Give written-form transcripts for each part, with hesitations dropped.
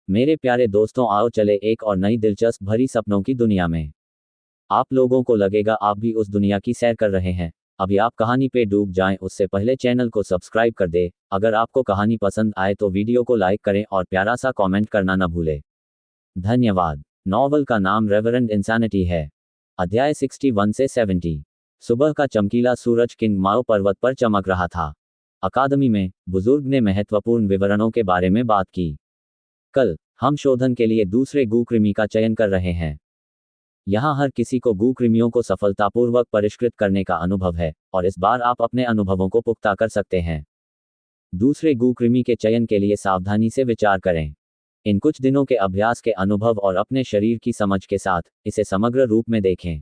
मेरे प्यारे दोस्तों, आओ चले एक और नई दिलचस्प भरी सपनों की दुनिया में। आप लोगों को लगेगा आप भी उस दुनिया की सैर कर रहे हैं। अभी आप कहानी पे डूब जाएं उससे पहले चैनल को सब्सक्राइब कर दे। अगर आपको कहानी पसंद आए तो वीडियो को लाइक करें और प्यारा सा कमेंट करना न भूलें। धन्यवाद। नॉवल का नाम रेवरेंड इंसानिटी है। अध्याय 61 से 70। सुबह का चमकीला सूरज किंग माओ पर्वत पर चमक रहा था। अकादमी में बुजुर्ग ने महत्वपूर्ण विवरणों के बारे में बात की। कल हम शोधन के लिए दूसरे गू कृमि का चयन कर रहे हैं। यहाँ हर किसी को गू कृमियों को सफलतापूर्वक परिष्कृत करने का अनुभव है और इस बार आप अपने अनुभवों को पुख्ता कर सकते हैं। दूसरे गू कृमि के चयन के लिए सावधानी से विचार करें। इन कुछ दिनों के अभ्यास के अनुभव और अपने शरीर की समझ के साथ इसे समग्र रूप में देखें।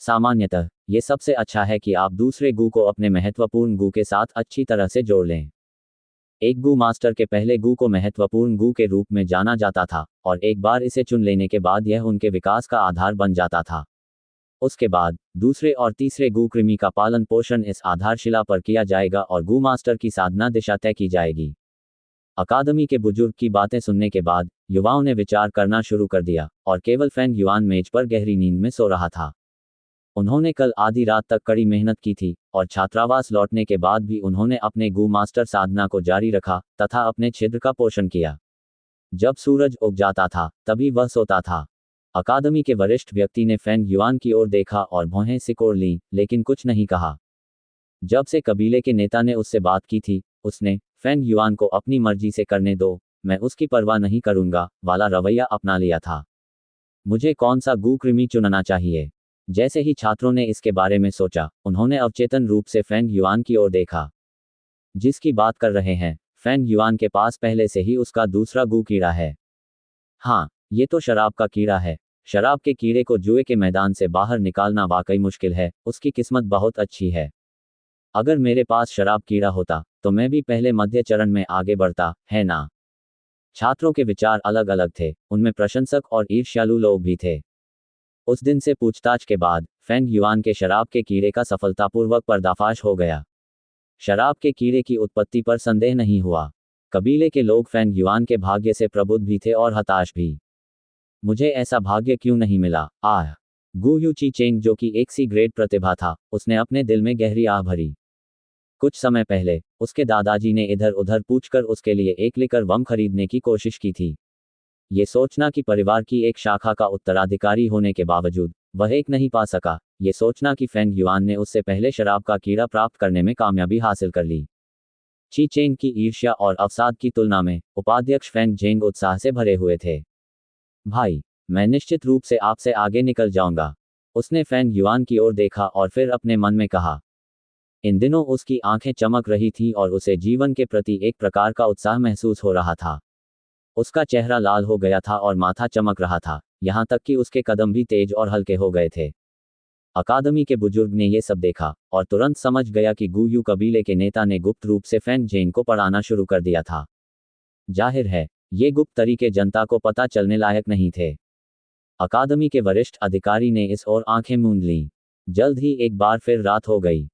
सामान्यतः ये सबसे अच्छा है कि आप दूसरे गू को अपने महत्वपूर्ण गू के साथ अच्छी तरह से जोड़ लें। एक गू मास्टर के पहले गू को महत्वपूर्ण गू के रूप में जाना जाता था और एक बार इसे चुन लेने के बाद यह उनके विकास का आधार बन जाता था। उसके बाद दूसरे और तीसरे गू कृमि का पालन पोषण इस आधारशिला पर किया जाएगा और गू मास्टर की साधना दिशा तय की जाएगी। अकादमी के बुजुर्ग की बातें सुनने के बाद युवाओं ने विचार करना शुरू कर दिया और केवल फेंग युआन मेज पर गहरी नींद में सो रहा था। उन्होंने कल आधी रात तक कड़ी मेहनत की थी और छात्रावास लौटने के बाद भी उन्होंने अपने गू मास्टर साधना को जारी रखा तथा अपने छिद्र का पोषण किया। जब सूरज उग जाता था तभी वह सोता था। अकादमी के वरिष्ठ व्यक्ति ने फेंग युआन की ओर देखा और भौहें सिकोड़ लीं, लेकिन कुछ नहीं कहा। जब से कबीले के नेता ने उससे बात की थी, उसने फेंग युआन को अपनी मर्जी से करने दो, मैं उसकी परवाह नहीं करूंगा वाला रवैया अपना लिया था। मुझे कौन सा गू कृमि चुनना चाहिए? जैसे ही छात्रों ने इसके बारे में सोचा, उन्होंने अवचेतन रूप से फेंग युआन की ओर देखा। जिसकी बात कर रहे हैं, फेंग युआन के पास पहले से ही उसका दूसरा गू कीड़ा है। हाँ, ये तो शराब का कीड़ा है। शराब के कीड़े को जुए के मैदान से बाहर निकालना वाकई मुश्किल है। उसकी किस्मत बहुत अच्छी है। अगर मेरे पास शराब कीड़ा होता तो मैं भी पहले मध्य चरण में आगे बढ़ता, है ना? छात्रों के विचार अलग अलग थे। उनमें प्रशंसक और ईर्ष्यालु लोग भी थे। उस दिन से पूछताछ के बाद फेंग युआन के शराब के कीड़े का सफलतापूर्वक पर्दाफाश हो गया। शराब के कीड़े की उत्पत्ति पर संदेह नहीं हुआ। कबीले के लोग फेंग युआन के भाग्य से प्रबुद्ध भी थे और हताश भी। मुझे ऐसा भाग्य क्यों नहीं मिला? आह! गू यू ची चेंग, जो कि एक सी ग्रेड प्रतिभा था, उसने अपने दिल में गहरी आह भरी। कुछ समय पहले उसके दादाजी ने इधर उधर पूछकर उसके लिए एक लिकर वम खरीदने की कोशिश की थी। ये सोचना कि परिवार की एक शाखा का उत्तराधिकारी होने के बावजूद वह एक नहीं पा सका, ये सोचना कि फेंग युआन ने उससे पहले शराब का कीड़ा प्राप्त करने में कामयाबी हासिल कर ली। ची चेंग की ईर्ष्या और अवसाद की तुलना में उपाध्यक्ष फेंग जेंग उत्साह से भरे हुए थे। भाई, मैं निश्चित रूप से आपसे आगे निकल जाऊंगा। उसने फेंग युआन की ओर देखा और फिर अपने मन में कहा। इन दिनों उसकी आंखें चमक रही थीं और उसे जीवन के प्रति एक प्रकार का उत्साह महसूस हो रहा था। उसका चेहरा लाल हो गया था और माथा चमक रहा था, यहाँ तक कि उसके कदम भी तेज और हल्के हो गए थे। अकादमी के बुजुर्ग ने यह सब देखा और तुरंत समझ गया कि गू यू कबीले के नेता ने गुप्त रूप से फेंग जेंग को पढ़ाना शुरू कर दिया था। जाहिर है, ये गुप्त तरीके जनता को पता चलने लायक नहीं थे। अकादमी के वरिष्ठ अधिकारी ने इस ओर आंखें मूंद लीं। जल्द ही एक बार फिर रात हो गई।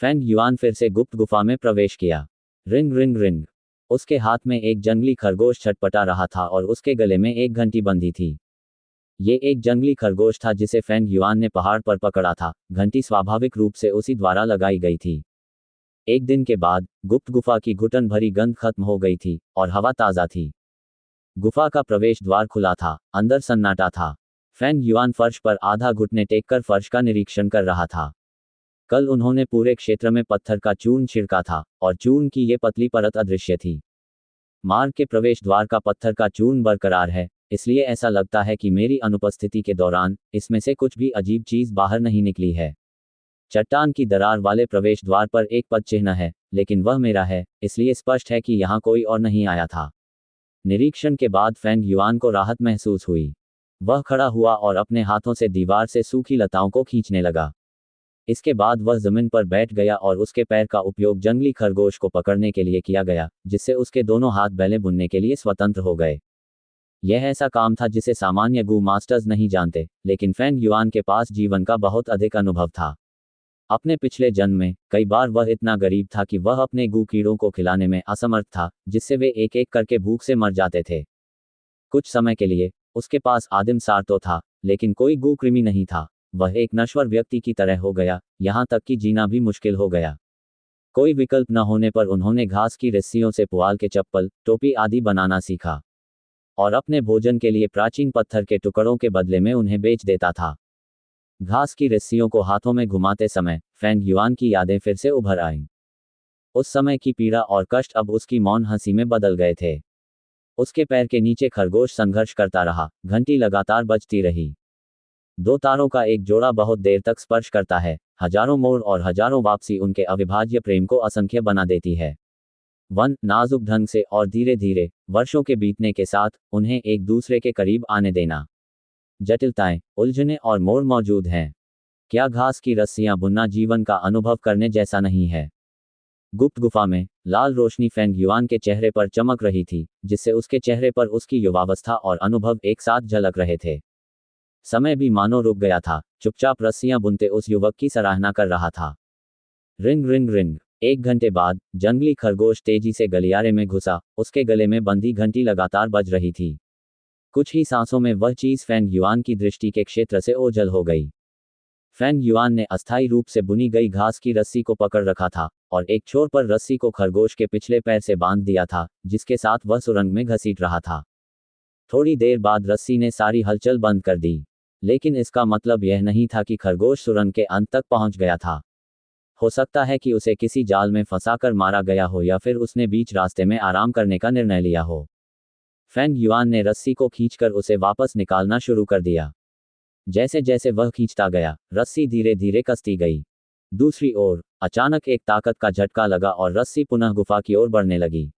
फेंग युआन फिर से गुप्त गुफा में प्रवेश किया। Ring ring ring. उसके हाथ में एक जंगली खरगोश छटपटा रहा था और उसके गले में एक घंटी बंधी थी। ये एक जंगली खरगोश था जिसे फेंग युआन ने पहाड़ पर पकड़ा था। घंटी स्वाभाविक रूप से उसी द्वारा लगाई गई थी। एक दिन के बाद गुप्त गुफा की घुटन भरी गंध खत्म हो गई थी और हवा ताज़ा थी। गुफा का प्रवेश द्वार खुला था, अंदर सन्नाटा था। फेंग युआन फर्श पर आधा घुटने टेककर फर्श का निरीक्षण कर रहा था। कल उन्होंने पूरे क्षेत्र में पत्थर का चूर्ण छिड़का था और चूर्ण की ये पतली परत अदृश्य थी। मार्ग के प्रवेश द्वार का पत्थर का चूर्ण बरकरार है, इसलिए ऐसा लगता है कि मेरी अनुपस्थिति के दौरान इसमें से कुछ भी अजीब चीज बाहर नहीं निकली है। चट्टान की दरार वाले प्रवेश द्वार पर एक पद चिन्ह है, लेकिन वह मेरा है, इसलिए स्पष्ट है कि यहाँ कोई और नहीं आया था। निरीक्षण के बाद फेंग युआन को राहत महसूस हुई। वह खड़ा हुआ और अपने हाथों से दीवार से सूखी लताओं को खींचने लगा। इसके बाद वह जमीन पर बैठ गया और उसके पैर का उपयोग जंगली खरगोश को पकड़ने के लिए किया गया, जिससे उसके दोनों हाथ बैलें बुनने के लिए स्वतंत्र हो गए। यह ऐसा काम था जिसे सामान्य गू मास्टर्स नहीं जानते, लेकिन फेंग युआन के पास जीवन का बहुत अधिक अनुभव था। अपने पिछले जन्म में कई बार वह इतना गरीब था कि वह अपने गू कीड़ों को खिलाने में असमर्थ था, जिससे वे एक एक करके भूख से मर जाते थे। कुछ समय के लिए उसके पास आदिम सार तो था, लेकिन कोई गू कृमि नहीं था। वह एक नश्वर व्यक्ति की तरह हो गया, यहाँ तक कि जीना भी मुश्किल हो गया। कोई विकल्प न होने पर उन्होंने घास की रस्सियों से पुआल के चप्पल, टोपी आदि बनाना सीखा और अपने भोजन के लिए प्राचीन पत्थर के टुकड़ों के बदले में उन्हें बेच देता था। घास की रस्सियों को हाथों में घुमाते समय फेंग युआन की यादें फिर से उभर आईं। उस समय की पीड़ा और कष्ट अब उसकी मौन हंसी में बदल गए थे। उसके पैर के नीचे खरगोश संघर्ष करता रहा, घंटी लगातार बजती रही। दो तारों का एक जोड़ा बहुत देर तक स्पर्श करता है, हजारों मोड़ और हजारों वापसी उनके अविभाज्य प्रेम को असंख्य बना देती है। नाजुक ढंग से और धीरे धीरे वर्षों के बीतने के साथ उन्हें एक दूसरे के करीब आने देना। जटिलताएं, उलझने और मोड़ मौजूद हैं। क्या घास की रस्सियां बुनना जीवन का अनुभव करने जैसा नहीं है? गुप्त गुफा में लाल रोशनी फेंग युआन के चेहरे पर चमक रही थी, जिससे उसके चेहरे पर उसकी युवावस्था और अनुभव एक साथ झलक रहे थे। समय भी मानो रुक गया था, चुपचाप रस्सियां बुनते उस युवक की सराहना कर रहा था। Ring ring ring. 1 घंटे बाद जंगली खरगोश तेजी से गलियारे में घुसा, उसके गले में बंधी घंटी लगातार बज रही थी। कुछ ही सांसों में वह चीज फेंग युआन की दृष्टि के क्षेत्र से ओझल हो गई। फेंग युआन ने अस्थायी रूप से बुनी गई घास की रस्सी को पकड़ रखा था और एक छोर पर रस्सी को खरगोश के पिछले पैर से बांध दिया था, जिसके साथ वह सुरंग में घसीट रहा था। थोड़ी देर बाद रस्सी ने सारी हलचल बंद कर दी, लेकिन इसका मतलब यह नहीं था कि खरगोश सुरंग के अंत तक पहुंच गया था। हो सकता है कि उसे किसी जाल में फंसाकर मारा गया हो या फिर उसने बीच रास्ते में आराम करने का निर्णय लिया हो। फेंग युआन ने रस्सी को खींचकर उसे वापस निकालना शुरू कर दिया। जैसे जैसे वह खींचता गया, रस्सी धीरे धीरे कसती गई। दूसरी ओर अचानक एक ताकत का झटका लगा और रस्सी पुनः गुफा की ओर बढ़ने लगी।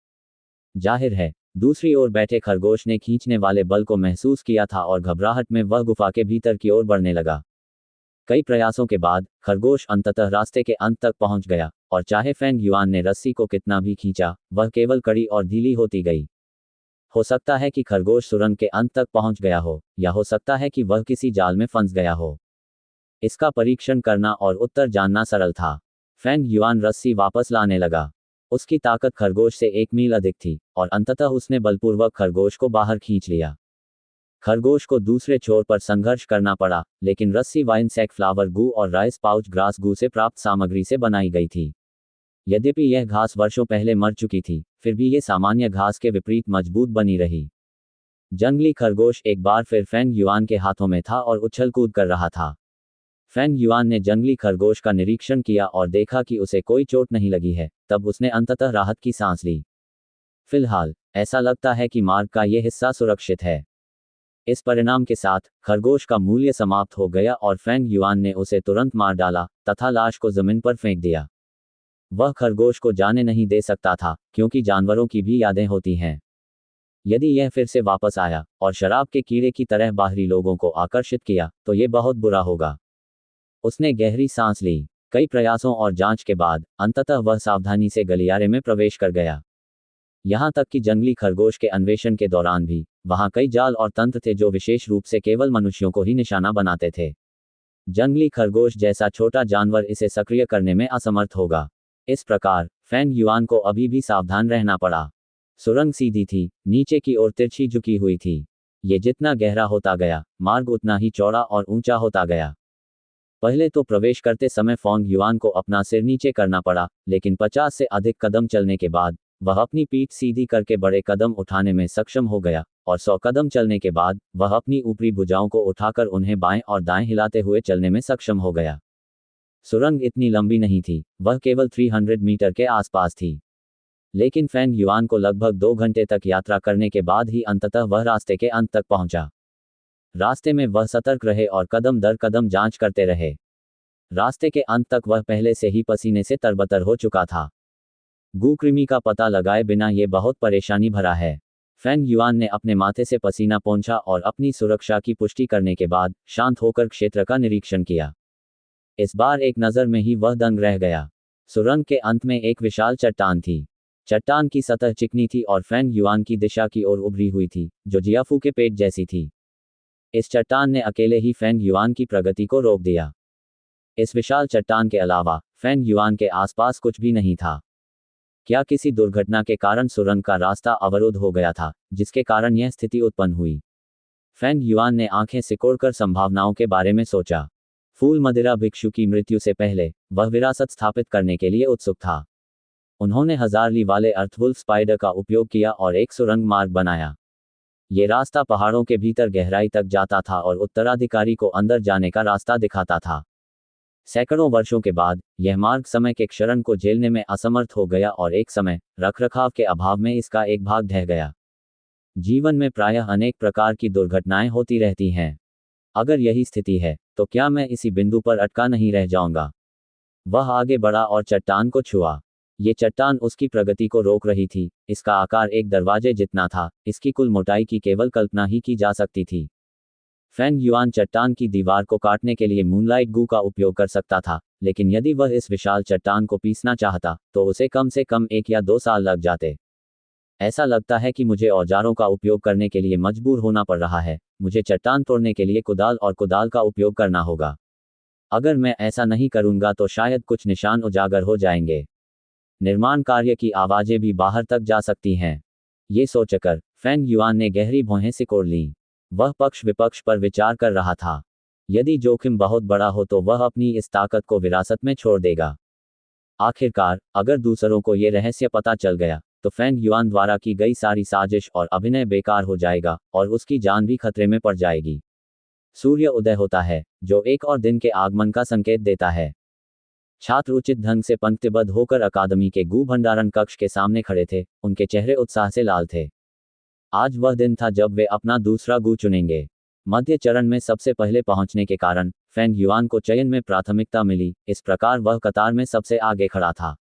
जाहिर है, दूसरी ओर बैठे खरगोश ने खींचने वाले बल को महसूस किया था और घबराहट में वह गुफा के भीतर की ओर बढ़ने लगा। कई प्रयासों के बाद खरगोश अंततः रास्ते के अंत तक पहुंच गया, और चाहे फेंग युआन ने रस्सी को कितना भी खींचा, वह केवल कड़ी और ढीली होती गई। हो सकता है कि खरगोश सुरंग के अंत तक पहुंच गया हो, या हो सकता है कि वह किसी जाल में फंस गया हो। इसका परीक्षण करना और उत्तर जानना सरल था। फेंग युआन रस्सी वापस लाने लगा। उसकी ताकत खरगोश से 1 मील अधिक थी, और अंततः उसने बलपूर्वक खरगोश को बाहर खींच लिया। खरगोश को दूसरे छोर पर संघर्ष करना पड़ा, लेकिन रस्सी वाइन सैक फ्लावर गू और राइस पाउच ग्रास गू से प्राप्त सामग्री से बनाई गई थी। यद्यपि यह घास वर्षों पहले मर चुकी थी, फिर भी यह सामान्य घास के विपरीत मजबूत बनी रही। जंगली खरगोश एक बार फिर फेंग युआन के हाथों में था और उछल कूद कर रहा था। फेंग युआन ने जंगली खरगोश का निरीक्षण किया और देखा कि उसे कोई चोट नहीं लगी है। तब उसने अंततः राहत की सांस ली। फिलहाल ऐसा लगता है कि मार्ग का यह हिस्सा सुरक्षित है। इस परिणाम के साथ खरगोश का मूल्य समाप्त हो गया और फेंग युआन ने उसे तुरंत मार डाला तथा लाश को जमीन पर फेंक दिया। वह खरगोश को जाने नहीं दे सकता था, क्योंकि जानवरों की भी यादें होती हैं। यदि यह फिर से वापस आया और शराब के कीड़े की तरह बाहरी लोगों को आकर्षित किया, तो यह बहुत बुरा होगा। उसने गहरी सांस ली। कई प्रयासों और जांच के बाद अंततः वह सावधानी से गलियारे में प्रवेश कर गया। यहाँ तक कि जंगली खरगोश के अन्वेषण के दौरान भी वहाँ कई जाल और तंत्र थे जो विशेष रूप से केवल मनुष्यों को ही निशाना बनाते थे। जंगली खरगोश जैसा छोटा जानवर इसे सक्रिय करने में असमर्थ होगा। इस प्रकार फेंग युआन को अभी भी सावधान रहना पड़ा। सुरंग सीधी थी, नीचे की ओर तिरछी झुकी हुई थी। ये जितना गहरा होता गया, मार्ग उतना ही चौड़ा और ऊंचा होता गया। पहले तो प्रवेश करते समय फेंग युआन को अपना सिर नीचे करना पड़ा, लेकिन 50 से अधिक कदम चलने के बाद वह अपनी पीठ सीधी करके बड़े कदम उठाने में सक्षम हो गया, और 100 कदम चलने के बाद वह अपनी ऊपरी भुजाओं को उठाकर उन्हें बाएं और दाएं हिलाते हुए चलने में सक्षम हो गया। सुरंग इतनी लंबी नहीं थी, वह केवल 300 मीटर के आसपास थी। लेकिन फेंग युआन को लगभग 2 घंटे तक यात्रा करने के बाद ही अंततः वह रास्ते के अंत तक पहुंचा। रास्ते में वह सतर्क रहे और कदम दर कदम जांच करते रहे। रास्ते के अंत तक वह पहले से ही पसीने से तरबतर हो चुका था। गूकृमि का पता लगाए बिना ये बहुत परेशानी भरा है। फेंग युआन ने अपने माथे से पसीना पोंछा और अपनी सुरक्षा की पुष्टि करने के बाद शांत होकर क्षेत्र का निरीक्षण किया। इस बार एक नज़र में ही वह दंग रह गया। सुरंग के अंत में एक विशाल चट्टान थी। चट्टान की सतह चिकनी थी और फेंग युआन की दिशा की ओर उभरी हुई थी, जो जियाफू के पेट जैसी थी। इस चट्टान ने अकेले ही फेंग युआन की प्रगति को रोक दिया। इस विशाल चट्टान के अलावा फेंग युआन के आसपास कुछ भी नहीं था। क्या किसी दुर्घटना के कारण सुरंग का रास्ता अवरुद्ध हो गया था, जिसके कारण यह स्थिति उत्पन्न हुई? फेंग युआन ने आंखें सिकोड़कर संभावनाओं के बारे में सोचा। फूल मदिरा भिक्षु की मृत्यु से पहले वह विरासत स्थापित करने के लिए उत्सुक था। उन्होंने 1000 ली वाले अर्थवुल्फ स्पाइडर का उपयोग किया और एक सुरंग मार्ग बनाया। ये रास्ता पहाड़ों के भीतर गहराई तक जाता था और उत्तराधिकारी को अंदर जाने का रास्ता दिखाता था। सैकड़ों वर्षों के बाद यह मार्ग समय के क्षरण को झेलने में असमर्थ हो गया और एक समय रखरखाव के अभाव में इसका एक भाग ढह गया। जीवन में प्रायः अनेक प्रकार की दुर्घटनाएं होती रहती हैं। अगर यही स्थिति है तो क्या मैं इसी बिंदु पर अटका नहीं रह जाऊंगा? वह आगे बढ़ा और चट्टान को छुआ। ये चट्टान उसकी प्रगति को रोक रही थी। इसका आकार एक दरवाजे जितना था, इसकी कुल मोटाई की केवल कल्पना ही की जा सकती थी। फेंग युआन चट्टान की दीवार को काटने के लिए मूनलाइट गू का उपयोग कर सकता था, लेकिन यदि वह इस विशाल चट्टान को पीसना चाहता तो उसे कम से कम 1 या 2 साल लग जाते। ऐसा लगता है कि मुझे औजारों का उपयोग करने के लिए मजबूर होना पड़ रहा है। मुझे चट्टान तोड़ने के लिए कुदाल और कुदाल का उपयोग करना होगा। अगर मैं ऐसा नहीं करूंगा तो शायद कुछ निशान उजागर हो जाएंगे। निर्माण कार्य की आवाजें भी बाहर तक जा सकती हैं। ये सोचकर फेंग युआन ने गहरी भौहें सिकोड़ लीं। वह पक्ष विपक्ष पर विचार कर रहा था। यदि जोखिम बहुत बड़ा हो तो वह अपनी इस ताकत को विरासत में छोड़ देगा। आखिरकार अगर दूसरों को ये रहस्य पता चल गया तो फेंग युआन द्वारा की गई सारी साजिश और अभिनय बेकार हो जाएगा और उसकी जान भी खतरे में पड़ जाएगी। सूर्य उदय होता है, जो एक और दिन के आगमन का संकेत देता है। छात्र उचित ढंग से पंक्तिबद्ध होकर अकादमी के गू भंडारण कक्ष के सामने खड़े थे। उनके चेहरे उत्साह से लाल थे। आज वह दिन था जब वे अपना दूसरा गू चुनेंगे। मध्य चरण में सबसे पहले पहुंचने के कारण फेंग युआन को चयन में प्राथमिकता मिली। इस प्रकार वह कतार में सबसे आगे खड़ा था।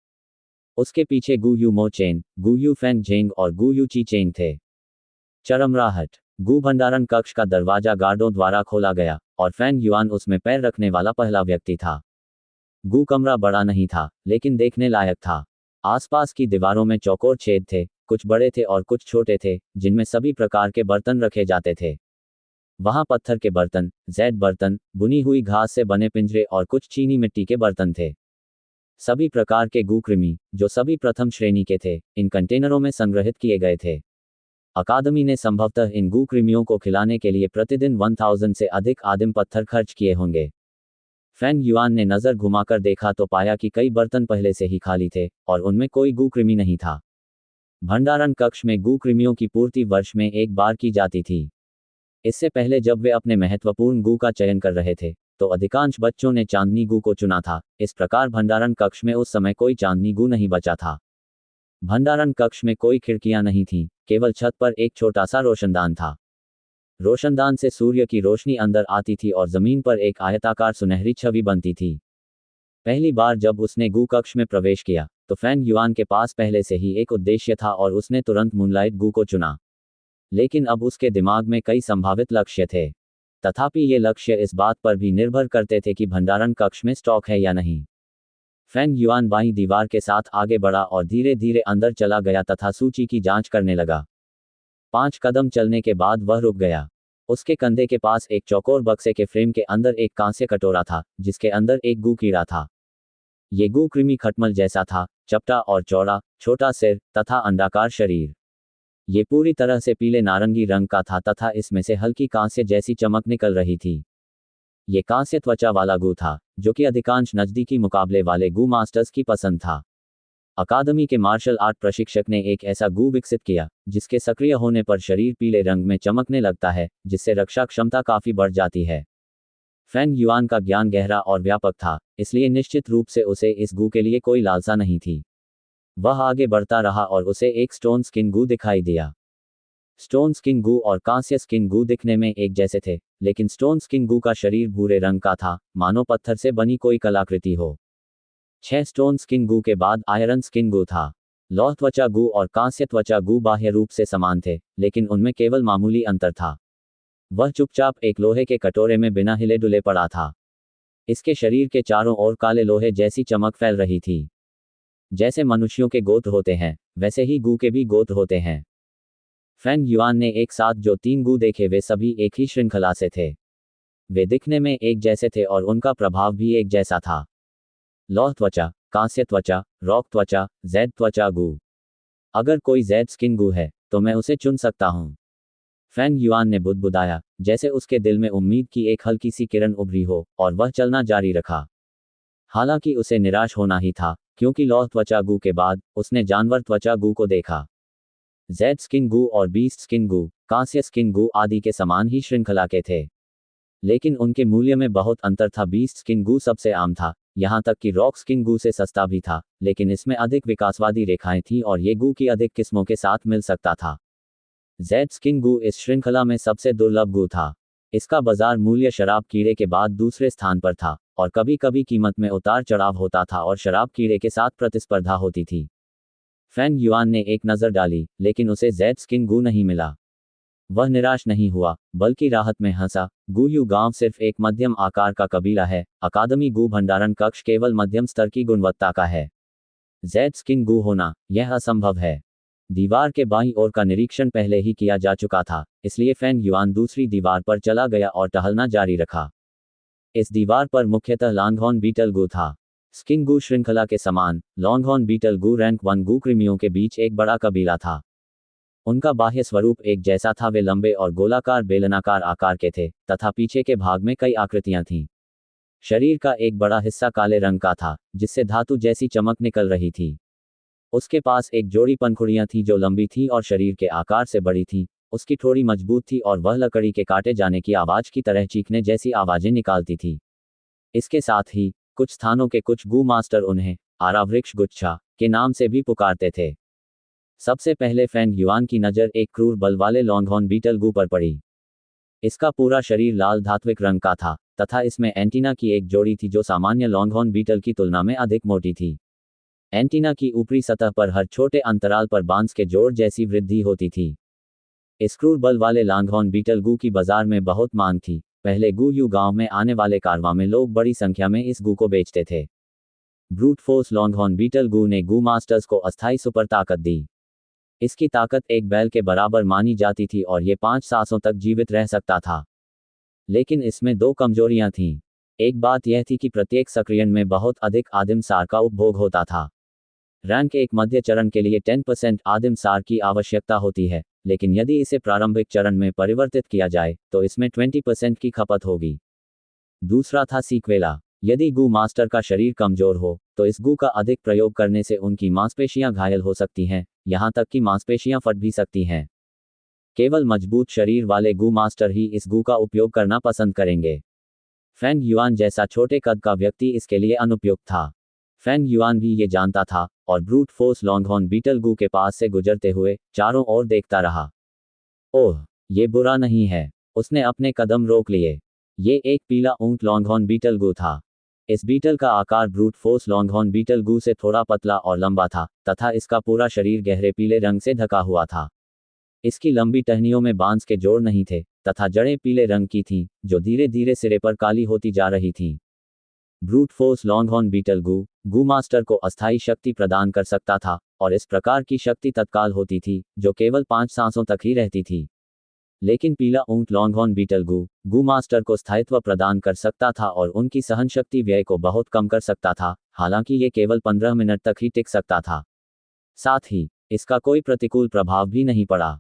उसके पीछे गू यू मो चेन, गू यू फेंग जेंग और गू यू ची चेंग थे। चरमराहट। गू भंडारण कक्ष का दरवाजा गार्डों द्वारा खोला गया और फेंग युआन उसमें पैर रखने वाला पहला व्यक्ति था। गू कमरा बड़ा नहीं था, लेकिन देखने लायक था। आसपास की दीवारों में चौकोर छेद थे, कुछ बड़े थे और कुछ छोटे थे, जिनमें सभी प्रकार के बर्तन रखे जाते थे। वहां पत्थर के बर्तन, जैड बर्तन, बुनी हुई घास से बने पिंजरे और कुछ चीनी मिट्टी के बर्तन थे। सभी प्रकार के गू कृमि, जो सभी प्रथम श्रेणी के थे, इन कंटेनरों में संग्रहित किए गए थे। अकादमी ने संभवतः इन गू कृमियों को खिलाने के लिए प्रतिदिन 1000 से अधिक आदिम पत्थर खर्च किए होंगे। फेंग युआन ने नजर घुमाकर देखा तो पाया कि कई बर्तन पहले से ही खाली थे और उनमें कोई गू कृमि नहीं था। भंडारण कक्ष में गू कृमियों की पूर्ति वर्ष में एक बार की जाती थी। इससे पहले जब वे अपने महत्वपूर्ण गू का चयन कर रहे थे तो अधिकांश बच्चों ने चांदनी गू को चुना था। इस प्रकार भंडारण कक्ष में उस समय कोई चांदनी गू नहीं बचा था। भंडारण कक्ष में कोई खिड़कियां नहीं थीं, केवल छत पर एक छोटा सा रोशनदान था। रोशनदान से सूर्य की रोशनी अंदर आती थी और जमीन पर एक आयताकार सुनहरी छवि बनती थी। पहली बार जब उसने गू कक्ष में प्रवेश किया तो फेंग युआन के पास पहले से ही एक उद्देश्य था और उसने तुरंत मूनलाइट गू को चुना। लेकिन अब उसके दिमाग में कई संभावित लक्ष्य थे। तथापि ये लक्ष्य इस बात पर भी निर्भर करते थे कि भंडारण कक्ष में स्टॉक है या नहीं। फेंग युआन बाईं दीवार के साथ आगे बढ़ा और धीरे धीरे अंदर चला गया तथा सूची की जांच करने लगा। 5 कदम चलने के बाद वह रुक गया। उसके कंधे के पास एक चौकोर बक्से के फ्रेम के अंदर एक कांस्य कटोरा था, जिसके अंदर एक गू कीड़ा था। ये गू कृमि खटमल जैसा था, चपटा और चौड़ा, छोटा सिर तथा अंडाकार शरीर। ये पूरी तरह से पीले नारंगी रंग का था तथा इसमें से हल्की कांस्य जैसी चमक निकल रही थी। ये कांस्य त्वचा वाला गू था, जो कि अधिकांश नजदीकी मुकाबले वाले गू मास्टर्स की पसंद था। अकादमी के मार्शल आर्ट प्रशिक्षक ने एक ऐसा गू विकसित किया जिसके सक्रिय होने पर शरीर पीले रंग में चमकने लगता है, जिससे रक्षा क्षमता काफी बढ़ जाती है। फेंग युआन का ज्ञान गहरा और व्यापक था, इसलिए निश्चित रूप से उसे इस गू के लिए कोई लालसा नहीं थी। वह आगे बढ़ता रहा और उसे एक स्टोन स्किन गू दिखाई दिया। स्टोन स्किन गू और कांस्य स्किन गू दिखने में एक जैसे थे, लेकिन स्टोन स्किन गू का शरीर भूरे रंग का था, मानो पत्थर से बनी कोई कलाकृति हो। 6 स्टोन स्किन गू के बाद आयरन स्किन गू था। लौह त्वचा गू और कांस्य त्वचा गू बाह्य रूप से समान थे, लेकिन उनमें केवल मामूली अंतर था। वह चुपचाप एक लोहे के कटोरे में बिना हिले डुले पड़ा था। इसके शरीर के चारों ओर काले लोहे जैसी चमक फैल रही थी। जैसे मनुष्यों के गोत्र होते हैं, वैसे ही गू के भी गोत्र होते हैं। फेंग युआन ने एक साथ जो 3 गू देखे वे सभी एक ही श्रृंखला से थे। वे दिखने में एक जैसे थे और उनका प्रभाव भी एक जैसा था। लौह त्वचा, कांस्य त्वचा, रॉक त्वचा, जेड त्वचा गू। अगर कोई जेड स्किन गू है तो मैं उसे चुन सकता हूँ। फैंग युआन ने बुदबुदाया, जैसे उसके दिल में उम्मीद की एक हल्की सी किरण उभरी हो, और वह चलना जारी रखा। हालांकि उसे निराश होना ही था, क्योंकि लौह त्वचा गू के बाद उसने जानवर त्वचा गू को देखा। जेड स्किन गू और बीस्ट स्किन गू, कांस्य स्किन गू आदि के समान ही श्रृंखला के थे, लेकिन उनके मूल्य में बहुत अंतर था। बीस्ट स्किन गू सबसे आम था, यहाँ तक कि रॉक स्किन गू से सस्ता भी था, लेकिन इसमें अधिक विकासवादी रेखाएं थीं और ये गू की अधिक किस्मों के साथ मिल सकता था। जेड स्किन गू इस श्रृंखला में सबसे दुर्लभ गू था। इसका बाजार मूल्य शराब कीड़े के बाद दूसरे स्थान पर था, और कभी कभी कीमत में उतार चढ़ाव होता था और शराब कीड़े के साथ प्रतिस्पर्धा होती थी। फैंग युआन ने एक नज़र डाली, लेकिन उसे जेड स्किन गू नहीं मिला। वह निराश नहीं हुआ, बल्कि राहत में हंसा। गूयू गांव सिर्फ एक मध्यम आकार का कबीला है, अकादमी गू भंडारण कक्ष केवल मध्यम स्तर की गुणवत्ता का है। जेड स्किन गू होना, यह असंभव है। दीवार के बाईं ओर का निरीक्षण पहले ही किया जा चुका था, इसलिए फैंग युआन दूसरी दीवार पर चला गया और टहलना जारी रखा। इस दीवार पर मुख्यतः लॉन्गहॉर्न बीटल गू था। स्किन गू श्रृंखला के समान, लॉन्गहॉर्न बीटल गू रैंक 1 गू कृमियों के बीच एक बड़ा कबीला था। उनका बाह्य स्वरूप एक जैसा था, वे लंबे और गोलाकार बेलनाकार आकार के थे, तथा पीछे के भाग में कई आकृतियां थीं। शरीर का एक बड़ा हिस्सा काले रंग का था, जिससे धातु जैसी चमक निकल रही थी। उसके पास एक जोड़ी पंखुड़ियां थीं जो लंबी थीं और शरीर के आकार से बड़ी थीं। उसकी ठोड़ी मजबूत थी और वह लकड़ी के काटे जाने की आवाज की तरह चीखने जैसी आवाजें निकालती थी। इसके साथ ही कुछ स्थानों के कुछ गू मास्टर उन्हें आरावृक्ष गुच्छा के नाम से भी पुकारते थे। सबसे पहले फैंग युआन की नज़र एक क्रूर बल वाले लॉन्गहॉर्न बीटल गू पर पड़ी। इसका पूरा शरीर लाल धात्विक रंग का था, तथा इसमें एंटीना की एक जोड़ी थी जो सामान्य लॉन्गहॉर्न बीटल की तुलना में अधिक मोटी थी। एंटीना की ऊपरी सतह पर हर छोटे अंतराल पर बांस के जोड़ जैसी वृद्धि होती थी। इस क्रूर बल वाले लॉन्गहॉर्न बीटल गू की बाजार में बहुत मांग थी। पहले गूयू गांव में आने वाले कारवां में लोग बड़ी संख्या में इस गू को बेचते थे। ब्रूट फोर्स लॉन्गहॉर्न बीटल गू ने गू मास्टर्स को अस्थायी सुपर ताकत दी। इसकी ताकत एक बैल के बराबर मानी जाती थी और ये 5 सांसों तक जीवित रह सकता था। लेकिन इसमें 2 कमजोरियां थीं। एक बात यह थी कि प्रत्येक सक्रियण में बहुत अधिक आदिम सार का उपभोग होता था। रैंक एक मध्य चरण के लिए 10% आदिम सार की आवश्यकता होती है, लेकिन यदि इसे प्रारंभिक चरण में परिवर्तित किया जाए तो इसमें 20% की खपत होगी। दूसरा था सीक्वेला। यदि गू मास्टर का शरीर कमजोर हो तो इस गू का अधिक प्रयोग करने से उनकी मांसपेशियां घायल हो सकती हैं, यहां तक कि मांसपेशियां फट भी सकती हैं। केवल मजबूत शरीर वाले गू मास्टर ही इस गू का उपयोग करना पसंद करेंगे। फैंग युआन जैसा छोटे कद का व्यक्ति इसके लिए अनुपयुक्त था। फैंग युआन भी ये जानता था, और ब्रूट फोर्स लॉन्गहॉर्न बीटल गू के पास से गुजरते हुए चारों ओर देखता रहा। ओह, ये बुरा नहीं है। उसने अपने कदम रोक लिए। ये एक पीला ऊंट लॉन्गहॉर्न बीटल गू था। इस बीटल का आकार ब्रूट फोर्स लॉन्गहॉर्न बीटल गू से थोड़ा पतला और लंबा था, तथा इसका पूरा शरीर गहरे पीले रंग से ढका हुआ था। इसकी लंबी टहनियों में बांस के जोड़ नहीं थे, तथा जड़ें पीले रंग की थीं, जो धीरे धीरे सिरे पर काली होती जा रही थीं। ब्रूट फोर्स लॉन्गहॉर्न बीटल गू मास्टर को अस्थायी शक्ति प्रदान कर सकता था, और इस प्रकार की शक्ति तत्काल होती थी, जो केवल 5 सांसों तक ही रहती थी। लेकिन पीला ऊंट लॉन्गहॉर्न बीटल गू मास्टर को स्थायित्व प्रदान कर सकता था और उनकी सहन शक्ति व्यय को बहुत कम कर सकता था, हालांकि ये केवल 15 मिनट तक ही टिक सकता था। साथ ही इसका कोई प्रतिकूल प्रभाव भी नहीं पड़ा।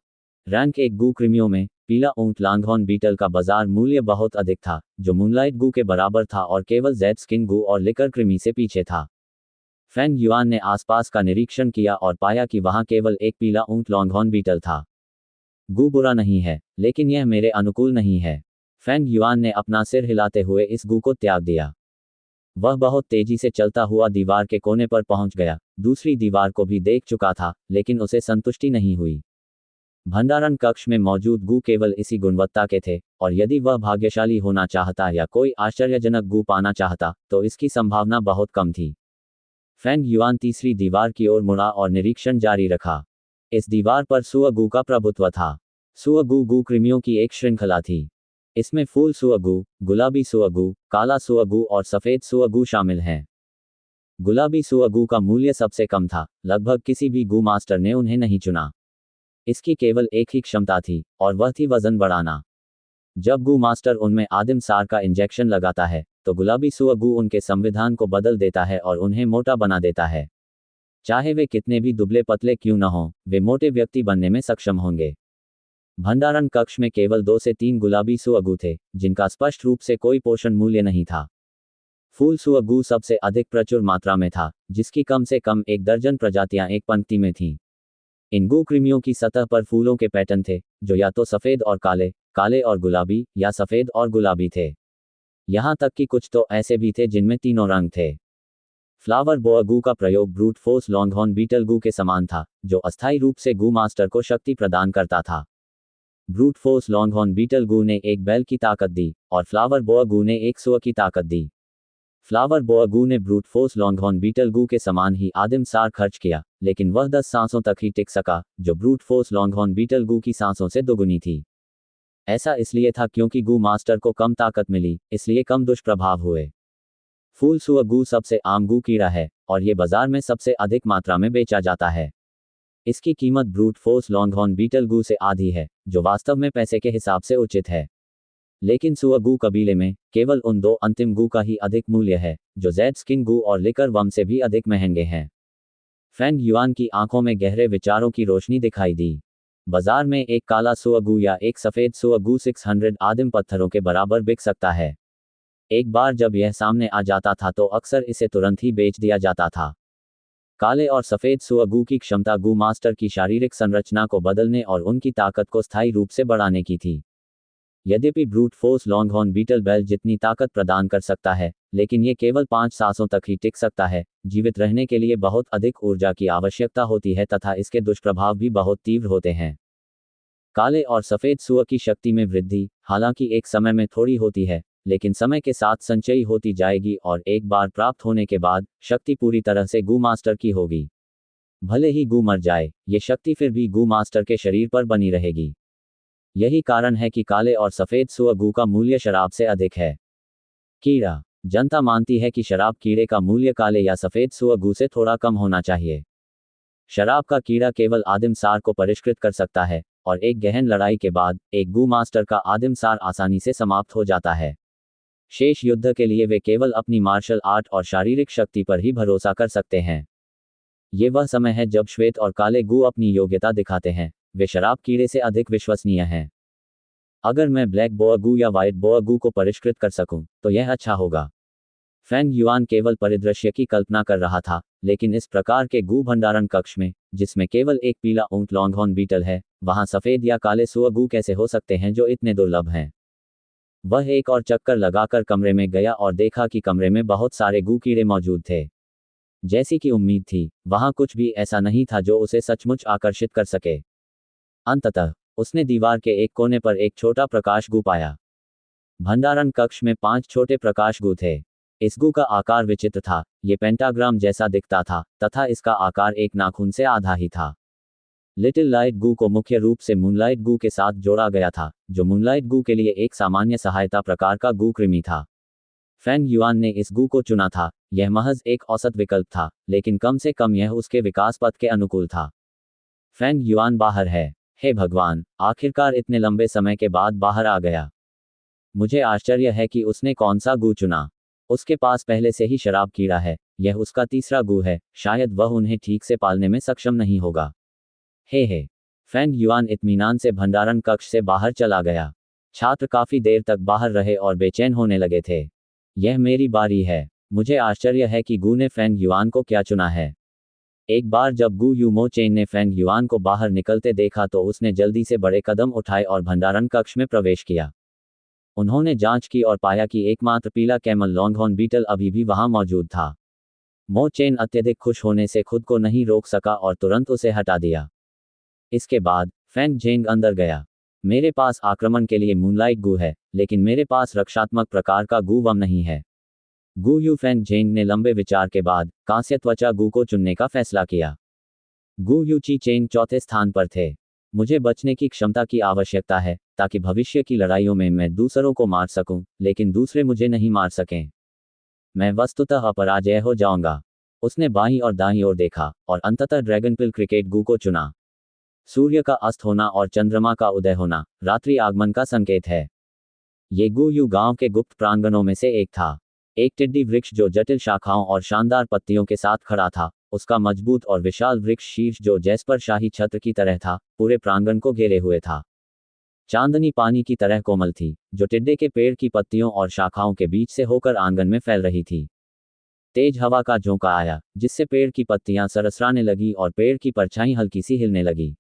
रैंक 1 गू कृमियों में पीला ऊंट लॉन्गहॉर्न बीटल का बाजार मूल्य बहुत अधिक था, जो मूनलाइट गू के बराबर था और केवल जेड स्किन गू और लिकर कृमि से पीछे था। फैंग युआन ने आसपास का निरीक्षण किया और पाया कि वहां केवल एक पीला ऊंट लॉन्गहॉर्न बीटल था। गू बुरा नहीं है, लेकिन यह मेरे अनुकूल नहीं है। फैंग युआन ने अपना सिर हिलाते हुए इस गू को त्याग दिया। वह बहुत तेजी से चलता हुआ दीवार के कोने पर पहुंच गया। दूसरी दीवार को भी देख चुका था, लेकिन उसे संतुष्टि नहीं हुई। भंडारण कक्ष में मौजूद गू केवल इसी गुणवत्ता के थे, और यदि वह भाग्यशाली होना चाहता या कोई आश्चर्यजनक गू पाना चाहता तो इसकी संभावना बहुत कम थी। फैंग युआन तीसरी दीवार की ओर मुड़ा और निरीक्षण जारी रखा। इस दीवार पर सुअगू का प्रभुत्व था। सुअगू गू कृमियों की एक श्रृंखला थी। इसमें फूल सुअगू, गुलाबी सुअगू, काला सुअगू और सफेद सुअगू शामिल हैं। गुलाबी सुअगू का मूल्य सबसे कम था, लगभग किसी भी गू मास्टर ने उन्हें नहीं चुना। इसकी केवल एक ही क्षमता थी, और वह थी वजन बढ़ाना। जब गू मास्टर उनमें आदिम सार का इंजेक्शन लगाता है तो गुलाबी सुअर गू उनके संविधान को बदल देता है और उन्हें मोटा बना देता है। चाहे वे कितने भी दुबले पतले क्यों न हों, वे मोटे व्यक्ति बनने में सक्षम होंगे। भंडारण कक्ष में केवल 2 से 3 गुलाबी सुअर गू थे, जिनका स्पष्ट रूप से कोई पोषण मूल्य नहीं था। फूल सुअर गू सबसे अधिक प्रचुर मात्रा में था, जिसकी कम से कम 1 दर्जन प्रजातियां एक पंक्ति में थीं। इन गू कृमियों की सतह पर फूलों के पैटर्न थे, जो या तो सफेद और काले, काले और गुलाबी, या सफेद और गुलाबी थे। यहां तक कि कुछ तो ऐसे भी थे जिनमें तीनों रंग थे। फ्लावर बोअर गू का प्रयोग ब्रूट फोर्स लॉन्गहॉर्न बीटल गू के समान था, जो अस्थायी रूप से गू मास्टर को शक्ति प्रदान करता था। ब्रूट फोर्स लॉन्गहॉर्न बीटल गू ने एक बैल की ताकत दी, और फ्लावर बोअर गू ने एक सुअर की ताकत दी। फ्लावर बोअर गू ने ब्रूट फोर्स लॉन्गहॉर्न बीटल गू के समान ही आदिम सार खर्च किया, लेकिन वह 10 सांसों तक ही टिक सका, जो ब्रूट फोर्स लॉन्गहॉर्न बीटल गू की सांसों से दोगुनी थी। ऐसा इसलिए था क्योंकि गू मास्टर को कम ताकत मिली, इसलिए कम दुष्प्रभाव हुए। फूल सुअर गू सबसे आम गू कीड़ा है, और ये बाजार में सबसे अधिक मात्रा में बेचा जाता है। इसकी कीमत ब्रूट फोर्स लॉन्गहॉर्न बीटल गू से आधी है, जो वास्तव में पैसे के हिसाब से उचित है। लेकिन सुअर गू कबीले में केवल उन 2 अंतिम गू का ही अधिक मूल्य है, जो जेड स्किन गू और लिकर वर्म से भी अधिक महंगे हैं। फेंग युआन की आंखों में गहरे विचारों की रोशनी दिखाई दी। बाजार में एक काला सुअर गू या एक सफेद सुअर गू 600 आदिम पत्थरों के बराबर बिक सकता है। एक बार जब यह सामने आ जाता था तो अक्सर इसे तुरंत ही बेच दिया जाता था। काले और सफेद सुअर गू की क्षमता गू मास्टर की शारीरिक संरचना को बदलने और उनकी ताकत को स्थायी रूप से बढ़ाने की थी। यद्यपि ब्रूट फोर्स लॉन्गहॉर्न बीटल बैल जितनी ताकत प्रदान कर सकता है, लेकिन ये केवल 5 सांसों तक ही टिक सकता है। जीवित रहने के लिए बहुत अधिक ऊर्जा की आवश्यकता होती है तथा इसके दुष्प्रभाव भी बहुत तीव्र होते हैं। काले और सफेद सुअर की शक्ति में वृद्धि, हालांकि एक समय में थोड़ी होती है, लेकिन समय के साथ संचयी होती जाएगी और एक बार प्राप्त होने के बाद, शक्ति पूरी तरह से गू मास्टर की होगी। भले ही गू मर जाए, ये शक्ति फिर भी गू मास्टर के शरीर पर बनी रहेगी। यही कारण है कि काले और सफेद सुअर गू का मूल्य शराब से अधिक है। कीड़ा। जनता मानती है कि शराब कीड़े का मूल्य काले या सफेद सुअर गू से थोड़ा कम होना चाहिए। शराब का कीड़ा केवल आदिम सार को परिष्कृत कर सकता है, और एक गहन लड़ाई के बाद, एक गू मास्टर का आदिम सार आसानी से समाप्त हो जाता है। शेष युद्ध के लिए वे केवल अपनी मार्शल आर्ट और शारीरिक शक्ति पर ही भरोसा कर सकते हैं। ये वह समय है जब श्वेत और काले गू अपनी योग्यता दिखाते हैं, वे शराब कीड़े से अधिक विश्वसनीय हैं। अगर मैं ब्लैक बोअर गू या व्हाइट बोअर गू को परिष्कृत कर सकूं, तो यह अच्छा होगा। फेंग युआन केवल परिदृश्य की कल्पना कर रहा था, लेकिन इस प्रकार के गू भंडारण कक्ष में, जिसमें केवल एक पीला ऊंट लॉन्गहॉर्न बीटल है, वहां सफेद या काले सुअर गू कैसे हो सकते हैं जो इतने दुर्लभ हैं। वह एक और चक्कर लगाकर कमरे में गया और देखा कि कमरे में बहुत सारे गू कीड़े मौजूद थे। जैसी कि उम्मीद थी, वहां कुछ भी ऐसा नहीं था जो उसे सचमुच आकर्षित कर सके। अंततः उसने दीवार के एक कोने पर एक छोटा प्रकाश गू पाया। भंडारण कक्ष में 5 छोटे प्रकाश गू थे। इस गू का आकार विचित्र था, ये पेंटाग्राम जैसा दिखता था, तथा इसका आकार एक नाखून से आधा ही था। लिटिल लाइट गू को मुख्य रूप से मूनलाइट गू के साथ जोड़ा गया था, जो मूनलाइट गू के लिए एक सामान्य सहायता प्रकार का गू कृमि था। फेंग युआन ने इस गू को चुना था। यह महज एक औसत विकल्प था, लेकिन कम से कम यह उसके विकास पथ के अनुकूल था। फेंग युआन बाहर है। हे भगवान, आखिरकार इतने लंबे समय के बाद बाहर आ गया। मुझे आश्चर्य है कि उसने कौन सा गू चुना। उसके पास पहले से ही शराब कीड़ा है, यह उसका तीसरा गू है, शायद वह उन्हें ठीक से पालने में सक्षम नहीं होगा। हे। फेंग युआन इत्मीनान से भंडारण कक्ष से बाहर चला गया। छात्र काफी देर तक बाहर रहे और बेचैन होने लगे थे। यह मेरी बारी है। मुझे आश्चर्य है कि गू ने फेंग युआन को क्या चुना है। एक बार जब गू यूमो चेन ने फेंग युआन को बाहर निकलते देखा तो उसने जल्दी से बड़े कदम उठाए और भंडारण कक्ष में प्रवेश किया। उन्होंने जांच की और पाया कि एकमात्र पीला कैमल लॉन्गहॉर्न बीटल अभी भी वहां मौजूद था। मो चेन अत्यधिक खुश होने से खुद को नहीं रोक सका और तुरंत उसे हटा दिया। इसके बाद फेंग जेंग अंदर गया। मेरे पास आक्रमण के लिए मूनलाइट गू है, लेकिन मेरे पास रक्षात्मक प्रकार का गू वम नहीं है। गू यू फेंग जेंग ने लंबे विचार के बाद कांस्य त्वचा गू को चुनने का फैसला किया। गू यू ची चेंग चौथे स्थान पर थे। मुझे बचने की क्षमता की आवश्यकता है, ताकि भविष्य की लड़ाइयों में मैं दूसरों को मार सकूं, लेकिन दूसरे मुझे नहीं मार सकें। मैं वस्तुतः अपराजय हो जाऊंगा। उसने बाईं और दाईं ओर देखा, और अंततः ड्रैगनपिल क्रिकेट गू को चुना। सूर्य का अस्त होना और चंद्रमा का उदय होना रात्रि आगमन का संकेत है। ये गू यू गांव के गुप्त प्रांगणों में से एक था। एक टिड्डी वृक्ष जो जटिल शाखाओं और शानदार पत्तियों के साथ खड़ा था, उसका मजबूत और विशाल वृक्ष शीर्ष जो जैस्पर शाही छत्र की तरह था, पूरे प्रांगण को घेरे हुए था। चांदनी पानी की तरह कोमल थी, जो टिड्डे के पेड़ की पत्तियों और शाखाओं के बीच से होकर आंगन में फैल रही थी। तेज हवा का झोंका आया, जिससे पेड़ की पत्तियां सरसराने लगी और पेड़ की परछाई हल्की सी हिलने लगी।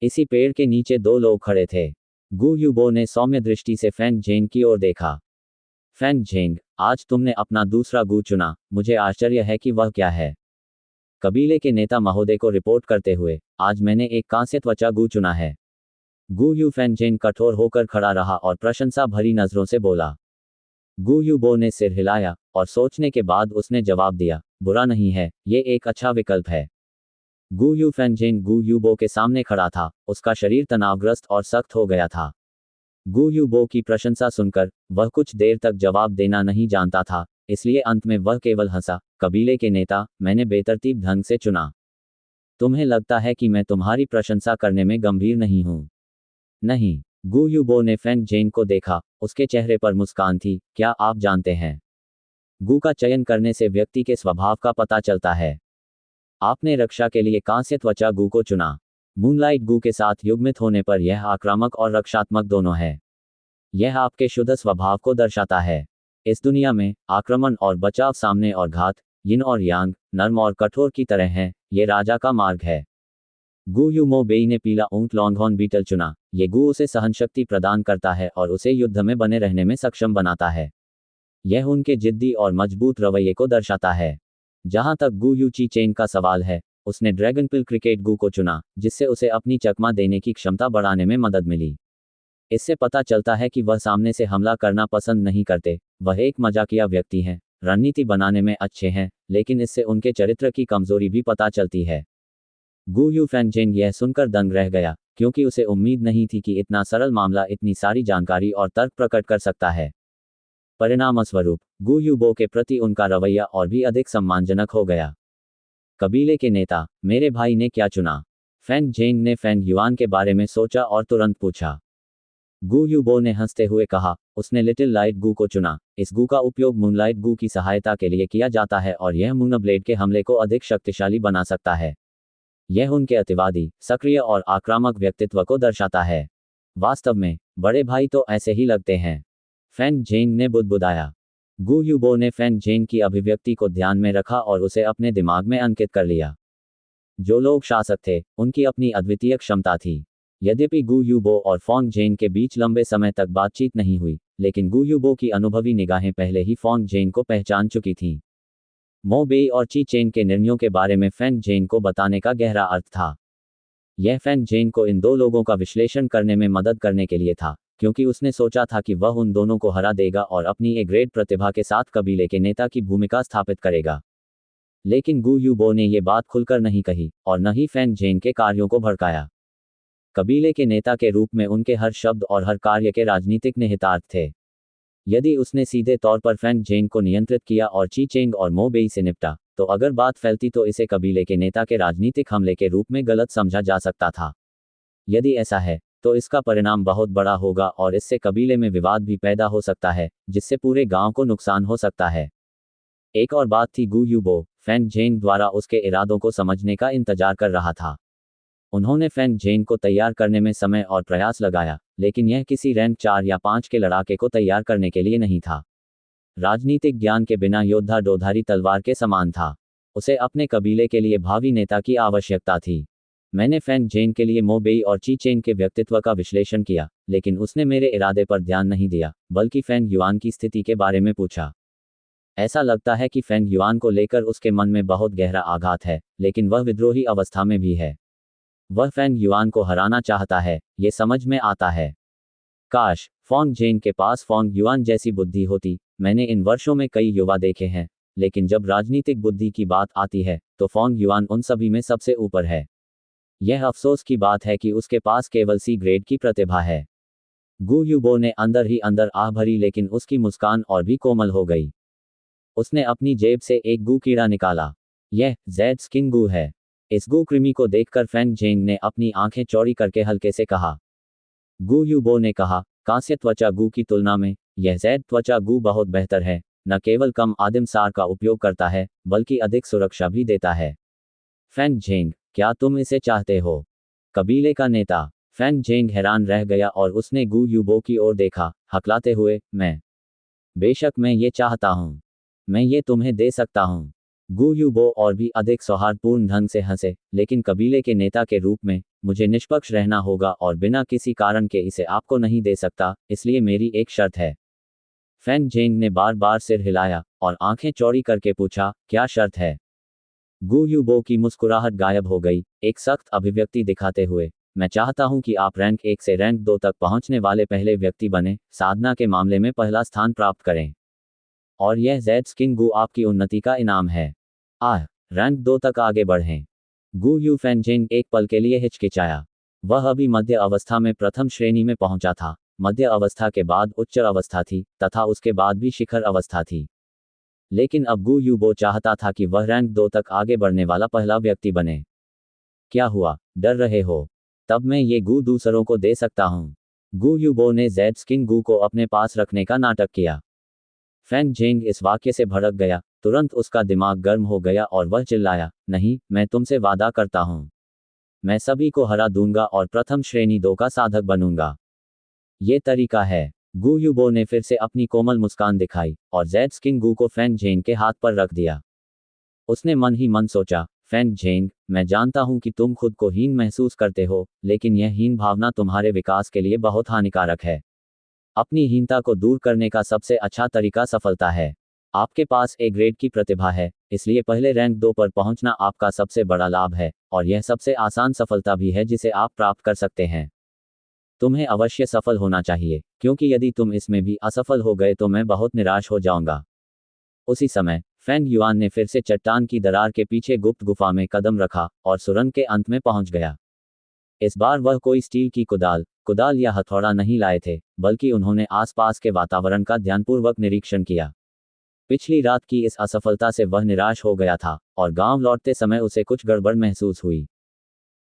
इसी पेड़ के नीचे दो लोग खड़े थे। गु यूबो ने सौम्य दृष्टि से फेंग जेंग की ओर देखा। फेंग जेंग, आज तुमने अपना दूसरा गु चुना, मुझे आश्चर्य है कि वह क्या है। कबीले के नेता महोदय को रिपोर्ट करते हुए, आज मैंने एक कांस्य त्वचा गु चुना है। गु यू फेंग जेंग कठोर होकर खड़ा रहा और प्रशंसा भरी नजरों से बोला। गु यूबो ने सिर हिलाया, और सोचने के बाद उसने जवाब दिया, बुरा नहीं है, ये एक अच्छा विकल्प है। गु यू फेंग जेंग गु यूबो के सामने खड़ा था, उसका शरीर तनावग्रस्त और सख्त हो गया था। गु यूबो की प्रशंसा सुनकर, वह कुछ देर तक जवाब देना नहीं जानता था, इसलिए अंत में वह केवल हंसा। कबीले के नेता, मैंने बेतरतीब ढंग से चुना। तुम्हें लगता है कि मैं तुम्हारी प्रशंसा करने में गंभीर नहीं हूं? नहीं। गु यूबो ने फेंग जेंग को देखा, उसके चेहरे पर मुस्कान थी। क्या आप जानते हैं, गु का चयन करने से व्यक्ति के स्वभाव का पता चलता है। आपने रक्षा के लिए कांस्य त्वचा गु को चुना। मूनलाइट गु के साथ युग्मित होने पर यह आक्रामक और रक्षात्मक दोनों है। यह आपके शुद्ध स्वभाव को दर्शाता है। इस दुनिया में आक्रमण और बचाव, सामने और घात, यिन और यांग, नर्म और कठोर की तरह हैं। ये राजा का मार्ग है। गु यूमो बेई ने पीला ऊंट लॉन्गहॉर्न बीटल चुना। ये गु उसे सहनशक्ति प्रदान करता है और उसे युद्ध में बने रहने में सक्षम बनाता है। यह उनके जिद्दी और मजबूत रवैये को दर्शाता है। जहां तक गु यू ची चेंग का सवाल है, उसने ड्रैगनपिल क्रिकेट गु को चुना, जिससे उसे अपनी चकमा देने की क्षमता बढ़ाने में मदद मिली। इससे पता चलता है कि वह सामने से हमला करना पसंद नहीं करते। वह एक मजाकिया व्यक्ति हैं, रणनीति बनाने में अच्छे हैं, लेकिन इससे उनके चरित्र की कमजोरी भी पता चलती है। गु यू फेंग जेंग यह सुनकर दंग रह गया, क्योंकि उसे उम्मीद नहीं थी कि इतना सरल मामला इतनी सारी जानकारी और तर्क प्रकट कर सकता है। परिणामस्वरूप गु यूबो के प्रति उनका रवैया और भी अधिक सम्मानजनक हो गया। कबीले के नेता, मेरे भाई ने क्या चुना? फेंग जेंग ने फेंग युआन के बारे में सोचा और तुरंत पूछा। गु यूबो ने हंसते हुए कहा, उसने लिटिल लाइट गु को चुना। इस गु का उपयोग मूनलाइट गु की सहायता के लिए किया जाता है और यह मूनब्लेड के हमले को अधिक शक्तिशाली बना सकता है। यह उनके अतिवादी, सक्रिय और आक्रामक व्यक्तित्व को दर्शाता है। वास्तव में बड़े भाई तो ऐसे ही लगते हैं, फेंग जेंग ने बुदबुदाया। गु यूबो ने फेंग जेंग की अभिव्यक्ति को ध्यान में रखा और उसे अपने दिमाग में अंकित कर लिया। जो लोग शासक थे, उनकी अपनी अद्वितीय क्षमता थी। यद्यपि गु यूबो और फेंग जेंग के बीच लंबे समय तक बातचीत नहीं हुई, लेकिन गु यूबो की अनुभवी निगाहें पहले ही फेंग जेंग को पहचान चुकी थीं। मो बेई और ची चेंग के निर्णयों के बारे में फेंग जेंग को बताने का गहरा अर्थ था। यह फेंग जेंग को इन दो लोगों का विश्लेषण करने में मदद करने के लिए था, क्योंकि उसने सोचा था कि वह उन दोनों को हरा देगा और अपनी ए ग्रेड प्रतिभा के साथ कबीले के नेता की भूमिका स्थापित करेगा। लेकिन गु यूबो ने ये बात खुलकर नहीं कही और न ही फेंग जेंग के कार्यों को भड़काया। कबीले के नेता के रूप में उनके हर शब्द और हर कार्य के राजनीतिक निहितार्थ थे। यदि उसने सीधे तौर पर फेंग जेंग को नियंत्रित किया और ची चेंग और मो बेई से निपटा, तो अगर बात फैलती तो इसे कबीले के नेता के राजनीतिक हमले के रूप में गलत समझा जा सकता था। यदि ऐसा है, तो इसका परिणाम बहुत बड़ा होगा और इससे कबीले में विवाद भी पैदा हो सकता है, जिससे पूरे गांव को नुकसान हो सकता है। एक और बात थी, गु यूबो फेंग जेंग द्वारा उसके इरादों को समझने का इंतजार कर रहा था। उन्होंने फेंग जेंग को तैयार करने में समय और प्रयास लगाया, लेकिन यह किसी रैंक 4 या 5 के लड़ाके को तैयार करने के लिए नहीं था। राजनीतिक ज्ञान के बिना योद्धा दोधारी तलवार के समान था। उसे अपने कबीले के लिए भावी नेता की आवश्यकता थी। मैंने फेंग जेंग के लिए मो बेई और ची चेंग के व्यक्तित्व का विश्लेषण किया, लेकिन उसने मेरे इरादे पर ध्यान नहीं दिया, बल्कि फेंग युआन की स्थिति के बारे में पूछा। ऐसा लगता है कि फेंग युआन को लेकर उसके मन में बहुत गहरा आघात है, लेकिन वह विद्रोही अवस्था में भी है। वह फेंग युआन को हराना चाहता है, ये समझ में आता है। काश फेंग जेंग के पास फेंग युआन जैसी बुद्धि होती। मैंने इन वर्षों में कई युवा देखे हैं, लेकिन जब राजनीतिक बुद्धि की बात आती है, तो फेंग युआन उन सभी में सबसे ऊपर है। यह अफसोस की बात है कि उसके पास केवल सी ग्रेड की प्रतिभा है। गु यूबो ने अंदर ही अंदर आह भरी, लेकिन उसकी मुस्कान और भी कोमल हो गई। उसने अपनी जेब से एक गु कीड़ा निकाला। यह जेड स्किन गु है। इस गु कृमि को देखकर फेंग जेंग ने अपनी आंखें चौड़ी करके हल्के से कहा। गु यूबो ने कहा, कांस्य त्वचा गु की तुलना में यह जेड त्वचा गु बहुत बेहतर है। न केवल कम आदिम सार का उपयोग करता है बल्कि अधिक सुरक्षा भी देता है। फैंग झेंग, क्या तुम इसे चाहते हो? कबीले का नेता। फैंग झेंग हैरान रह गया और उसने गू यूबो की ओर देखा, हकलाते हुए, बेशक मैं ये चाहता हूँ। मैं ये तुम्हें दे सकता हूँ। गू यूबो और भी अधिक सौहार्दपूर्ण ढंग से हंसे, लेकिन कबीले के नेता के रूप में मुझे निष्पक्ष रहना होगा और बिना किसी कारण के इसे आपको नहीं दे सकता, इसलिए मेरी एक शर्त है। फैंग झेंग ने बार बार सिर हिलाया और आंखें चौड़ी करके पूछा, क्या शर्त है? गू यूबो की मुस्कुराहट गायब हो गई, एक सख्त अभिव्यक्ति दिखाते हुए, मैं चाहता हूं कि आप रैंक 1 से रैंक 2 तक पहुंचने वाले पहले व्यक्ति बने, साधना के मामले में पहला स्थान प्राप्त करें। और यह ज़ेड स्किन गू आपकी उन्नति का इनाम है। रैंक 2 तक आगे बढ़ें। गू यू फैंगजेंग एक पल के लिए हिचकिचाया। वह अभी मध्य अवस्था में प्रथम श्रेणी में पहुंचा था, मध्य अवस्था के बाद उच्च अवस्था थी, तथा उसके बाद भी शिखर अवस्था थी। लेकिन अब गू यूबो चाहता था कि वह रैंक 2 तक आगे बढ़ने वाला पहला व्यक्ति बने। क्या हुआ, डर रहे हो? तब मैं ये गू दूसरों को दे सकता हूँ। गू यूबो ने ज़ेड स्किन गू को अपने पास रखने का नाटक किया। फैंग झेंग इस वाक्य से भड़क गया, तुरंत उसका दिमाग गर्म हो गया और वह चिल्लाया, नहीं, मैं तुमसे वादा करता हूँ। मैं सभी को हरा दूंगा और प्रथम श्रेणी 2 का साधक बनूंगा। ये तरीका है। गू यूबो ने फिर से अपनी कोमल मुस्कान दिखाई और ज़ेड स्किन गू को फैंग झेंग के हाथ पर रख दिया। उसने मन ही मन सोचा, फैंग झेंग, मैं जानता हूं कि तुम खुद को हीन महसूस करते हो, लेकिन यह हीन भावना तुम्हारे विकास के लिए बहुत हानिकारक है। अपनी हीनता को दूर करने का सबसे अच्छा तरीका सफलता है। आपके पास ए ग्रेड की प्रतिभा है, इसलिए पहले रैंक 2 पर पहुंचना आपका सबसे बड़ा लाभ है, और यह सबसे आसान सफलता भी है जिसे आप प्राप्त कर सकते हैं। तुम्हें अवश्य सफल होना चाहिए, क्योंकि यदि तुम इसमें भी असफल हो गए तो मैं बहुत निराश हो जाऊंगा। उसी समय फैंग युआन ने फिर से चट्टान की दरार के पीछे गुप्त गुफा में कदम रखा और सुरंग के अंत में पहुंच गया। इस बार वह कोई स्टील की कुदाल या हथौड़ा नहीं लाए थे, बल्कि उन्होंने आसपास के वातावरण का ध्यानपूर्वक निरीक्षण किया। पिछली रात की इस असफलता से वह निराश हो गया था और गांव लौटते समय उसे कुछ गड़बड़ महसूस हुई।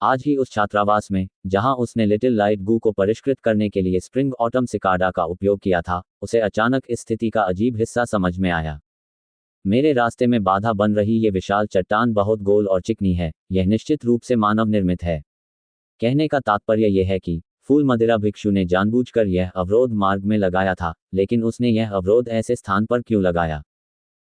आज ही उस छात्रावास में, जहां उसने लिटिल लाइट गू को परिष्कृत करने के लिए स्प्रिंग ऑटम सिकाडा का उपयोग किया था, उसे अचानक इस स्थिति का अजीब हिस्सा समझ में आया। मेरे रास्ते में बाधा बन रही ये विशाल चट्टान बहुत गोल और चिकनी है, यह निश्चित रूप से मानव निर्मित है। कहने का तात्पर्य यह है कि फूल मदिरा भिक्षु ने जानबूझकर यह अवरोध मार्ग में लगाया था, लेकिन उसने यह अवरोध ऐसे स्थान पर क्यों लगाया?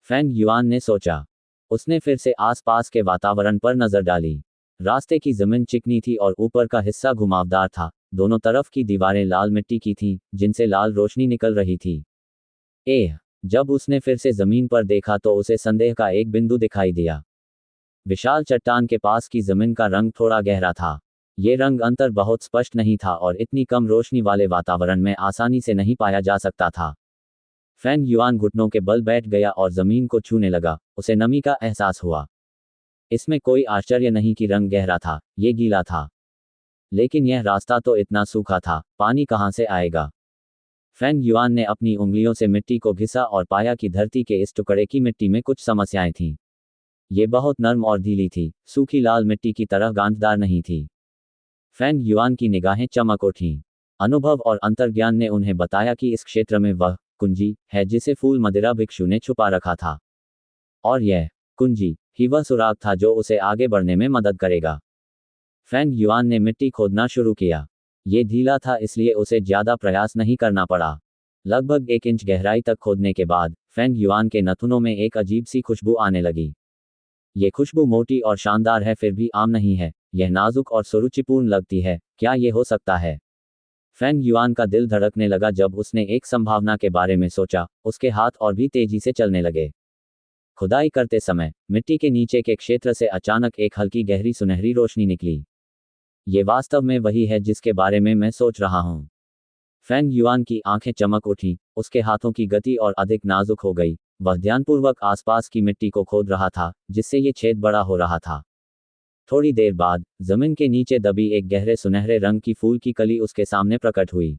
फैंग युआन ने सोचा। उसने फिर से आसपास के वातावरण पर नजर डाली। रास्ते की जमीन चिकनी थी और ऊपर का हिस्सा घुमावदार था। दोनों तरफ की दीवारें लाल मिट्टी की थीं, जिनसे लाल रोशनी निकल रही थी। जब उसने फिर से जमीन पर देखा तो उसे संदेह का एक बिंदु दिखाई दिया। विशाल चट्टान के पास की जमीन का रंग थोड़ा गहरा था। ये रंग अंतर बहुत स्पष्ट नहीं था और इतनी कम रोशनी वाले वातावरण में आसानी से नहीं पाया जा सकता था। फैंग युआन घुटनों के बल बैठ गया और जमीन को छूने लगा। उसे नमी का एहसास हुआ। इसमें कोई आश्चर्य नहीं कि रंग गहरा था, ये गीला था। लेकिन यह रास्ता तो इतना सूखा था, पानी कहां से आएगा? फैंग युआन ने अपनी उंगलियों से मिट्टी को घिसा और पाया कि धरती के इस टुकड़े की मिट्टी में कुछ समस्याएं थीं। ये बहुत नर्म और ढीली थी, सूखी लाल मिट्टी की तरह गांठदार नहीं थी। फैंग युआन की निगाहें चमक उठीं। अनुभव और अंतर्ज्ञान ने उन्हें बताया कि इस क्षेत्र में वह कुंजी है जिसे फूल मदिरा भिक्षु ने छुपा रखा था। और यह कुंजी ही वह सुराग था जो उसे आगे बढ़ने में मदद करेगा। फैंग युआन ने मिट्टी खोदना शुरू किया। ये ढीला था, इसलिए उसे ज्यादा प्रयास नहीं करना पड़ा। लगभग 1 इंच गहराई तक खोदने के बाद फैंग युआन के नथुनों में एक अजीब सी खुशबू आने लगी। ये खुशबू मोटी और शानदार है, फिर भी आम नहीं है। यह नाजुक और सुरुचिपूर्ण लगती है। क्या ये हो सकता है? फैंग युआन का दिल धड़कने लगा जब उसने एक संभावना के बारे में सोचा। उसके हाथ और भी तेजी से चलने लगे। खुदाई करते समय मिट्टी के नीचे के क्षेत्र से अचानक एक हल्की गहरी सुनहरी रोशनी निकली। ये वास्तव में वही है जिसके बारे में मैं सोच रहा हूँ। फैंग युआन की आंखें चमक उठी, उसके हाथों की गति और अधिक नाजुक हो गई। वह ध्यानपूर्वक आसपास की मिट्टी को खोद रहा था, जिससे ये छेद बड़ा हो रहा था। थोड़ी देर बाद जमीन के नीचे दबी एक गहरे सुनहरे रंग की फूल की कली उसके सामने प्रकट हुई।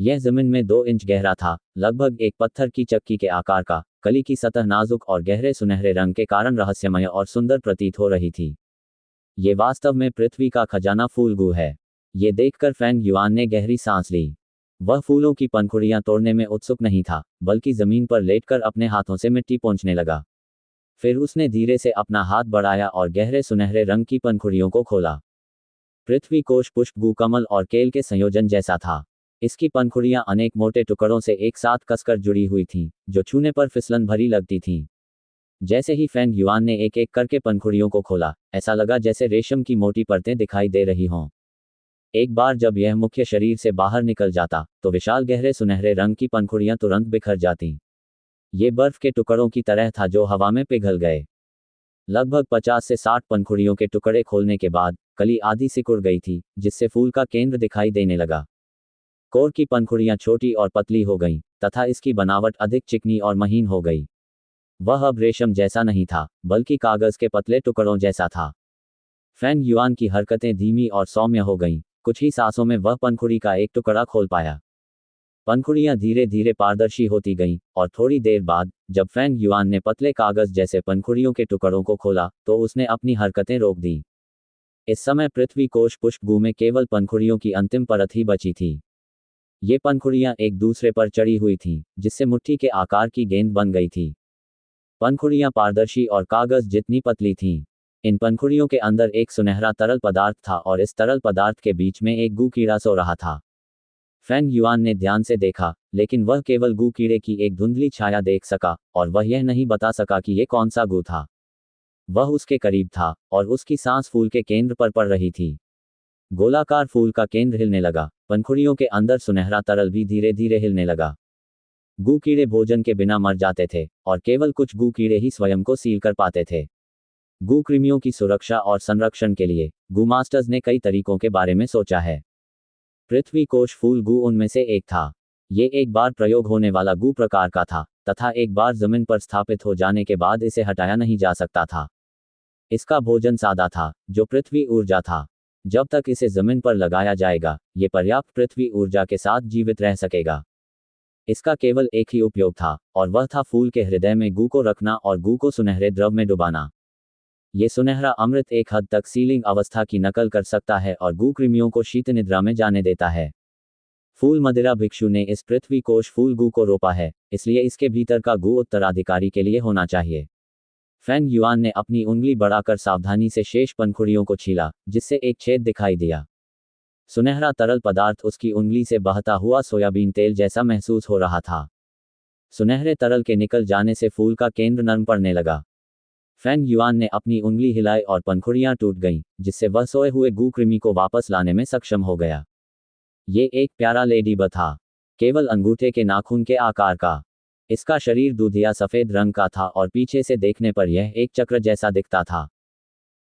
यह जमीन में 2 इंच गहरा था, लगभग एक पत्थर की चक्की के आकार का। कली की सतह नाजुक और गहरे सुनहरे रंग के कारण रहस्यमय और सुंदर प्रतीत हो रही थी। ये वास्तव में पृथ्वी का खजाना फूल गू है। ये देखकर फैंग युआन ने गहरी सांस ली। वह फूलों की पंखुड़ियां तोड़ने में उत्सुक नहीं था, बल्कि जमीन पर लेटकर अपने हाथों से मिट्टी पोंछने लगा। फिर उसने धीरे से अपना हाथ बढ़ाया और गहरे सुनहरे रंग की पंखुड़ियों को खोला। पृथ्वी कोश पुष्प गू कमल और केल के संयोजन जैसा था। इसकी पंखुड़ियां अनेक मोटे टुकड़ों से एक साथ कसकर जुड़ी हुई थीं, जो छूने पर फिसलन भरी लगती थीं। जैसे ही फैंग युआन ने एक एक करके पंखुड़ियों को खोला, ऐसा लगा जैसे रेशम की मोटी परतें दिखाई दे रही हों। एक बार जब यह मुख्य शरीर से बाहर निकल जाता, तो विशाल गहरे सुनहरे रंग की पंखुड़ियां तुरंत बिखर जातीं। ये बर्फ के टुकड़ों की तरह था जो हवा में पिघल गए। लगभग 50 से 60 पंखुड़ियों के टुकड़े खोलने के बाद कली आधी सिकुड़ गई थी, जिससे फूल का केंद्र दिखाई देने लगा। कोर की पंखुड़ियां छोटी और पतली हो गईं, तथा इसकी बनावट अधिक चिकनी और महीन हो गई। वह अब रेशम जैसा नहीं था, बल्कि कागज के पतले टुकड़ों जैसा था। फैंग युआन की हरकतें धीमी और सौम्य हो गईं। कुछ ही सांसों में वह पंखुड़ी का एक टुकड़ा खोल पाया। पंखुड़ियां धीरे धीरे पारदर्शी होती गईं, और थोड़ी देर बाद जब फैंग युआन ने पतले कागज जैसे पंखुड़ियों के टुकड़ों को खोला, तो उसने अपनी हरकतें रोक दी। इस समय पृथ्वी कोश पुष्प गू में केवल पंखुड़ियों की अंतिम परत ही बची थी। ये पंखुड़ियां एक दूसरे पर चढ़ी हुई थीं, जिससे मुट्ठी के आकार की गेंद बन गई थी। पंखुड़ियां पारदर्शी और कागज जितनी पतली थीं। इन पंखुड़ियों के अंदर एक सुनहरा तरल पदार्थ था, और इस तरल पदार्थ के बीच में एक गू कीड़ा सो रहा था। फैंग युआन ने ध्यान से देखा, लेकिन वह केवल गू कीड़े की एक धुंधली छाया देख सका, और वह यह नहीं बता सका कि यह कौन सा गू था। वह उसके करीब था, और उसकी सांस फूल के केंद्र पर पड़ रही थी। गोलाकार फूल का केंद्र हिलने लगा। पंखुड़ियों के अंदर सुनहरा तरल भी धीरे धीरे हिलने लगा। गू कीड़े भोजन के बिना मर जाते थे, और केवल कुछ गू कीड़े ही स्वयं को सील कर पाते थे। गू कृमियों की सुरक्षा और संरक्षण के लिए गू मास्टर्स ने कई तरीकों के बारे में सोचा है। पृथ्वी कोश फूल गू उनमें से एक था। ये एक बार प्रयोग होने वाला गू प्रकार का था, तथा एक बार जमीन पर स्थापित हो जाने के बाद इसे हटाया नहीं जा सकता था। इसका भोजन सादा था, जो पृथ्वी ऊर्जा था। जब तक इसे जमीन पर लगाया जाएगा, ये पर्याप्त पृथ्वी ऊर्जा के साथ जीवित रह सकेगा। इसका केवल एक ही उपयोग था, और वह था फूल के हृदय में गू को रखना और गू को सुनहरे द्रव में डुबाना। ये सुनहरा अमृत एक हद तक सीलिंग अवस्था की नकल कर सकता है और गू कृमियों को शीत निद्रा में जाने देता है। फूल मदिरा भिक्षु ने इस पृथ्वी कोश फूल गू को रोपा है, इसलिए इसके भीतर का गू उत्तराधिकारी के लिए होना चाहिए। फैंग युआन ने अपनी उंगली बढ़ाकर सावधानी से शेष पंखुड़ियों को छीला, जिससे एक छेद दिखाई दिया। सुनहरा तरल पदार्थ उसकी उंगली से बहता हुआ सोयाबीन तेल जैसा महसूस हो रहा था। सुनहरे तरल के निकल जाने से फूल का केंद्र नरम पड़ने लगा। फैंग युआन ने अपनी उंगली हिलाई और पंखुड़ियां टूट गईं, जिससे वह सोए हुए गू कृमि को वापस लाने में सक्षम हो गया। ये एक प्यारा लेडीबग था, केवल अंगूठे के नाखून के आकार का। इसका शरीर दूधिया सफेद रंग का था, और पीछे से देखने पर यह एक चक्र जैसा दिखता था।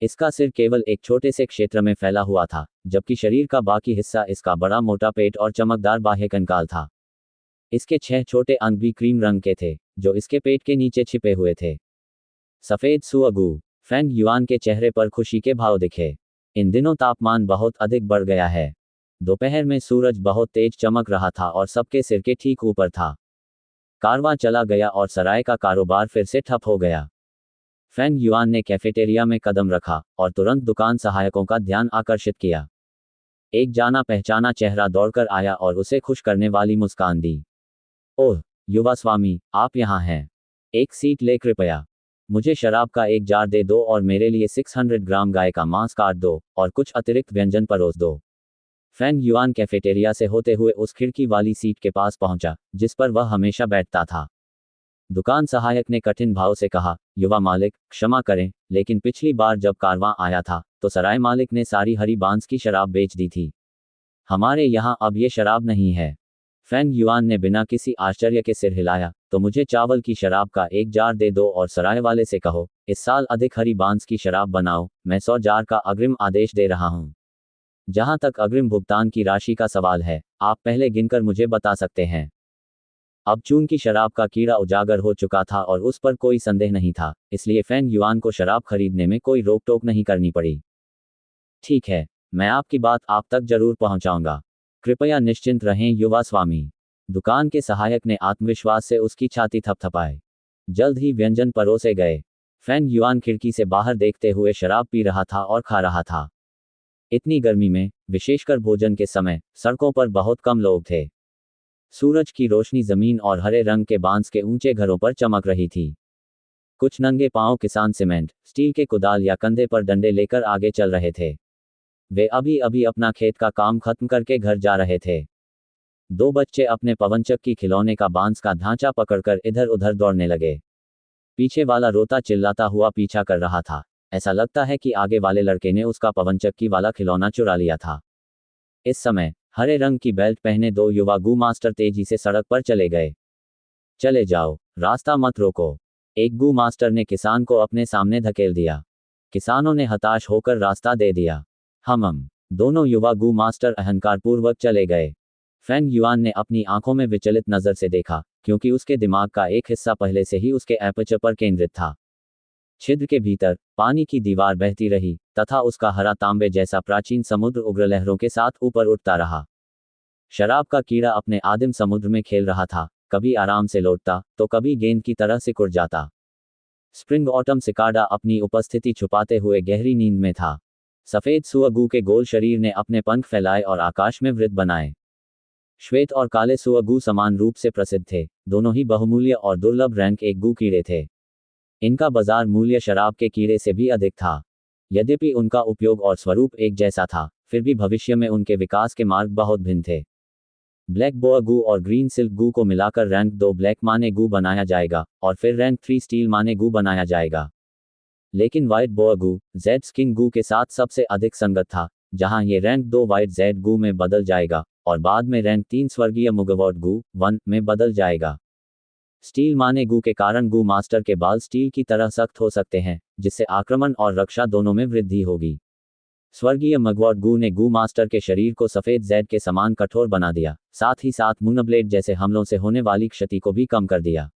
इसका सिर केवल एक छोटे से क्षेत्र में फैला हुआ था, जबकि शरीर का बाकी हिस्सा इसका बड़ा मोटा पेट और चमकदार बाह्य कंकाल था। इसके 6 छोटे अंग भी क्रीम रंग के थे, जो इसके पेट के नीचे छिपे हुए थे। सफेद सुअगू। फैंग युआन के चेहरे पर खुशी के भाव दिखे। इन दिनों तापमान बहुत अधिक बढ़ गया है। दोपहर में सूरज बहुत तेज चमक रहा था और सबके सिर के ठीक ऊपर था। कारवां चला गया और सराय का कारोबार फिर से ठप हो गया। फैंग युआन ने कैफेटेरिया में कदम रखा और तुरंत दुकान सहायकों का ध्यान आकर्षित किया। एक जाना पहचाना चेहरा दौड़कर आया और उसे खुश करने वाली मुस्कान दी। ओह, युवा स्वामी, आप यहाँ हैं। एक सीट ले कृपया। मुझे शराब का एक जार दे दो और मेरे लिए 600 ग्राम गाय का मांस काट दो, और कुछ अतिरिक्त व्यंजन परोस दो। फैंग युआन कैफेटेरिया से होते हुए उस खिड़की वाली सीट के पास पहुंचा, जिस पर वह हमेशा बैठता था। दुकान सहायक ने कठिन भाव से कहा, युवा मालिक, क्षमा करें, लेकिन पिछली बार जब कारवां आया था, तो सराय मालिक ने सारी हरी बांस की शराब बेच दी थी। हमारे यहाँ अब ये शराब नहीं है। फैंग युआन ने बिना किसी आश्चर्य के सिर हिलाया। तो मुझे चावल की शराब का एक जार दे दो और सराय वाले से कहो, इस साल अधिक हरी बांस की शराब बनाओ। मैं 100 जार का अग्रिम आदेश दे रहा हूँ। जहां तक अग्रिम भुगतान की राशि का सवाल है, आप पहले गिनकर मुझे बता सकते हैं। अब चून की शराब का कीड़ा उजागर हो चुका था और उस पर कोई संदेह नहीं था, इसलिए फैंग युआन को शराब खरीदने में कोई रोक टोक नहीं करनी पड़ी। ठीक है, मैं आपकी बात आप तक जरूर पहुंचाऊंगा। कृपया निश्चिंत रहें युवा स्वामी। दुकान के सहायक ने आत्मविश्वास से उसकी छाती थपथपाई। जल्द ही व्यंजन परोसे गए। फैंग युआन खिड़की से बाहर देखते हुए शराब पी रहा था और खा रहा था। इतनी गर्मी में, विशेषकर भोजन के समय, सड़कों पर बहुत कम लोग थे। सूरज की रोशनी जमीन और हरे रंग के बांस के ऊंचे घरों पर चमक रही थी। कुछ नंगे पांव किसान सीमेंट, स्टील के कुदाल या कंधे पर डंडे लेकर आगे चल रहे थे। वे अभी अभी अपना खेत का काम खत्म करके घर जा रहे थे। दो बच्चे अपने पवनचक्की खिलौने का बांस का ढांचा पकड़कर इधर उधर दौड़ने लगे। पीछे वाला रोता चिल्लाता हुआ पीछा कर रहा था। ऐसा लगता है कि आगे वाले लड़के ने उसका पवनचक्की वाला खिलौना चुरा लिया था। इस समय हरे रंग की बेल्ट पहने दो युवा गू मास्टर तेजी से सड़क पर चले गए। चले जाओ, रास्ता मत रोको, एक गू मास्टर ने किसान को अपने सामने धकेल दिया। किसानों ने हताश होकर रास्ता दे दिया। हम दोनों युवा गू मास्टर अहंकारपूर्वक चले गए। फैंग युआन ने अपनी आंखों में विचलित नजर से देखा, क्योंकि उसके दिमाग का एक हिस्सा पहले से ही उसके एपर्चर पर केंद्रित था। छिद्र के भीतर पानी की दीवार बहती रही तथा उसका हरा तांबे जैसा प्राचीन समुद्र उग्र लहरों के साथ ऊपर उठता रहा। शराब का कीड़ा अपने आदिम समुद्र में खेल रहा था, कभी आराम से लौटता तो कभी गेंद की तरह सिकुड़ जाता। स्प्रिंग ऑटम सिकाडा अपनी उपस्थिति छुपाते हुए गहरी नींद में था। सफेद सुअगू के गोल शरीर ने अपने पंख फैलाए और आकाश में वृत्त बनाए। श्वेत और काले सुअगू समान रूप से प्रसिद्ध थे, दोनों ही बहुमूल्य और दुर्लभ रैंक एक गू कीड़े थे। इनका बाजार मूल्य शराब के कीड़े से भी अधिक था। यद्यपि उनका उपयोग और स्वरूप एक जैसा था, फिर भी भविष्य में उनके विकास के मार्ग बहुत भिन्न थे। ब्लैक बोआ गू और ग्रीन सिल्क गू को मिलाकर रैंक 2 ब्लैक माने गू बनाया जाएगा और फिर रैंक 3 स्टील माने गू बनाया जाएगा। लेकिन व्हाइट बोआ गू जेड स्किन गू के साथ सबसे अधिक संगत था, जहां ये रैंक 2 व्हाइट जेड गू में बदल जाएगा और बाद में रैंक 3 स्वर्गीय मुगवर्ट गू 1 में बदल जाएगा। स्टील माने गू के कारण गू मास्टर के बाल स्टील की तरह सख्त हो सकते हैं, जिससे आक्रमण और रक्षा दोनों में वृद्धि होगी। स्वर्गीय मगवर्ट गू ने गू मास्टर के शरीर को सफेद जेड के समान कठोर बना दिया, साथ ही साथ मूनब्लेड जैसे हमलों से होने वाली क्षति को भी कम कर दिया।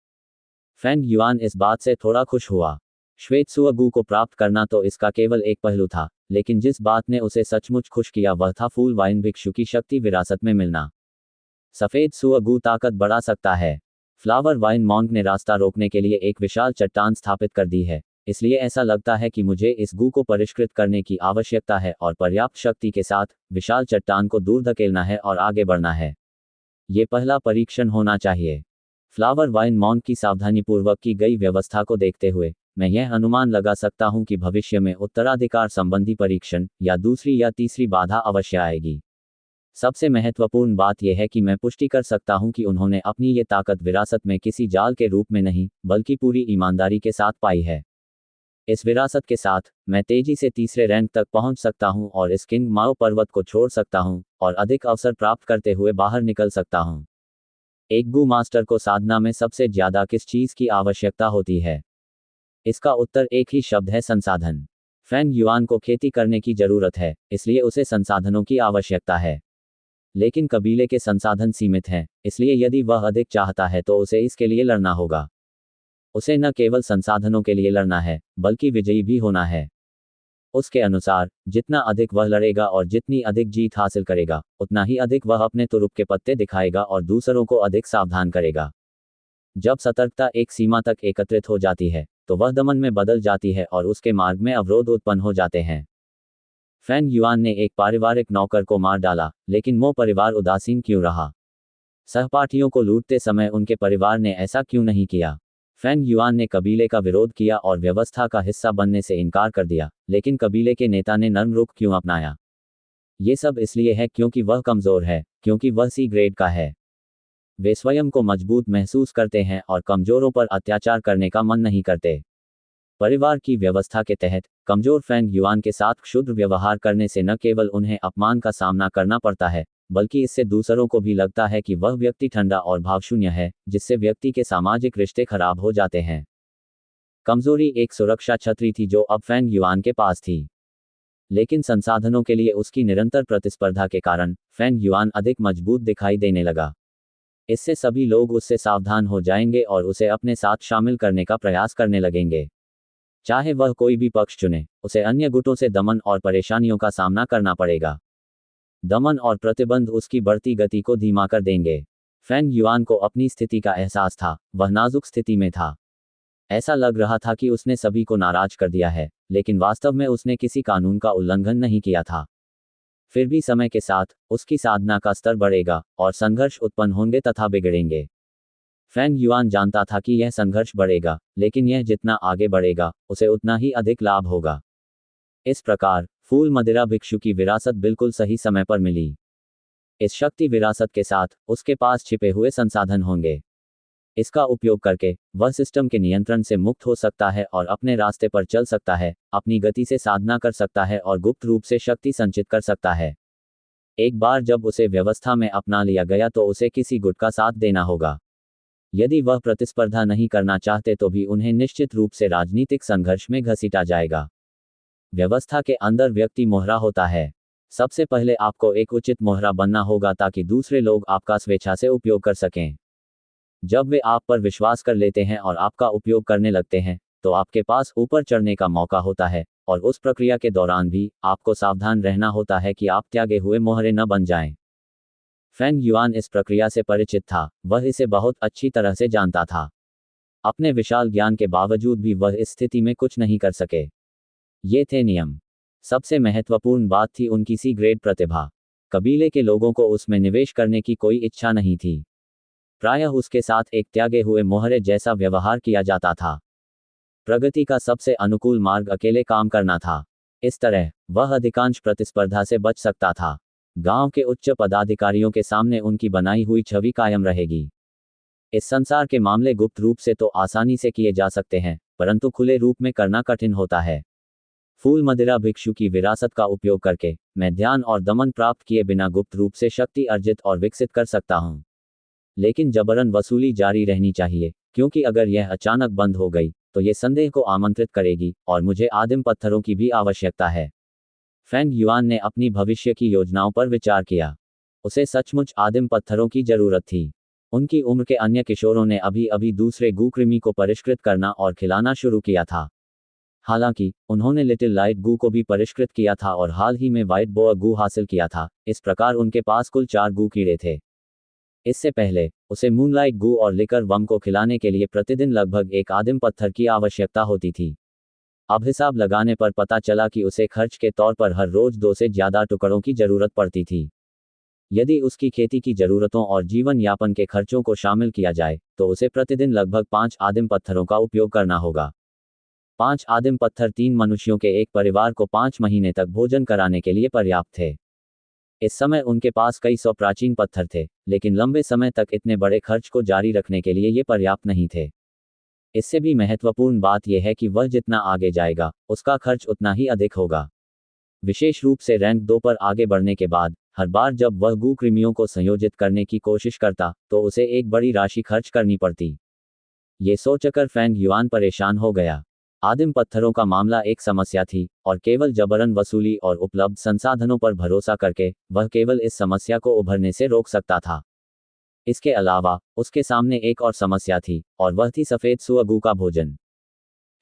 फैंग युआन इस बात से थोड़ा खुश हुआ। श्वेत सुअगू को प्राप्त करना तो इसका केवल एक पहलू था, लेकिन जिस बात ने उसे सचमुच खुश किया वह था फूल वाइन भिक्षु की शक्ति विरासत में मिलना। सफेद सुअगू ताकत बढ़ा सकता है। फ्लावर वाइन मॉन्क ने रास्ता रोकने के लिए एक विशाल चट्टान स्थापित कर दी है, इसलिए ऐसा लगता है कि मुझे इस गू को परिष्कृत करने की आवश्यकता है और पर्याप्त शक्ति के साथ विशाल चट्टान को दूर धकेलना है और आगे बढ़ना है। ये पहला परीक्षण होना चाहिए। फ्लावर वाइन मॉन्क की सावधानीपूर्वक की गई व्यवस्था को देखते हुए मैं यह अनुमान लगा सकता हूं कि भविष्य में उत्तराधिकार संबंधी परीक्षण या दूसरी या तीसरी बाधा अवश्य आएगी। सबसे महत्वपूर्ण बात यह है कि मैं पुष्टि कर सकता हूं कि उन्होंने अपनी ये ताकत विरासत में किसी जाल के रूप में नहीं, बल्कि पूरी ईमानदारी के साथ पाई है। इस विरासत के साथ मैं तेजी से तीसरे रैंक तक पहुंच सकता हूं और इस किंग माओ पर्वत को छोड़ सकता हूं और अधिक अवसर प्राप्त करते हुए बाहर निकल सकता हूं। एक गू मास्टर को साधना में सबसे ज्यादा किस चीज की आवश्यकता होती है? इसका उत्तर एक ही शब्द है, संसाधन। फैंग युआन को खेती करने की जरूरत है, इसलिए उसे संसाधनों की आवश्यकता है। लेकिन कबीले के संसाधन सीमित हैं, इसलिए यदि वह अधिक चाहता है तो उसे इसके लिए लड़ना होगा। उसे न केवल संसाधनों के लिए लड़ना है, बल्कि विजयी भी होना है। उसके अनुसार जितना अधिक वह लड़ेगा और जितनी अधिक जीत हासिल करेगा, उतना ही अधिक वह अपने तुरुप के पत्ते दिखाएगा और दूसरों को अधिक सावधान करेगा। जब सतर्कता एक सीमा तक एकत्रित हो जाती है, तो वह दमन में बदल जाती है और उसके मार्ग में अवरोध उत्पन्न हो जाते हैं। फैंग युआन ने एक पारिवारिक नौकर को मार डाला, लेकिन वो परिवार उदासीन क्यों रहा? सहपाठियों को लूटते समय उनके परिवार ने ऐसा क्यों नहीं किया? फैंग युआन ने कबीले का विरोध किया और व्यवस्था का हिस्सा बनने से इनकार कर दिया, लेकिन कबीले के नेता ने नर्म रुख क्यों अपनाया? ये सब इसलिए है क्योंकि वह कमजोर है, क्योंकि वह सी ग्रेड का है। वे स्वयं को मजबूत महसूस करते हैं और कमजोरों पर अत्याचार करने का मन नहीं करते। परिवार की व्यवस्था के तहत कमजोर फैंग युआन के साथ क्षुद्र व्यवहार करने से न केवल उन्हें अपमान का सामना करना पड़ता है, बल्कि इससे दूसरों को भी लगता है कि वह व्यक्ति ठंडा और भावशून्य है, जिससे व्यक्ति के सामाजिक रिश्ते खराब हो जाते हैं। कमजोरी एक सुरक्षा छतरी थी जो अब फैंग युआन के पास थी, लेकिन संसाधनों के लिए उसकी निरंतर प्रतिस्पर्धा के कारण फैंग युआन अधिक मजबूत दिखाई देने लगा। इससे सभी लोग उससे सावधान हो जाएंगे और उसे अपने साथ शामिल करने का प्रयास करने लगेंगे। चाहे वह कोई भी पक्ष चुने, उसे अन्य गुटों से दमन और परेशानियों का सामना करना पड़ेगा। दमन और प्रतिबंध उसकी बढ़ती गति को धीमा कर देंगे। फैंग युआन को अपनी स्थिति का एहसास था, वह नाजुक स्थिति में था। ऐसा लग रहा था कि उसने सभी को नाराज कर दिया है, लेकिन वास्तव में उसने किसी कानून का उल्लंघन नहीं किया था। फिर भी समय के साथ उसकी साधना का स्तर बढ़ेगा और संघर्ष उत्पन्न होंगे तथा बिगड़ेंगे। फेंग युआन जानता था कि यह संघर्ष बढ़ेगा, लेकिन यह जितना आगे बढ़ेगा उसे उतना ही अधिक लाभ होगा। इस प्रकार फूल मदिरा भिक्षु की विरासत बिल्कुल सही समय पर मिली। इस शक्ति विरासत के साथ उसके पास छिपे हुए संसाधन होंगे। इसका उपयोग करके वह सिस्टम के नियंत्रण से मुक्त हो सकता है और अपने रास्ते पर चल सकता है, अपनी गति से साधना कर सकता है और गुप्त रूप से शक्ति संचित कर सकता है। एक बार जब उसे व्यवस्था में अपना लिया गया तो उसे किसी गुट का साथ देना होगा। यदि वह प्रतिस्पर्धा नहीं करना चाहते तो भी उन्हें निश्चित रूप से राजनीतिक संघर्ष में घसीटा जाएगा। व्यवस्था के अंदर व्यक्ति मोहरा होता है। सबसे पहले आपको एक उचित मोहरा बनना होगा ताकि दूसरे लोग आपका स्वेच्छा से उपयोग कर सकें। जब वे आप पर विश्वास कर लेते हैं और आपका उपयोग करने लगते हैं, तो आपके पास ऊपर चढ़ने का मौका होता है, और उस प्रक्रिया के दौरान भी आपको सावधान रहना होता है कि आप त्यागे हुए मोहरे न बन जाएं। फेंग युआन इस प्रक्रिया से परिचित था, वह इसे बहुत अच्छी तरह से जानता था। अपने विशाल ज्ञान के बावजूद भी वह इस स्थिति में कुछ नहीं कर सके। ये थे नियम। सबसे महत्वपूर्ण बात थी उनकी सी ग्रेड प्रतिभा। कबीले के लोगों को उसमें निवेश करने की कोई इच्छा नहीं थी। प्रायः उसके साथ एक त्यागे हुए मोहरे जैसा व्यवहार किया जाता था। प्रगति का सबसे अनुकूल मार्ग अकेले काम करना था। इस तरह वह अधिकांश प्रतिस्पर्धा से बच सकता था। गांव के उच्च पदाधिकारियों के सामने उनकी बनाई हुई छवि कायम रहेगी। इस संसार के मामले गुप्त रूप से तो आसानी से किए जा सकते हैं, परंतु खुले रूप में करना कठिन होता है। फूल मदिरा भिक्षु की विरासत का उपयोग करके मैं ध्यान और दमन प्राप्त किए बिना गुप्त रूप से शक्ति अर्जित और विकसित कर सकता हूं। लेकिन जबरन वसूली जारी रहनी चाहिए, क्योंकि अगर यह अचानक बंद हो गई तो यह संदेह को आमंत्रित करेगी और मुझे आदिम पत्थरों की भी आवश्यकता है। फेंग युआन ने अपनी भविष्य की योजनाओं पर विचार किया। उसे सचमुच आदिम पत्थरों की जरूरत थी। उनकी उम्र के अन्य किशोरों ने अभी अभी दूसरे गू कृमि को परिष्कृत करना और खिलाना शुरू किया था। हालांकि उन्होंने लिटिल लाइट गू को भी परिष्कृत किया था और हाल ही में व्हाइट बोआ गू हासिल किया था। इस प्रकार उनके पास कुल 4 गू कीड़े थे। इससे पहले उसे मूनलाइट गू और लिकर वम को खिलाने के लिए प्रतिदिन लगभग एक आदिम पत्थर की आवश्यकता होती थी। अब हिसाब लगाने पर पता चला कि उसे खर्च के तौर पर हर रोज 2 से ज्यादा टुकड़ों की जरूरत पड़ती थी। यदि उसकी खेती की जरूरतों और जीवन यापन के खर्चों को शामिल किया जाए तो उसे प्रतिदिन लगभग 5 आदिम पत्थरों का उपयोग करना होगा। 5 आदिम पत्थर 3 मनुष्यों के एक परिवार को 5 महीने तक भोजन कराने के लिए पर्याप्त थे। इस समय उनके पास कई 100 प्राचीन पत्थर थे, लेकिन लंबे समय तक इतने बड़े खर्च को जारी रखने के लिए ये पर्याप्त नहीं थे। इससे भी महत्वपूर्ण बात यह है कि वह जितना आगे जाएगा उसका खर्च उतना ही अधिक होगा। विशेष रूप से रैंक 2 पर आगे बढ़ने के बाद हर बार जब वह गू कृमियों को संयोजित करने की कोशिश करता तो उसे एक बड़ी राशि खर्च करनी पड़ती। ये सोचकर फेंग युआन परेशान हो गया। आदिम पत्थरों का मामला एक समस्या थी और केवल जबरन वसूली और उपलब्ध संसाधनों पर भरोसा करके वह केवल इस समस्या को उभरने से रोक सकता था। इसके अलावा उसके सामने एक और समस्या थी और वह थी सफेद सुअगू का भोजन।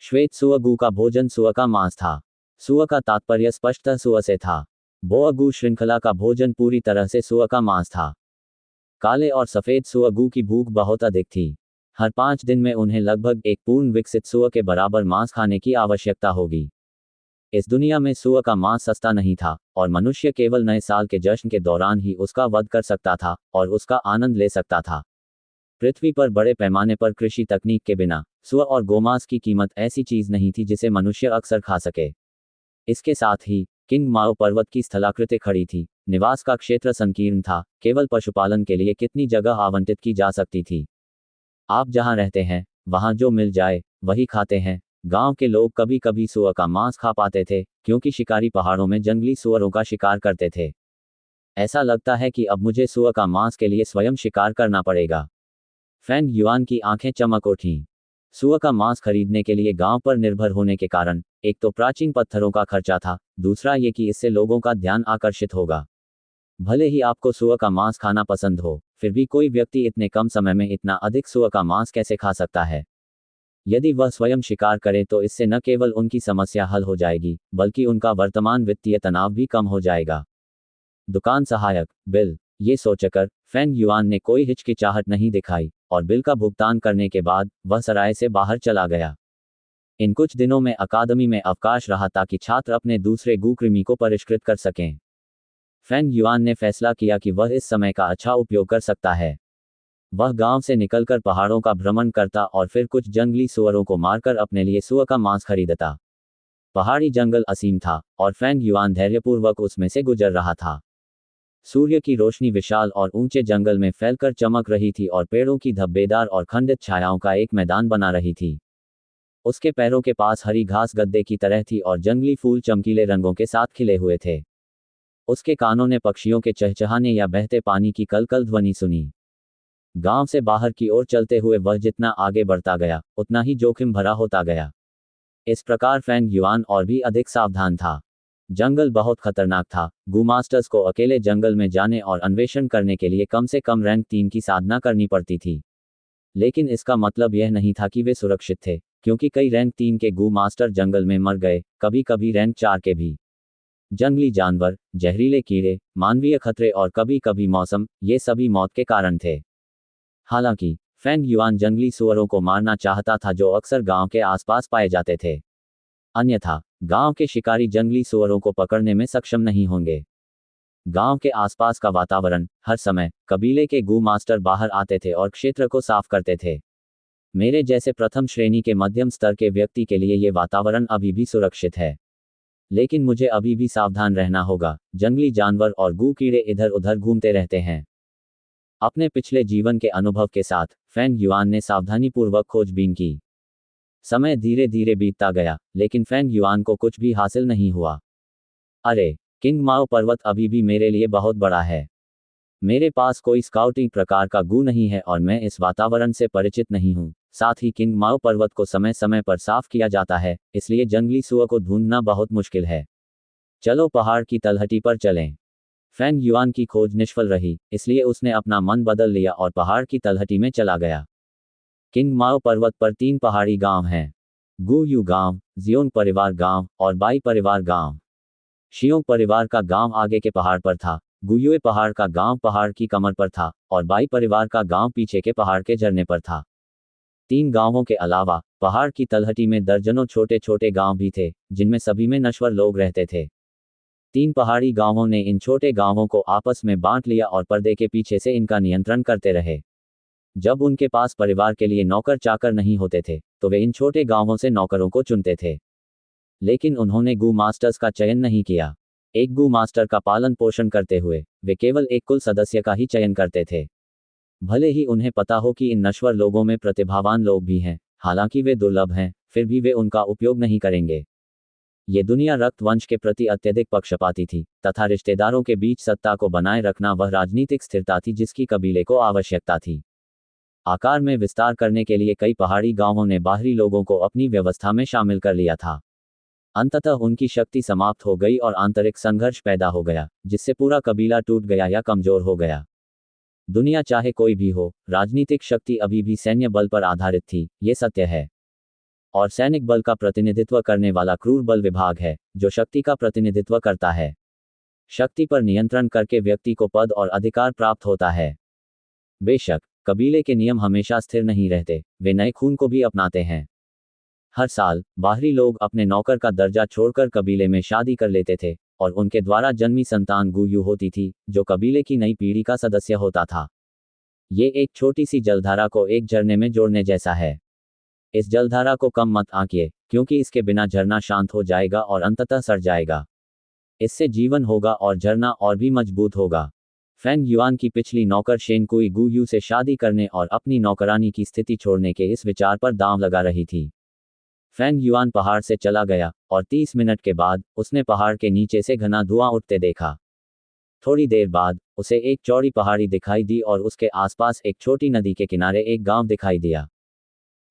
श्वेत सुअगू का भोजन सुअ का मांस था। सुअ का तात्पर्य स्पष्टतः सुअ से था। बोअगू श्रृंखला का भोजन पूरी तरह से सुअ का मांस था। काले और सफेद सुअगू की भूख बहुत अधिक थी। हर 5 दिन में उन्हें लगभग एक पूर्ण विकसित सुअ के बराबर मांस खाने की आवश्यकता होगी। इस दुनिया में सुअ का मांस सस्ता नहीं था और मनुष्य केवल नए साल के जश्न के दौरान ही उसका वध कर सकता था और उसका आनंद ले सकता था। पृथ्वी पर बड़े पैमाने पर कृषि तकनीक के बिना सुअ और गोमांस की कीमत ऐसी चीज नहीं थी जिसे मनुष्य अक्सर खा सके। इसके साथ ही किंग माओ पर्वत की स्थलाकृति खड़ी थी। निवास का क्षेत्र संकीर्ण था। केवल पशुपालन के लिए कितनी जगह आवंटित की जा सकती थी। आप जहां रहते हैं वहां जो मिल जाए वही खाते हैं। गांव के लोग कभी कभी सुअर का मांस खा पाते थे क्योंकि शिकारी पहाड़ों में जंगली सुअरों का शिकार करते थे। ऐसा लगता है कि अब मुझे सुअर का मांस के लिए स्वयं शिकार करना पड़ेगा। फेंग युआन की आंखें चमक उठीं। सुअर का मांस खरीदने के लिए गांव पर निर्भर होने के कारण एक तो प्राचीन पत्थरों का खर्चा था, दूसरा ये कि इससे लोगों का ध्यान आकर्षित होगा। भले ही आपको सुअर का मांस खाना पसंद हो, फिर भी कोई व्यक्ति इतने कम समय में इतना अधिक सुअर का मांस कैसे खा सकता है? यदि वह स्वयं शिकार करे तो इससे न केवल उनकी समस्या हल हो जाएगी, बल्कि उनका वर्तमान वित्तीय तनाव भी कम हो जाएगा। दुकान सहायक बिल। ये सोचकर फेंग युआन ने कोई हिचकिचाहट नहीं दिखाई और बिल का भुगतान करने के बाद वह सराय से बाहर चला गया। इन कुछ दिनों में अकादमी में अवकाश रहा ताकि छात्र अपने दूसरे गू कृमि को परिष्कृत कर सकें। फैंग युआन ने फैसला किया कि वह इस समय का अच्छा उपयोग कर सकता है। वह गांव से निकलकर पहाड़ों का भ्रमण करता और फिर कुछ जंगली सुअरों को मारकर अपने लिए सुअर का मांस खरीदता। पहाड़ी जंगल असीम था और फैंग युआन धैर्यपूर्वक उसमें से गुजर रहा था। सूर्य की रोशनी विशाल और ऊंचे जंगल में फैलकर चमक रही थी और पेड़ों की धब्बेदार और खंडित छायाओं का एक मैदान बना रही थी। उसके पैरों के पास हरी घास गद्दे की तरह थी और जंगली फूल चमकीले रंगों के साथ खिले हुए थे। उसके कानों ने पक्षियों के चहचहाने या बहते पानी की कलकल ध्वनि सुनी। गांव से बाहर की ओर चलते हुए वह जितना आगे बढ़ता गया उतना ही जोखिम भरा होता गया। इस प्रकार फैंग युआन और भी अधिक सावधान था। जंगल बहुत खतरनाक था। गू मास्टर्स को अकेले जंगल में जाने और अन्वेषण करने के लिए कम से कम रैंक 3 की साधना करनी पड़ती थी। लेकिन इसका मतलब यह नहीं था कि वे सुरक्षित थे, क्योंकि कई रैंक 3 के गू मास्टर जंगल में मर गए, कभी कभी रैंक 4 के भी। जंगली जानवर, जहरीले कीड़े, मानवीय खतरे और कभी कभी मौसम, ये सभी मौत के कारण थे। हालांकि फैंग युआन जंगली सुअरों को मारना चाहता था जो अक्सर गांव के आसपास पाए जाते थे। अन्यथा गांव के शिकारी जंगली सुअरों को पकड़ने में सक्षम नहीं होंगे। गांव के आसपास का वातावरण, हर समय कबीले के गू मास्टर बाहर आते थे और क्षेत्र को साफ करते थे। मेरे जैसे प्रथम श्रेणी के मध्यम स्तर के व्यक्ति के लिए ये वातावरण अभी भी सुरक्षित है। लेकिन मुझे अभी भी सावधान रहना होगा। जंगली जानवर और गू कीड़े इधर उधर घूमते रहते हैं। अपने पिछले जीवन के अनुभव के साथ फैंग युआन ने सावधानीपूर्वक खोजबीन की। समय धीरे धीरे बीतता गया, लेकिन फैंग युआन को कुछ भी हासिल नहीं हुआ। अरे, किंग माओ पर्वत अभी भी मेरे लिए बहुत बड़ा है। मेरे पास कोई स्काउटिंग प्रकार का गू नहीं है और मैं इस वातावरण से परिचित नहीं हूँ। साथ ही किंग माओ पर्वत को समय समय पर साफ किया जाता है, इसलिए जंगली सुअर को ढूंढना बहुत मुश्किल है। चलो पहाड़ की तलहटी पर चलें। फैंग युआन की खोज निष्फल रही, इसलिए उसने अपना मन बदल लिया और पहाड़ की तलहटी में चला गया। किंग माओ पर्वत पर 3 पहाड़ी गांव हैं। गू यू गांव, जियोंग परिवार गांव और बाई परिवार गांव। शियोंग परिवार का गांव आगे के पहाड़ पर था, गुयुए पहाड़ का गांव पहाड़ की कमर पर था और बाई परिवार का गांव पीछे के पहाड़ के झरने पर था। 3 गांवों के अलावा पहाड़ की तलहटी में दर्जनों छोटे छोटे गांव भी थे, जिनमें सभी में नश्वर लोग रहते थे। 3 पहाड़ी गांवों ने इन छोटे गांवों को आपस में बांट लिया और पर्दे के पीछे से इनका नियंत्रण करते रहे। जब उनके पास परिवार के लिए नौकर चाकर नहीं होते थे, तो वे इन छोटे गांवों से नौकरों को चुनते थे। लेकिन उन्होंने गू मास्टर्स का चयन नहीं किया। एक गू मास्टर का पालन पोषण करते हुए वे केवल एक कुल सदस्य का ही चयन करते थे। भले ही उन्हें पता हो कि इन नश्वर लोगों में प्रतिभावान लोग भी हैं, हालांकि वे दुर्लभ हैं, फिर भी वे उनका उपयोग नहीं करेंगे। ये दुनिया रक्त वंश के प्रति अत्यधिक पक्षपाती थी, तथा रिश्तेदारों के बीच सत्ता को बनाए रखना वह राजनीतिक स्थिरता थी जिसकी कबीले को आवश्यकता थी। आकार में विस्तार करने के लिए कई पहाड़ी गांवों ने बाहरी लोगों को अपनी व्यवस्था में शामिल कर लिया था। अंततः उनकी शक्ति समाप्त हो गई और आंतरिक संघर्ष पैदा हो गया, जिससे पूरा कबीला टूट गया या कमजोर हो गया। दुनिया चाहे कोई भी हो, राजनीतिक शक्ति अभी भी सैन्य बल पर आधारित थी, ये सत्य है। और सैनिक बल का प्रतिनिधित्व करने वाला क्रूर बल विभाग है, जो शक्ति का प्रतिनिधित्व करता है। शक्ति पर नियंत्रण करके व्यक्ति को पद और अधिकार प्राप्त होता है। बेशक कबीले के नियम हमेशा स्थिर नहीं रहते, वे नए खून को भी अपनाते हैं। हर साल बाहरी लोग अपने नौकर का दर्जा छोड़कर कबीले में शादी कर लेते थे और उनके द्वारा जन्मी संतान गुयू होती थी, जो कबीले की नई पीढ़ी का सदस्य होता था। ये एक छोटी सी जलधारा को एक झरने में जोड़ने जैसा है। इस जलधारा को कम मत आंकिए, क्योंकि इसके बिना झरना शांत हो जाएगा और अंततः सड़ जाएगा। इससे जीवन होगा और झरना और भी मजबूत होगा। फैंग युआन की पिछली नौकर शेनकुई गुयू से शादी करने और अपनी नौकरानी की स्थिति छोड़ने के इस विचार पर दांव लगा रही थी। फैंग युआन पहाड़ से चला गया और 30 मिनट के बाद उसने पहाड़ के नीचे से घना धुआं उठते देखा। थोड़ी देर बाद उसे एक चौड़ी पहाड़ी दिखाई दी और उसके आसपास एक छोटी नदी के किनारे एक गांव दिखाई दिया।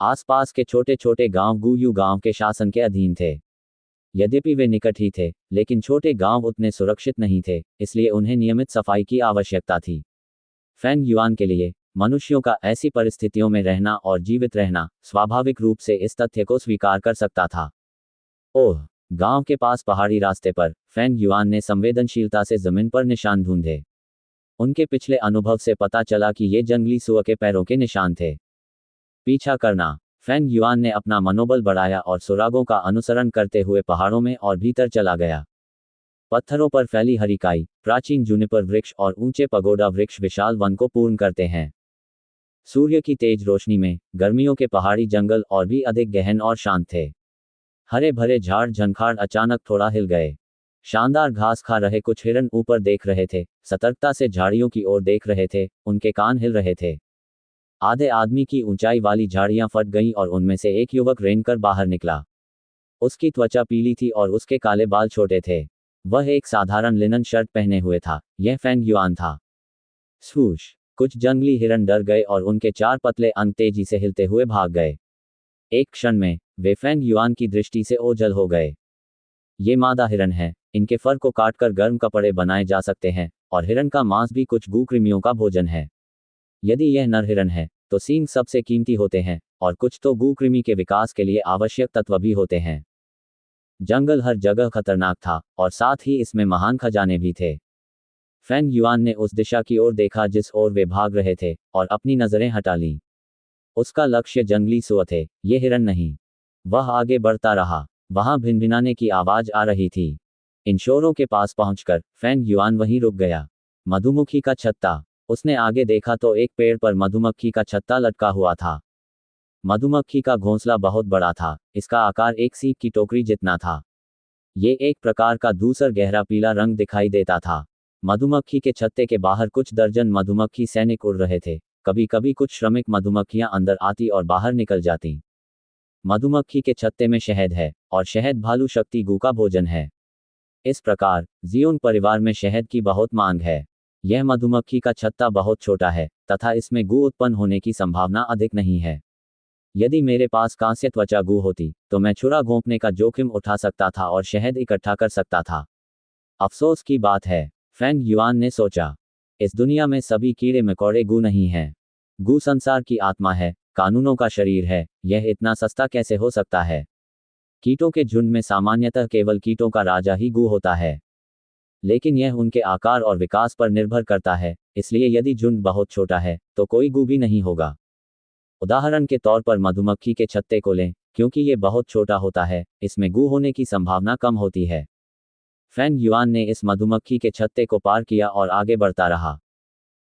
आसपास के छोटे छोटे गांव गुयू गांव के शासन के अधीन थे। यद्यपि वे निकट ही थे, लेकिन छोटे गांव उतने सुरक्षित नहीं थे, इसलिए उन्हें नियमित सफाई की आवश्यकता थी। फैंग युआन के लिए मनुष्यों का ऐसी परिस्थितियों में रहना और जीवित रहना स्वाभाविक रूप से इस तथ्य को स्वीकार कर सकता था। ओह, गांव के पास पहाड़ी रास्ते पर फैंग युआन ने संवेदनशीलता से जमीन पर निशान ढूंढे। उनके पिछले अनुभव से पता चला कि ये जंगली सुअर के पैरों के निशान थे। पीछा करना। फैंग युआन ने अपना मनोबल बढ़ाया और सुरागों का अनुसरण करते हुए पहाड़ों में और भीतर चला गया। पत्थरों पर फैली हरी काई, प्राचीन जूनिपर वृक्ष और ऊंचे पगोडा वृक्ष विशाल वन को पूर्ण करते हैं। सूर्य की तेज रोशनी में गर्मियों के पहाड़ी जंगल और भी अधिक गहन और शांत थे। हरे भरे झाड़ झंखाड़ अचानक थोड़ा हिल गए। शानदार घास खा रहे कुछ हिरन ऊपर देख रहे थे, सतर्कता से झाड़ियों की ओर देख रहे थे, उनके कान हिल रहे थे। आधे आदमी की ऊंचाई वाली झाड़ियां फट गईं और उनमें से एक युवक रेंगकर बाहर निकला। उसकी त्वचा पीली थी और उसके काले बाल छोटे थे। वह एक साधारण लिनन शर्ट पहने हुए था। यह फेंग युआन था। स्वूश! कुछ जंगली हिरन डर गए और उनके चार पतले अंग तेजी से हिलते हुए भाग गए। एक क्षण में वे फेंग युआन की दृष्टि से ओझल हो गए। ये मादा हिरन है, इनके फर को काटकर गर्म कपड़े बनाए जा सकते हैं और हिरन का मांस भी कुछ गूकृमियों का भोजन है। यदि यह नर हिरन है तो सींग सबसे कीमती होते हैं और कुछ तो गूकृमि के विकास के लिए आवश्यक तत्व भी होते हैं। जंगल हर जगह खतरनाक था और साथ ही इसमें महान खजाने भी थे। फेंग युआन ने उस दिशा की ओर देखा जिस ओर वे भाग रहे थे और अपनी नजरें हटा लीं। उसका लक्ष्य जंगली सुअर थे, ये हिरन नहीं। वह आगे बढ़ता रहा। वहां भिनभिनाने की आवाज आ रही थी। इन शोरों के पास पहुंचकर फेंग युआन वहीं रुक गया। मधुमक्खी का छत्ता। उसने आगे देखा तो एक पेड़ पर मधुमक्खी का छत्ता लटका हुआ था। मधुमक्खी का घोंसला बहुत बड़ा था, इसका आकार एक सीप की टोकरी जितना था। ये एक प्रकार का धूसर गहरा पीला रंग दिखाई देता था। मधुमक्खी के छत्ते के बाहर कुछ दर्जन मधुमक्खी सैनिक उड़ रहे थे। कभी कभी कुछ श्रमिक मधुमक्खियां अंदर आती और बाहर निकल जाती। मधुमक्खी के छत्ते में शहद है और शहद भालू शक्ति गू का भोजन है। इस प्रकार जियोंग परिवार में शहद की बहुत मांग है। यह मधुमक्खी का छत्ता बहुत छोटा है तथा इसमें गू उत्पन्न होने की संभावना अधिक नहीं है। यदि मेरे पास कांस्य त्वचा गू होती तो मैं छुरा घोंपने का जोखिम उठा सकता था और शहद इकट्ठा कर सकता था। अफसोस की बात है, फेंग युआन ने सोचा। इस दुनिया में सभी कीड़े मकोड़े गू नहीं हैं। गू संसार की आत्मा है, कानूनों का शरीर है। यह इतना सस्ता कैसे हो सकता है? कीटों के झुंड में सामान्यतः केवल कीटों का राजा ही गू होता है। लेकिन यह उनके आकार और विकास पर निर्भर करता है, इसलिए यदि झुंड बहुत छोटा है तो कोई गू भी नहीं होगा। उदाहरण के तौर पर मधुमक्खी के छत्ते को लें, क्योंकि ये बहुत छोटा होता है, इसमें गू होने की संभावना कम होती है। फेंग युआन ने इस मधुमक्खी के छत्ते को पार किया और आगे बढ़ता रहा।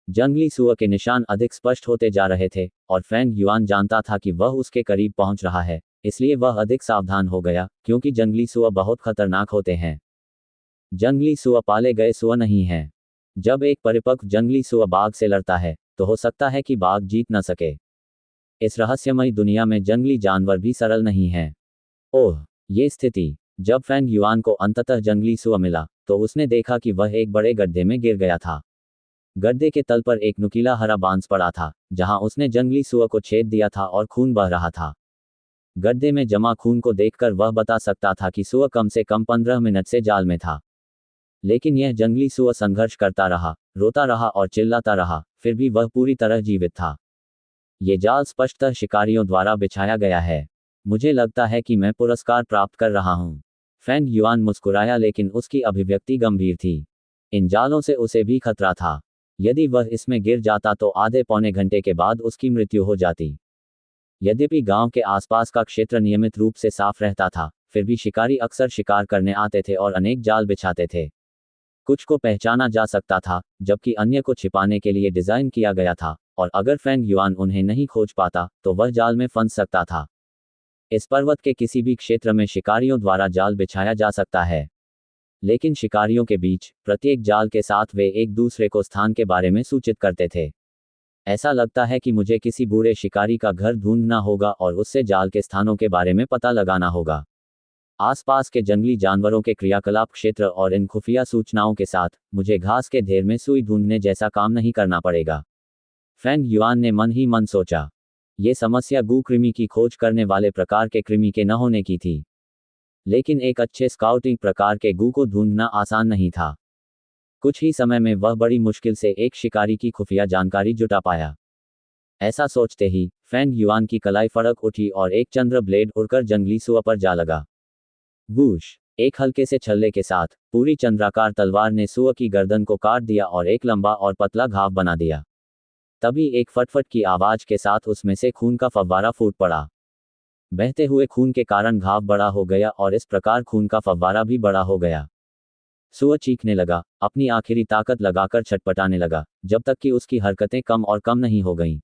जंगली सुअर के निशान अधिक स्पष्ट होते जा रहे थे और फेंग युआन जानता था कि वह उसके करीब पहुंच रहा है, इसलिए वह अधिक सावधान हो गया, क्योंकि जंगली सुअर बहुत खतरनाक होते हैं। जंगली सुअर पाले गए सुअर नहीं हैं। जब एक परिपक्व जंगली सुअर बाघ से लड़ता है तो हो सकता है कि बाघ जीत न सके। इस रहस्यमयी दुनिया में जंगली जानवर भी सरल नहीं हैं। ओह, ये स्थिति! जब फेंग युआन को अंततः जंगली सुअर मिला तो उसने देखा कि वह एक बड़े गड्ढे में गिर गया था। गड्ढे के तल पर एक नुकीला हरा बांस पड़ा था, जहां उसने जंगली सुअर को छेद दिया था और खून बह रहा था। गड्ढे में जमा खून को देखकर वह बता सकता था कि सुअर कम से कम 15 मिनट से जाल में था। लेकिन यह जंगली सुअर संघर्ष करता रहा, रोता रहा और चिल्लाता रहा, फिर भी वह पूरी तरह जीवित था। ये जाल स्पष्टतः शिकारियों द्वारा बिछाया गया है। मुझे लगता है कि मैं पुरस्कार प्राप्त कर रहा हूँ। फेंग युआन मुस्कुराया, लेकिन उसकी अभिव्यक्ति गंभीर थी। इन जालों से उसे भी खतरा था। यदि वह इसमें गिर जाता तो आधे पौने घंटे के बाद उसकी मृत्यु हो जाती। यद्यपि गांव के आसपास का क्षेत्र नियमित रूप से साफ रहता था, फिर भी शिकारी अक्सर शिकार करने आते थे और अनेक जाल बिछाते थे। कुछ को पहचाना जा सकता था, जबकि अन्य को छिपाने के लिए डिजाइन किया गया था, और अगर फेंग युआन उन्हें नहीं खोज पाता तो वह जाल में फंस सकता था। इस पर्वत के किसी भी क्षेत्र में शिकारियों द्वारा जाल बिछाया जा सकता है, लेकिन शिकारियों के बीच प्रत्येक जाल के साथ वे एक दूसरे को स्थान के बारे में सूचित करते थे। ऐसा लगता है कि मुझे किसी बूढ़े शिकारी का घर ढूंढना होगा और उससे जाल के स्थानों के बारे में पता लगाना होगा। आसपास के जंगली जानवरों के क्रियाकलाप क्षेत्र और इन खुफिया सूचनाओं के साथ मुझे घास के ढेर में सुई ढूंढने जैसा काम नहीं करना पड़ेगा। फेंग युआन ने मन ही मन सोचा। ये समस्या गू कृमि की खोज करने वाले प्रकार के कृमि के न होने की थी। लेकिन एक अच्छे स्काउटिंग प्रकार के गू को ढूंढना आसान नहीं था। कुछ ही समय में वह बड़ी मुश्किल से एक शिकारी की खुफिया जानकारी जुटा पाया। ऐसा सोचते ही फेंग युआन की कलाई फड़क उठी और एक चंद्र ब्लेड उड़कर जंगली सुअर पर जा लगा। वूश! एक हल्के से छल्ले के साथ पूरी चंद्राकार तलवार ने सुअर की गर्दन को काट दिया और एक लंबा और पतला घाव बना दिया। तभी एक फटफट की आवाज के साथ उसमें से खून का फव्वारा फूट पड़ा। बहते हुए खून के कारण घाव बड़ा हो गया और इस प्रकार खून का फव्वारा भी बड़ा हो गया। सुअर चीखने लगा, अपनी आखिरी ताकत लगाकर छटपटाने लगा, जब तक कि उसकी हरकतें कम और कम नहीं हो गईं।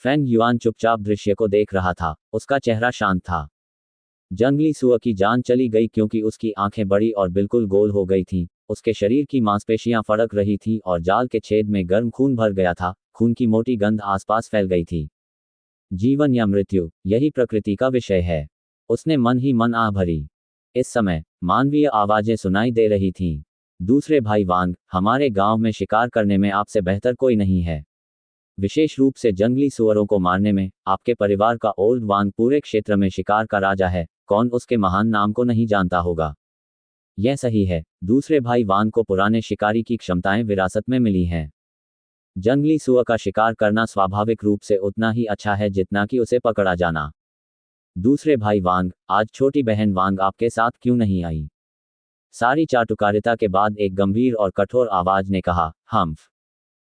फैंग युआन चुपचाप दृश्य को देख रहा था, उसका चेहरा शांत था। जंगली सुअर की जान चली गई क्योंकि उसकी आंखें बड़ी और बिल्कुल गोल हो गई थीं, उसके शरीर की मांसपेशियां फड़क रही थीं और जाल के छेद में गर्म खून भर गया था, खून की मोटी गंध आसपास फैल गई थी। जीवन या मृत्यु, यही प्रकृति का विषय है। उसने मन ही मन आह भरी। इस समय मानवीय आवाजें सुनाई दे रही थीं। दूसरे भाई वांग, हमारे गांव में शिकार करने में आपसे बेहतर कोई नहीं है। विशेष रूप से जंगली सुअरों को मारने में आपके परिवार का ओल्ड वांग पूरे क्षेत्र में शिकार का राजा है, कौन उसके महान नाम को नहीं जानता होगा। यह सही है, दूसरे भाई वांग को पुराने शिकारी की क्षमताएं विरासत में मिली हैं। जंगली सुअर का शिकार करना स्वाभाविक रूप से उतना ही अच्छा है जितना कि उसे पकड़ा जाना। दूसरे भाई वांग, आज छोटी बहन वांग आपके साथ क्यों नहीं आई? सारी चाटुकारिता के बाद एक गंभीर और कठोर आवाज ने कहा, हम्फ।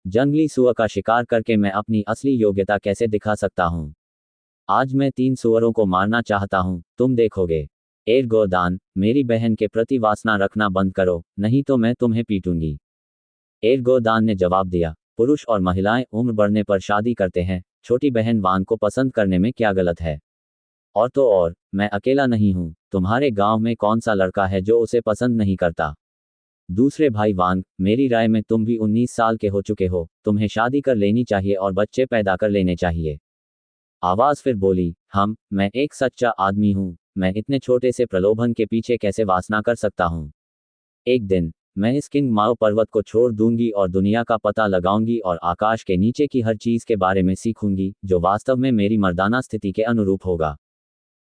जंगली सुअर का शिकार करके मैं अपनी असली योग्यता कैसे दिखा सकता हूं? आज मैं 3 सुअरों को मारना चाहता हूं, तुम देखोगे। एर्गोदान, मेरी बहन के प्रति वासना रखना बंद करो, नहीं तो मैं तुम्हें पीटूंगी। एर्गोदान ने जवाब दिया, पुरुष और महिलाएं उम्र बढ़ने पर शादी करते हैं, छोटी बहन वांग को पसंद करने में क्या गलत है? और तो और, मैं अकेला नहीं हूं, तुम्हारे गांव में कौन सा लड़का है जो उसे पसंद नहीं करता? दूसरे भाई वांग, मेरी राय में तुम भी 19 साल के हो चुके हो, तुम्हें शादी कर लेनी चाहिए और बच्चे पैदा कर लेने चाहिए। आवाज फिर बोली, मैं एक सच्चा आदमी हूं, मैं इतने छोटे से प्रलोभन के पीछे कैसे वासना कर सकता हूं? एक दिन मैं इस किंग माओ पर्वत को छोड़ दूंगी और दुनिया का पता लगाऊंगी और आकाश के नीचे की हर चीज के बारे में सीखूंगी, जो वास्तव में मेरी मर्दाना स्थिति के अनुरूप होगा।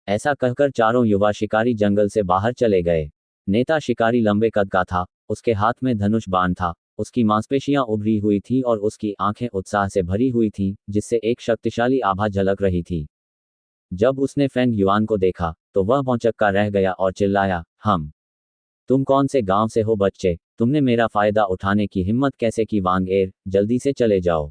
ऐसा कहकर चारों युवा शिकारी जंगल से बाहर चले गए। नेता शिकारी लंबे कद का था, उसके हाथ में धनुष बाण था, उसकी मांसपेशियां उभरी हुई थीं और उसकी आंखें उत्साह से भरी हुई थीं, जिससे एक शक्तिशाली आभा झलक रही थी। जब उसने फैंग युआन को देखा, तो वह भौंचक्का रह गया और चिल्लाया, तुम कौन से गांव से हो बच्चे? तुमने मेरा फायदा उठाने की हिम्मत कैसे की? वांग एर, जल्दी से चले जाओ।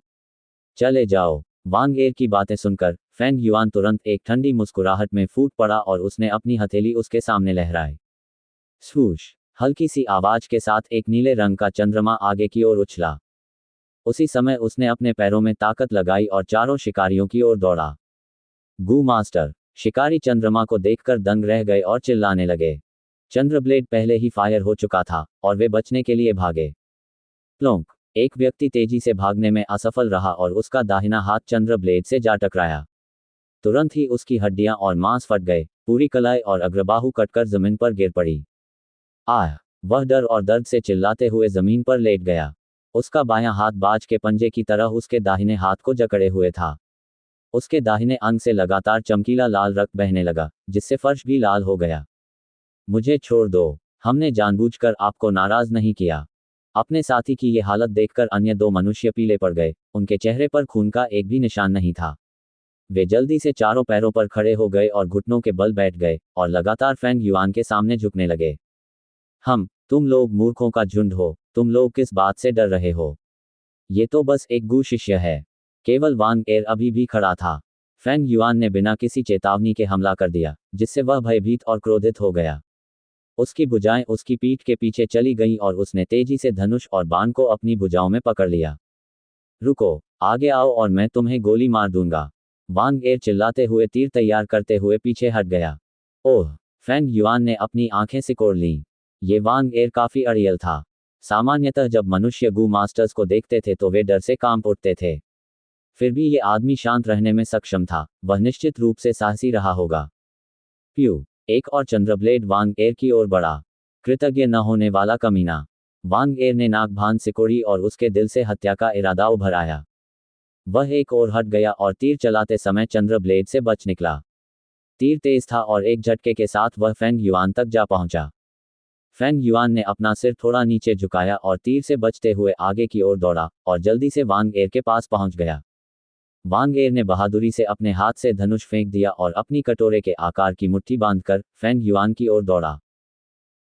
चले जाओ। वांग एर की बातें सुनकर फैंग युआन तुरंत एक ठंडी मुस्कुराहट में फूट पड़ा और उसने अपनी हथेली उसके सामने लहराई। स्वूश, हल्की सी आवाज के साथ एक नीले रंग का चंद्रमा आगे की ओर उछला। उसी समय उसने अपने पैरों में ताकत लगाई और चारों शिकारियों की ओर दौड़ा। गू मास्टर! शिकारी चंद्रमा को देखकर दंग रह गए और चिल्लाने लगे। चंद्रब्लेड पहले ही फायर हो चुका था और वे बचने के लिए भागे। प्लोंक! एक व्यक्ति तेजी से भागने में असफल रहा और उसका दाहिना हाथ चंद्रब्लेड से जा टकराया। तुरंत ही उसकी हड्डियां और मांस फट गए, पूरी कलाई और अग्रबाहु कटकर जमीन पर गिर पड़ी। आह! वह डर और दर्द से चिल्लाते हुए जमीन पर लेट गया। उसका बायां हाथ बाज के पंजे की तरह उसके दाहिने हाथ को जकड़े हुए था। उसके दाहिने अंग से लगातार चमकीला लाल रक्त बहने लगा, जिससे फर्श भी लाल हो गया। मुझे छोड़ दो, हमने जानबूझकर आपको नाराज नहीं किया। अपने साथी की ये हालत देखकर अन्य 2 मनुष्य पीले पड़ गए, उनके चेहरे पर खून का एक भी निशान नहीं था। वे जल्दी से चारों पैरों पर खड़े हो गए और घुटनों के बल बैठ गए और लगातार फैंग युआन के सामने झुकने लगे। तुम लोग मूर्खों का झुंड हो, तुम लोग किस बात से डर रहे हो? ये तो बस एक गू शिष्य है। केवल वांग एर अभी भी खड़ा था। फैंग युआन ने बिना किसी चेतावनी के हमला कर दिया, जिससे वह भयभीत और क्रोधित हो गया। उसकी भुजाएं उसकी पीठ के पीछे चली गईं और उसने तेजी से धनुष और बाण को अपनी भुजाओं में पकड़ लिया। रुको, आगे आओ और मैं तुम्हें गोली मार दूंगा। वांग एर चिल्लाते हुए तीर तैयार करते हुए पीछे हट गया। ओह! फैंग युआन ने अपनी आंखें सिकोड़ लीं। ये वांग एर काफी अड़ियल था। सामान्यतः जब मनुष्य गू मास्टर्स को देखते थे तो वे डर से कांप उठते थे। फिर भी ये आदमी शांत रहने में सक्षम था, वह निश्चित रूप से साहसी रहा होगा। प्यू! एक और चंद्रब्लेड वांग एर की ओर बढ़ा। कृतज्ञ न होने वाला कमीना! वांग एर ने नाक भान सिकोड़ी और उसके दिल से हत्या का इरादा उभर आया। वह एक ओर हट गया और तीर चलाते समय चंद्रब्लेड से बच निकला। तीर तेज था और एक झटके के साथ वह फैंग युआन तक जा पहुंचा। फैंग युआन ने अपना सिर थोड़ा नीचे झुकाया और तीर से बचते हुए आगे की ओर दौड़ा और जल्दी से वांग एर के पास पहुंच गया। वांग एर ने बहादुरी से अपने हाथ से धनुष फेंक दिया और अपनी कटोरे के आकार की मुट्ठी बांधकर फैंग युआन की ओर दौड़ा।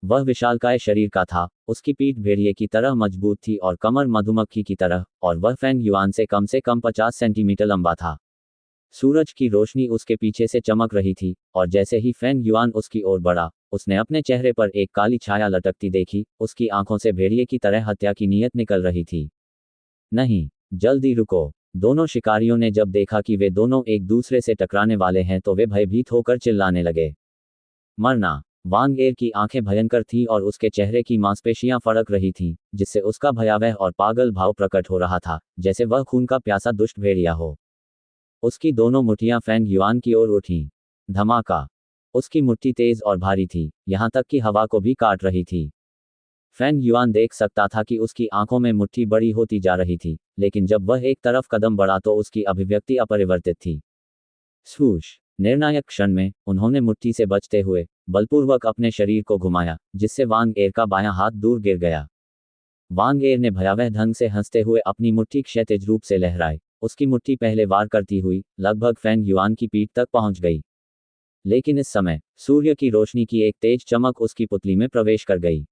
वह विशालकाय शरीर का था, उसकी पीठ भेड़िए की तरह मजबूत थी और कमर मधुमक्खी की तरह, और वह फैंग युआन से कम 50 सेंटीमीटर लंबा था। सूरज की रोशनी उसके पीछे से चमक रही थी, और जैसे ही फैंग युआन उसकी ओर बढ़ा, उसने अपने चेहरे पर एक काली छाया लटकती देखी, उसकी आंखों से भेड़िए की तरह हत्या की नीयत निकल रही थी। नहीं, जल्दी रुको। दोनों शिकारियों ने जब देखा कि वे दोनों एक दूसरे से टकराने वाले हैं तो वे भयभीत होकर चिल्लाने लगे। मरना। वांग एर की आंखें भयंकर थीं और उसके चेहरे की मांसपेशियां फड़क रही थीं, जिससे उसका भयावह और पागल भाव प्रकट हो रहा था, जैसे वह खून का प्यासा दुष्ट भेड़िया हो। उसकी दोनों मुट्ठियां फेंग युआन की ओर उठीं। धमाका। उसकी मुट्ठी तेज और भारी थी, यहां तक कि हवा को भी काट रही थी। फेंग युआन देख सकता था कि उसकी आंखों में मुट्ठी बड़ी होती जा रही थी, लेकिन जब वह एक तरफ कदम बढ़ा तो उसकी अभिव्यक्ति अपरिवर्तित थी। स्वूश। निर्णायक क्षण में उन्होंने मुट्ठी से बचते हुए बलपूर्वक अपने शरीर को घुमाया, जिससे वांग एर का बायां हाथ दूर गिर गया। वांग एर ने भयावह ढंग से हंसते हुए अपनी मुट्ठी क्षैतिज रूप से लहराई। उसकी मुट्ठी पहले वार करती हुई लगभग फेंग युआन की पीठ तक पहुंच गई। लेकिन इस समय सूर्य की रोशनी की एक तेज चमक उसकी पुतली में प्रवेश कर गई।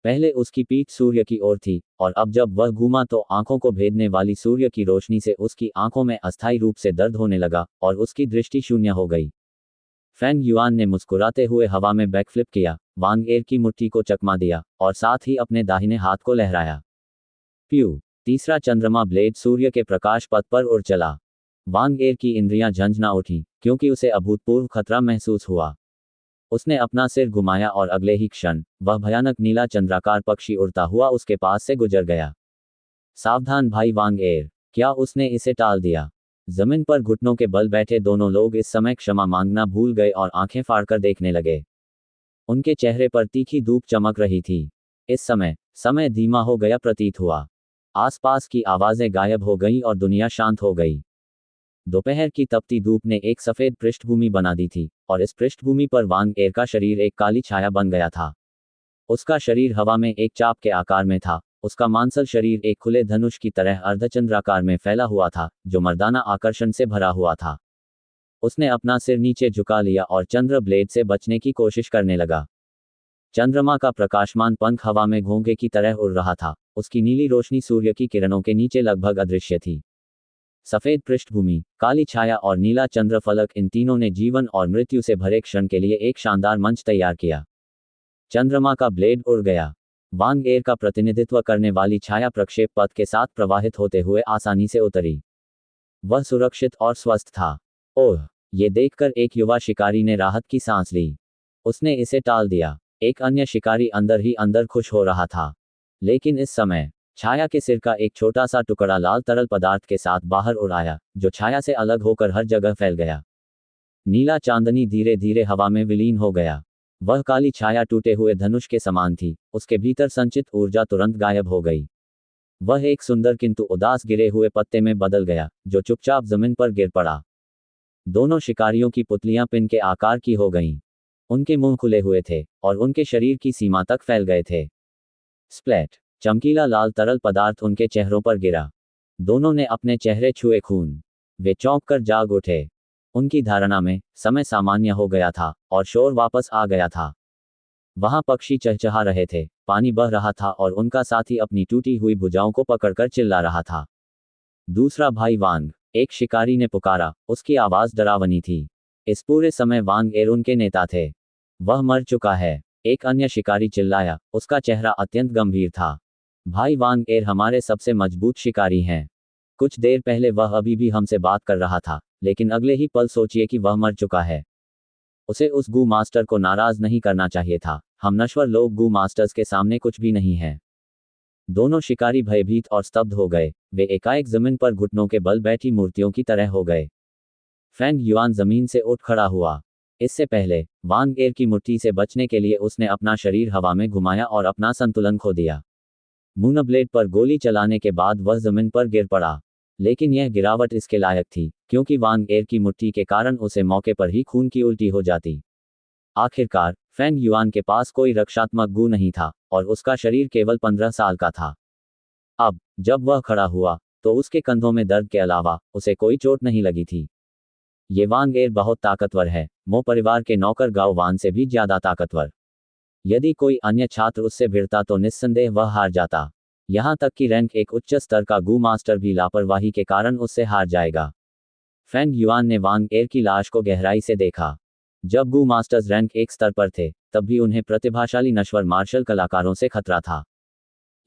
पहले उसकी पीठ सूर्य की ओर थी, और अब जब वह घूमा तो आंखों को भेदने वाली सूर्य की रोशनी से उसकी आंखों में अस्थायी रूप से दर्द होने लगा और उसकी दृष्टि शून्य हो गई। फेंग युआन ने मुस्कुराते हुए हवा में बैकफ्लिप किया, वांग एर की मुट्ठी को चकमा दिया और साथ ही अपने दाहिने हाथ को लहराया। प्यू। तीसरा चंद्रमा ब्लेड सूर्य के प्रकाश पथ पर उड़ चला। वांग एर की इंद्रियां झंझना उठी, क्योंकि उसे अभूतपूर्व खतरा महसूस हुआ। उसने अपना सिर घुमाया और अगले ही क्षण वह भयानक नीला चंद्राकार पक्षी उड़ता हुआ उसके पास से गुजर गया। सावधान भाई वांग एर। क्या उसने इसे टाल दिया? जमीन पर घुटनों के बल बैठे दोनों लोग इस समय क्षमा मांगना भूल गए और आंखें फाड़कर देखने लगे। उनके चेहरे पर तीखी धूप चमक रही थी। इस समय धीमा हो गया प्रतीत हुआ। आसपास की आवाजें गायब हो गईं और दुनिया शांत हो गई। दोपहर की तपती धूप ने एक सफेद पृष्ठभूमि बना दी थी, और इस पृष्ठभूमि पर वांग एर का शरीर एक काली छाया बन गया था। उसका शरीर हवा में एक चाप के आकार में था। उसका मांसल शरीर एक खुले धनुष की तरह अर्धचंद्राकार में फैला हुआ था, जो मर्दाना आकर्षण से भरा हुआ था। उसने अपना सिर नीचे झुका लिया और चंद्र ब्लेड से बचने की कोशिश करने लगा। चंद्रमा का प्रकाशमान पंख हवा में घोंघे की तरह उड़ रहा था। उसकी नीली रोशनी सूर्य की किरणों के नीचे लगभग अदृश्य थी। सफेद पृष्ठभूमि, काली छाया और नीला चंद्र फलक, इन तीनों ने जीवन और मृत्यु से भरे क्षण के लिए एक शानदार मंच तैयार किया। चंद्रमा का ब्लेड उड़ गया। वांग एर का प्रतिनिधित्व करने वाली छाया प्रक्षेप पथ के साथ प्रवाहित होते हुए आसानी से उतरी। वह सुरक्षित और स्वस्थ था। ओह, ये देखकर एक युवा शिकारी ने राहत की सांस ली। उसने इसे टाल दिया। एक अन्य शिकारी अंदर ही अंदर खुश हो रहा था। लेकिन इस समय छाया के सिर का एक छोटा सा टुकड़ा लाल तरल पदार्थ के साथ बाहर उड़ आया, जो छाया से अलग होकर हर जगह फैल गया। नीला चांदनी धीरे धीरे हवा में विलीन हो गया। वह काली छाया टूटे हुए धनुष के समान थी। उसके भीतर संचित ऊर्जा तुरंत गायब हो गई। वह एक सुंदर किंतु उदास गिरे हुए पत्ते में बदल गया, जो चुपचाप जमीन पर गिर पड़ा। दोनों शिकारियों की पुतलियां पिन के आकार की हो गईं। उनके मुंह खुले हुए थे और उनके शरीर की सीमा तक फैल गए थे। स्प्लैट। चमकीला लाल तरल पदार्थ उनके चेहरों पर गिरा। दोनों ने अपने चेहरे छुए खून। वे चौंक कर जाग उठे। उनकी धारणा में समय सामान्य हो गया था और शोर वापस आ गया था। वहां पक्षी चहचहा रहे थे, पानी बह रहा था और उनका साथी अपनी टूटी हुई भुजाओं को पकड़कर चिल्ला रहा था। दूसरा भाई वांग, एक शिकारी ने पुकारा। उसकी आवाज डरावनी थी। इस पूरे समय वांग एर उनके नेता थे। वह मर चुका है, एक अन्य शिकारी चिल्लाया। उसका चेहरा अत्यंत गंभीर था। भाई वांग एर हमारे सबसे मजबूत शिकारी हैं। कुछ देर पहले वह अभी भी हमसे बात कर रहा था, लेकिन अगले ही पल सोचिए कि वह मर चुका है। उसे उस गू मास्टर को नाराज नहीं करना चाहिए था। हम नश्वर लोग गू मास्टर्स के सामने कुछ भी नहीं हैं। दोनों शिकारी भयभीत और स्तब्ध हो गए। वे एकाएक जमीन पर घुटनों के बल बैठी मूर्तियों की तरह हो गए। फेंग युआन जमीन से उठ खड़ा हुआ। इससे पहले वांग एर की मुट्ठी से बचने के लिए उसने अपना शरीर हवा में घुमाया और अपना संतुलन खो दिया। मूनब्लेड पर गोली चलाने के बाद वह जमीन पर गिर पड़ा। लेकिन यह गिरावट इसके लायक थी, क्योंकि वांग एर की मुट्ठी के कारण उसे मौके पर ही खून की उल्टी हो जाती। आखिरकार फेंग युआन के पास कोई रक्षात्मक गू नहीं था और उसका शरीर केवल 15 साल का था। अब जब वह खड़ा हुआ तो उसके कंधों में दर्द के अलावा उसे कोई चोट नहीं लगी थी। ये वांग एर बहुत ताकतवर है, मो परिवार के नौकर गाओ वान से भी ज्यादा ताकतवर। यदि कोई अन्य छात्र उससे भिड़ता तो निस्संदेह वह हार जाता। यहां तक कि रैंक एक उच्च स्तर का गू मास्टर भी लापरवाही के कारण उससे हार जाएगा। फेंग युआन ने वांग एर की लाश को गहराई से देखा। जब गू मास्टर्स रैंक एक स्तर पर थे, तब भी उन्हें प्रतिभाशाली नश्वर मार्शल कलाकारों से खतरा था।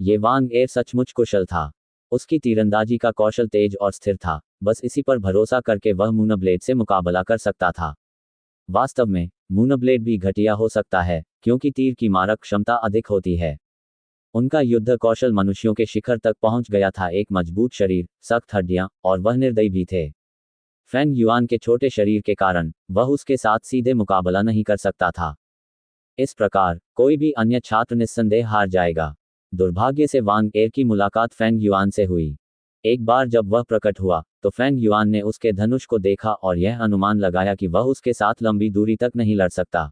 ये वांग एर सचमुच कुशल था। उसकी तीरंदाजी का कौशल तेज और स्थिर था, बस इसी पर भरोसा करके वह मूनब्लेड से मुकाबला कर सकता था। वास्तव में मूनब्लेड भी घटिया हो सकता है, क्योंकि तीर की मारक क्षमता अधिक होती है। उनका युद्ध कौशल मनुष्यों के शिखर तक पहुंच गया था, एक मजबूत शरीर, सख्त हड्डियां, और वह निर्दयी भी थे। फैंग युआन के छोटे शरीर के कारण वह उसके साथ सीधे मुकाबला नहीं कर सकता था। इस प्रकार कोई भी अन्य छात्र निस्संदेह हार जाएगा। दुर्भाग्य से वांग एर की मुलाकात फैंग युआन से हुई। एक बार जब वह प्रकट हुआ तो फैंग युआन ने उसके धनुष को देखा और यह अनुमान लगाया कि वह उसके साथ लंबी दूरी तक नहीं लड़ सकता।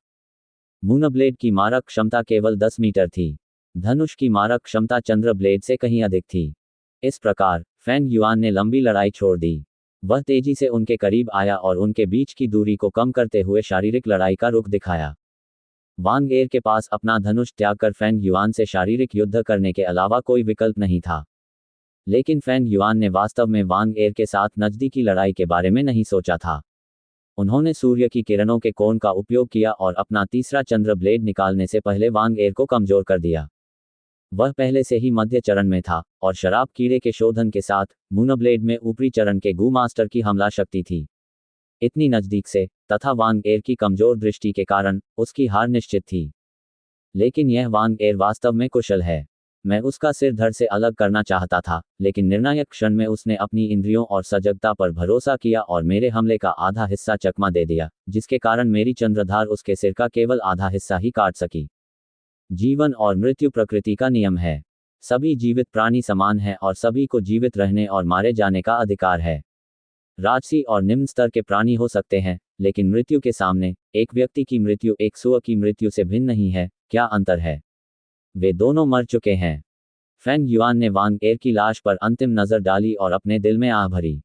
मूनब्लेड की मारक क्षमता केवल 10 मीटर थी। धनुष की मारक क्षमता चंद्रब्लेड से कहीं अधिक थी। इस प्रकार फैंग युआन ने लंबी लड़ाई छोड़ दी। वह तेजी से उनके करीब आया और उनके बीच की दूरी को कम करते हुए शारीरिक लड़ाई का रुख दिखाया। वांग एर के पास अपना धनुष त्याग कर फैंग युआन से शारीरिक युद्ध करने के अलावा कोई विकल्प नहीं था। लेकिन फैंग युआन ने वास्तव में वांग एर के साथ नज़दीकी लड़ाई के बारे में नहीं सोचा था। उन्होंने सूर्य की किरणों के कोण का उपयोग किया और अपना तीसरा चंद्र ब्लेड निकालने से पहले वांग एर को कमजोर कर दिया। वह पहले से ही मध्य चरण में था और शराब कीड़े के शोधन के साथ मूनब्लेड में ऊपरी चरण के गू मास्टर की हमला शक्ति थी। इतनी नज़दीक से तथा वांग एर की कमजोर दृष्टि के कारण उसकी हार निश्चित थी। लेकिन यह वांग एर वास्तव में कुशल है। मैं उसका सिर धड़ से अलग करना चाहता था, लेकिन निर्णायक क्षण में उसने अपनी इंद्रियों और सजगता पर भरोसा किया और मेरे हमले का आधा हिस्सा चकमा दे दिया, जिसके कारण मेरी चंद्रधार उसके सिर का केवल आधा हिस्सा ही काट सकी। जीवन और मृत्यु प्रकृति का नियम है। सभी जीवित प्राणी समान हैं और सभी को जीवित रहने और मारे जाने का अधिकार है। राजसी और निम्न स्तर के प्राणी हो सकते हैं, लेकिन मृत्यु के सामने एक व्यक्ति की मृत्यु एक सुअर की मृत्यु से भिन्न नहीं है। क्या अंतर है? वे दोनों मर चुके हैं। फैंग युआन ने वांग एर की लाश पर अंतिम नजर डाली और अपने दिल में आह भरी।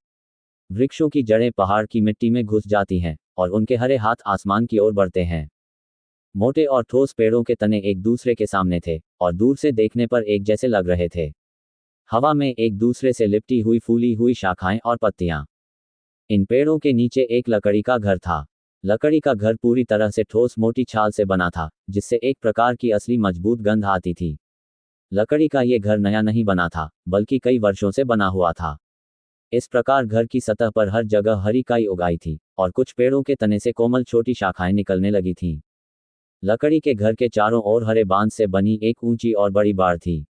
वृक्षों की जड़ें पहाड़ की मिट्टी में घुस जाती हैं और उनके हरे हाथ आसमान की ओर बढ़ते हैं। मोटे और ठोस पेड़ों के तने एक दूसरे के सामने थे और दूर से देखने पर एक जैसे लग रहे थे। हवा में एक दूसरे से लिपटी हुई फूली हुई शाखाएं और पत्तियां। इन पेड़ों के नीचे एक लकड़ी का घर था। लकड़ी का घर पूरी तरह से ठोस मोटी छाल से बना था, जिससे एक प्रकार की असली मजबूत गंध आती थी। लकड़ी का ये घर नया नहीं बना था, बल्कि कई वर्षों से बना हुआ था। इस प्रकार घर की सतह पर हर जगह हरी काई उगाई थी और कुछ पेड़ों के तने से कोमल छोटी शाखाएं निकलने लगी थीं। लकड़ी के घर के चारों ओर हरे बांध से बनी एक ऊंची और बड़ी बाड़ थी।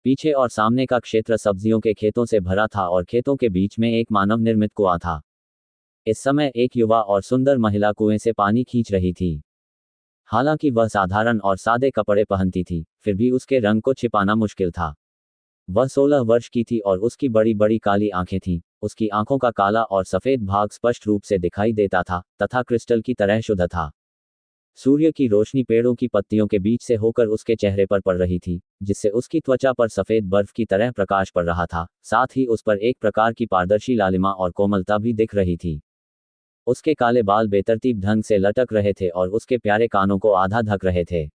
पीछे और सामने का क्षेत्र सब्जियों के खेतों से भरा था और खेतों के बीच में एक मानव निर्मित कुआं था। इस समय एक युवा और सुंदर महिला कुएं से पानी खींच रही थी। हालांकि वह साधारण और सादे कपड़े पहनती थी, फिर भी उसके रंग को छिपाना मुश्किल था। वह 16 वर्ष की थी और उसकी बड़ी बड़ी काली आंखें थीं। उसकी आंखों का काला और सफेद भाग स्पष्ट रूप से दिखाई देता था तथा क्रिस्टल की तरह शुद्ध था। सूर्य की रोशनी पेड़ों की पत्तियों के बीच से होकर उसके चेहरे पर पड़ रही थी, जिससे उसकी त्वचा पर सफेद बर्फ की तरह प्रकाश पड़ रहा था। साथ ही उस पर एक प्रकार की पारदर्शी लालिमा और कोमलता भी दिख रही थी। उसके काले बाल बेतरतीब ढंग से लटक रहे थे और उसके प्यारे कानों को आधा ढक रहे थे।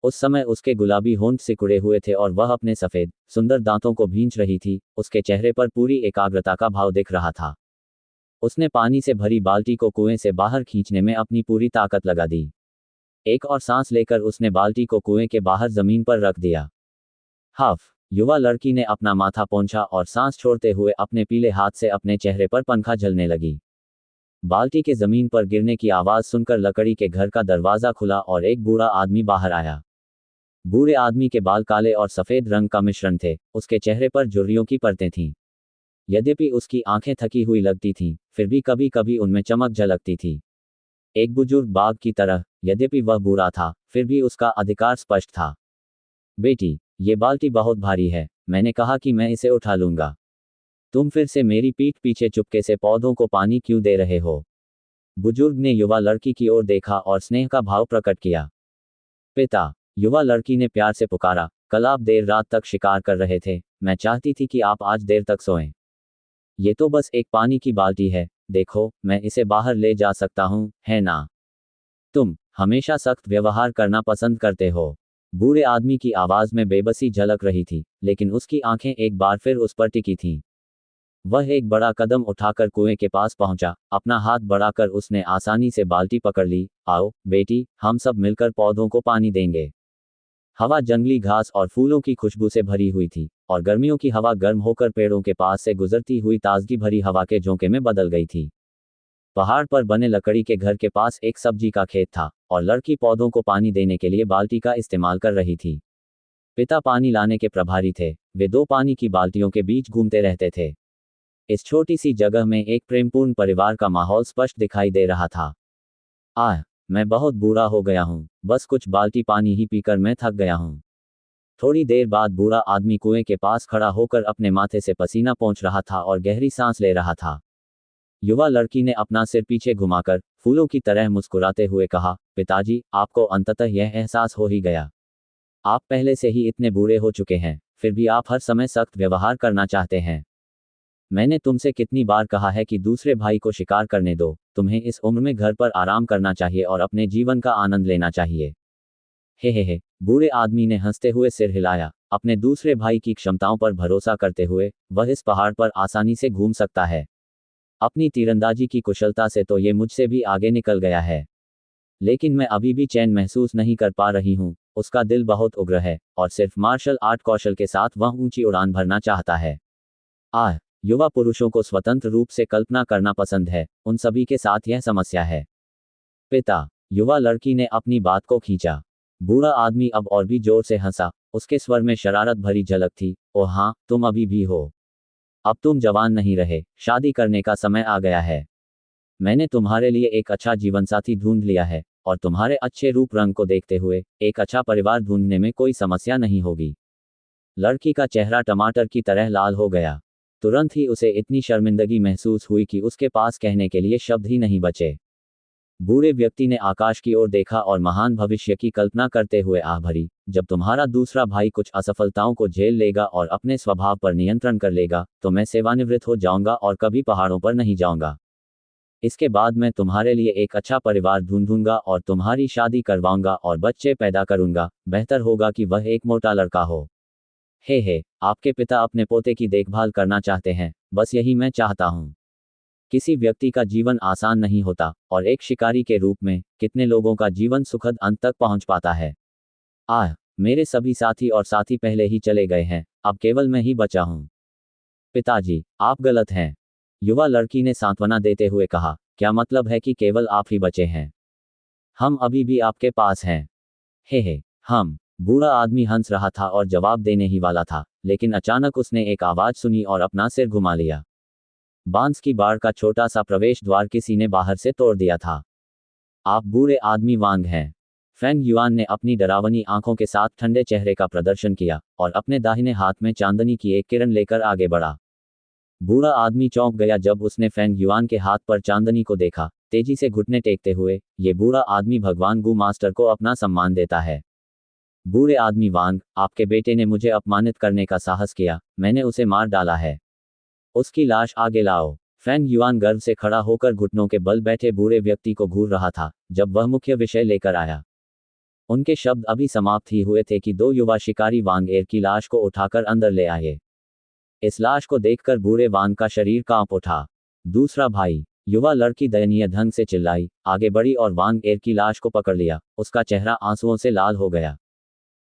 उस समय उसके गुलाबी होंठ सिकुड़े हुए थे और वह अपने सफेद सुंदर दांतों को भींच रही थी। उसके चेहरे पर पूरी एकाग्रता का भाव दिख रहा था। उसने पानी से भरी बाल्टी को कुएं से बाहर खींचने में अपनी पूरी ताकत लगा दी। एक और सांस लेकर उसने बाल्टी को कुएं के बाहर जमीन पर रख दिया। हफ! युवा लड़की ने अपना माथा पोंछा और सांस छोड़ते हुए अपने पीले हाथ से अपने चेहरे पर पंखा झलने लगी। बाल्टी के जमीन पर गिरने की आवाज सुनकर लकड़ी के घर का दरवाजा खुला और एक बूढ़ा आदमी बाहर आया। बूढ़े आदमी के बाल काले और सफेद रंग का मिश्रण थे। उसके चेहरे पर झुर्रियों की परतें थीं। यद्यपि उसकी आंखें थकी हुई लगती थीं, फिर भी कभी कभी उनमें चमक झलकती थी। एक बुजुर्ग बाघ की तरह। यद्यपि वह बूढ़ा था, फिर भी उसका अधिकार स्पष्ट था। बेटी, ये बाल्टी बहुत भारी है। मैंने कहा कि मैं इसे उठा लूंगा। तुम फिर से मेरी पीठ पीछे चुपके से पौधों को पानी क्यों दे रहे हो? बुजुर्ग ने युवा लड़की की ओर देखा और स्नेह का भाव प्रकट किया। पिता, युवा लड़की ने प्यार से पुकारा, कल आप देर रात तक शिकार कर रहे थे। मैं चाहती थी कि आप आज देर तक सोएं। ये तो बस एक पानी की बाल्टी है। देखो, मैं इसे बाहर ले जा सकता हूं, है ना? तुम हमेशा सख्त व्यवहार करना पसंद करते हो। बूढ़े आदमी की आवाज में बेबसी झलक रही थी, लेकिन उसकी आंखें एक बार फिर उस पर टिकी थीं। वह एक बड़ा कदम उठाकर कुएं के पास पहुंचा। अपना हाथ बढ़ाकर उसने आसानी से बाल्टी पकड़ ली। आओ बेटी, हम सब मिलकर पौधों को पानी देंगे। हवा जंगली घास और फूलों की खुशबू से भरी हुई थी, और गर्मियों की हवा गर्म होकर पेड़ों के पास से गुजरती हुई ताजगी भरी हवा के झोंके में बदल गई थी। पहाड़ पर बने लकड़ी के घर के पास एक सब्जी का खेत था, और लड़की पौधों को पानी देने के लिए बाल्टी का इस्तेमाल कर रही थी। पिता पानी लाने के प्रभारी थे। वे दो पानी की बाल्टियों के बीच घूमते रहते थे। इस छोटी सी जगह में एक प्रेमपूर्ण परिवार का माहौल स्पष्ट दिखाई दे रहा था। मैं बहुत बूढ़ा हो गया हूँ, बस कुछ बाल्टी पानी ही पीकर मैं थक गया हूँ। थोड़ी देर बाद बूढ़ा आदमी कुएं के पास खड़ा होकर अपने माथे से पसीना पोंछ रहा था और गहरी सांस ले रहा था। युवा लड़की ने अपना सिर पीछे घुमाकर फूलों की तरह मुस्कुराते हुए कहा, पिताजी, आपको अंततः यह एहसास हो ही गया। आप पहले से ही इतने बूढ़े हो चुके हैं, फिर भी आप हर समय सख्त व्यवहार करना चाहते हैं। मैंने तुमसे कितनी बार कहा है कि दूसरे भाई को शिकार करने दो। तुम्हें इस उम्र में घर पर आराम करना चाहिए और अपने जीवन का आनंद लेना चाहिए। हे। बूढ़े आदमी ने हंसते हुए सिर हिलाया। अपने दूसरे भाई की क्षमताओं पर भरोसा करते हुए वह इस पहाड़ पर आसानी से घूम सकता है। अपनी तीरंदाजी की कुशलता से तो ये मुझसे भी आगे निकल गया है, लेकिन मैं अभी भी चैन महसूस नहीं कर पा रही हूँ। उसका दिल बहुत उग्र है, और सिर्फ मार्शल आर्ट कौशल के साथ वह ऊंची उड़ान भरना चाहता है। युवा पुरुषों को स्वतंत्र रूप से कल्पना करना पसंद है, उन सभी के साथ यह समस्या है। पिता, युवा लड़की ने अपनी बात को खींचा। बूढ़ा आदमी अब और भी जोर से हंसा। उसके स्वर में शरारत भरी झलक थी। ओह हाँ, तुम अभी भी हो। अब तुम जवान नहीं रहे, शादी करने का समय आ गया है। मैंने तुम्हारे लिए एक अच्छा जीवनसाथी ढूंढ लिया है, और तुम्हारे अच्छे रूप रंग को देखते हुए एक अच्छा परिवार ढूंढने में कोई समस्या नहीं होगी। लड़की का चेहरा टमाटर की तरह लाल हो गया। तुरंत ही उसे इतनी शर्मिंदगी महसूस हुई कि उसके पास कहने के लिए शब्द ही नहीं बचे। बूढ़े व्यक्ति ने आकाश की ओर देखा और महान भविष्य की कल्पना करते हुए आह भरी, जब तुम्हारा दूसरा भाई कुछ असफलताओं को झेल लेगा और अपने स्वभाव पर नियंत्रण कर लेगा, तो मैं सेवानिवृत्त हो जाऊंगा और कभी पहाड़ों पर नहीं जाऊंगा। इसके बाद मैं तुम्हारे लिए एक अच्छा परिवार ढूंढूंगा और तुम्हारी शादी करवाऊंगा और बच्चे पैदा करूंगा। बेहतर होगा कि वह एक मोटा लड़का हो। हे, आपके पिता अपने पोते की देखभाल करना चाहते हैं, बस यही मैं चाहता हूँ। किसी व्यक्ति का जीवन आसान नहीं होता, और एक शिकारी के रूप में कितने लोगों का जीवन सुखद अंत तक पहुंच पाता है। मेरे सभी साथी पहले ही चले गए हैं, अब केवल मैं ही बचा हूँ। पिताजी, आप गलत हैं, युवा लड़की ने सांत्वना देते हुए कहा। क्या मतलब है कि केवल आप ही बचे हैं? हम अभी भी आपके पास हैं। हे, हम। बूढ़ा आदमी हंस रहा था और जवाब देने ही वाला था, लेकिन अचानक उसने एक आवाज सुनी और अपना सिर घुमा लिया। बांस की बाड़ का छोटा सा प्रवेश द्वार किसी ने बाहर से तोड़ दिया था। आप बूढ़े आदमी वांग हैं। फेंग युआन ने अपनी डरावनी आंखों के साथ ठंडे चेहरे का प्रदर्शन किया और अपने दाहिने हाथ में चांदनी की एक किरण लेकर आगे बढ़ा। बूढ़ा आदमी चौंक गया जब उसने फेंग युआन के हाथ पर चांदनी को देखा। तेजी से घुटने टेकते हुए, ये बूढ़ा आदमी भगवान गु मास्टर को अपना सम्मान देता है। बूढ़े आदमी वांग, आपके बेटे ने मुझे अपमानित करने का साहस किया, मैंने उसे मार डाला है। उसकी लाश आगे लाओ। फेंग युआन गर्व से खड़ा होकर घुटनों के बल बैठे बूढ़े व्यक्ति को घूर रहा था, जब वह मुख्य विषय लेकर आया। उनके शब्द अभी समाप्त ही हुए थे कि दो युवा शिकारी वांग एर की लाश को उठाकर अंदर ले आए। इस लाश को देखकर बूढ़े वांग का शरीर कांप उठा। दूसरा भाई, युवा लड़की दयनीय ढंग से चिल्लाई, आगे बढ़ी और वांग एर की लाश को पकड़ लिया। उसका चेहरा आंसुओं से लाल हो गया।